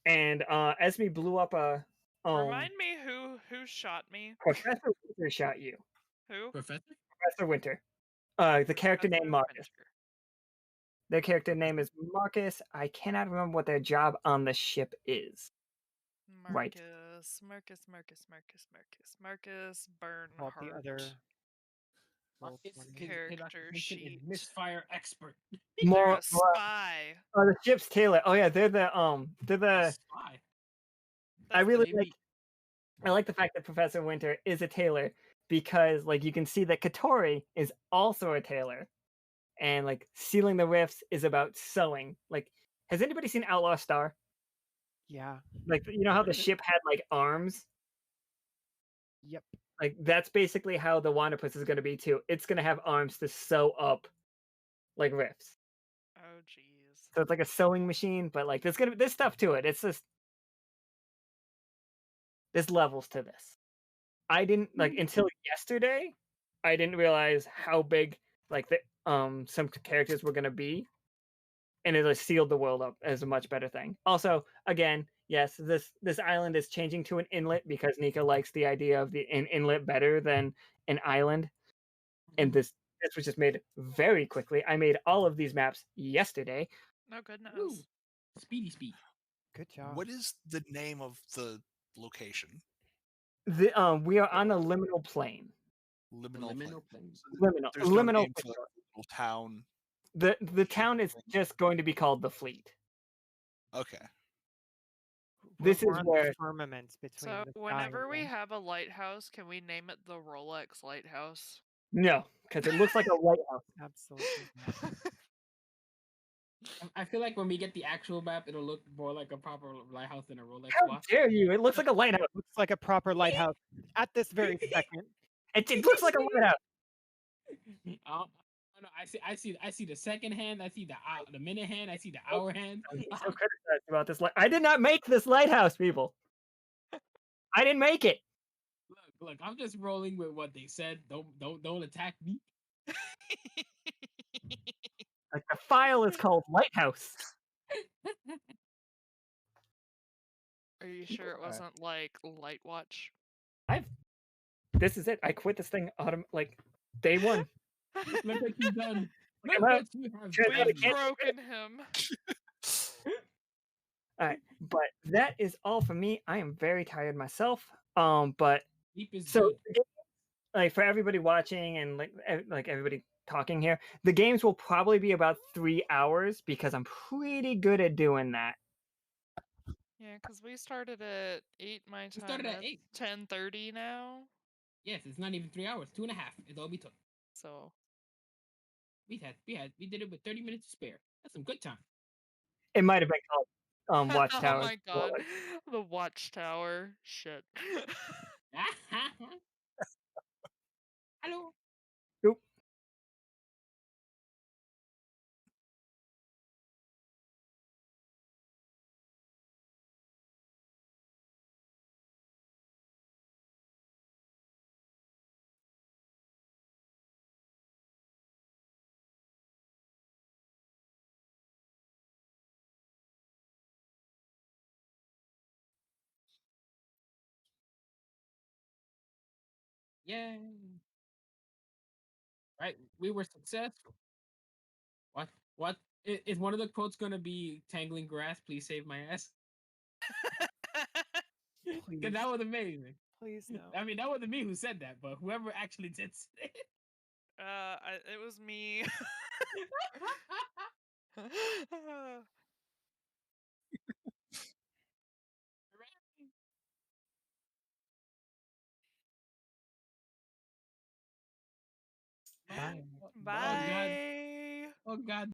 And Esme blew up a Remind me who shot me. Professor Winter shot you. Who? Professor? Professor Winter. The character Professor named Marcus. Winter. Their character name is Marcus. I cannot remember what their job on the ship is. Right. Marcus Called the Bernhardt. other. Character sheet. Misfire expert. They're More, a spy. the ship's tailor. Oh yeah, they're the Spy. I That's really maybe- like. I like the fact that Professor Winter is a tailor because, like, you can see that Katori is also a tailor, and like sealing the rifts is about sewing. Like, has anybody seen Outlaw Star? Yeah. Like, you know how the ship had like arms? Yep. Like that's basically how the Wanderpus is going to be too. It's going to have arms to sew up like rifts. Oh jeez. So it's like a sewing machine, but like there's stuff to it. It's just there's levels to this. I didn't like until yesterday. I didn't realize how big like the some characters were gonna be, and it like, sealed the world up as a much better thing. Also, again, yes, this island is changing to an inlet because Nika likes the idea of an inlet better than an island, and this was just made very quickly. I made all of these maps yesterday. Oh goodness. Woo. Speed. Good job. What is the name of the location? We are on a liminal plane. Liminal Liminal plane. plane. So Liminal. there's no liminal name plane. for the little town. The town is just going to be called the Fleet. Okay. This We're is on where the firmament between So the sky whenever and we land. have a lighthouse, can we name it the Rolex Lighthouse? no, because it looks like a lighthouse. Absolutely. I feel like when we get the actual map, it'll look more like a proper lighthouse than a Rolex How watch. dare you? It looks like a lighthouse. Looks like a proper lighthouse at this very second. It looks like a lighthouse. Oh no! I see the second hand. I see the minute hand. I see the hour hand. I'm so criticized about this. I did not make this lighthouse, people. I didn't make it. Look! I'm just rolling with what they said. Don't attack me. Like the file is called Lighthouse. Are you sure it wasn't like Light Watch? This is it. I quit this thing like day one. Look what you've done. Look Look at what you have Turns out done. it We've can't- broken him. All right, but that is all for me. I am very tired myself. But Sleep is so good. like for everybody watching and like everybody talking here, the games will probably be about 3 hours because I'm pretty good at doing that. Yeah, because we started at 8 my We time. started at That's 8. 10:30 now. Yes, it's not even 3 hours. 2.5 is all we took. So We did it with 30 minutes to spare. That's some good time. It might have been called oh Watchtower. my god, the Watchtower. Shit. Hello. Oop. Yay. Right, we were successful. What? Is one of the quotes gonna be tangling grass? Please save my ass. Because Please, that was amazing. please no. I mean, that wasn't me who said that, but whoever actually did say it. It was me. Bye. Oh god. Bye. Oh god.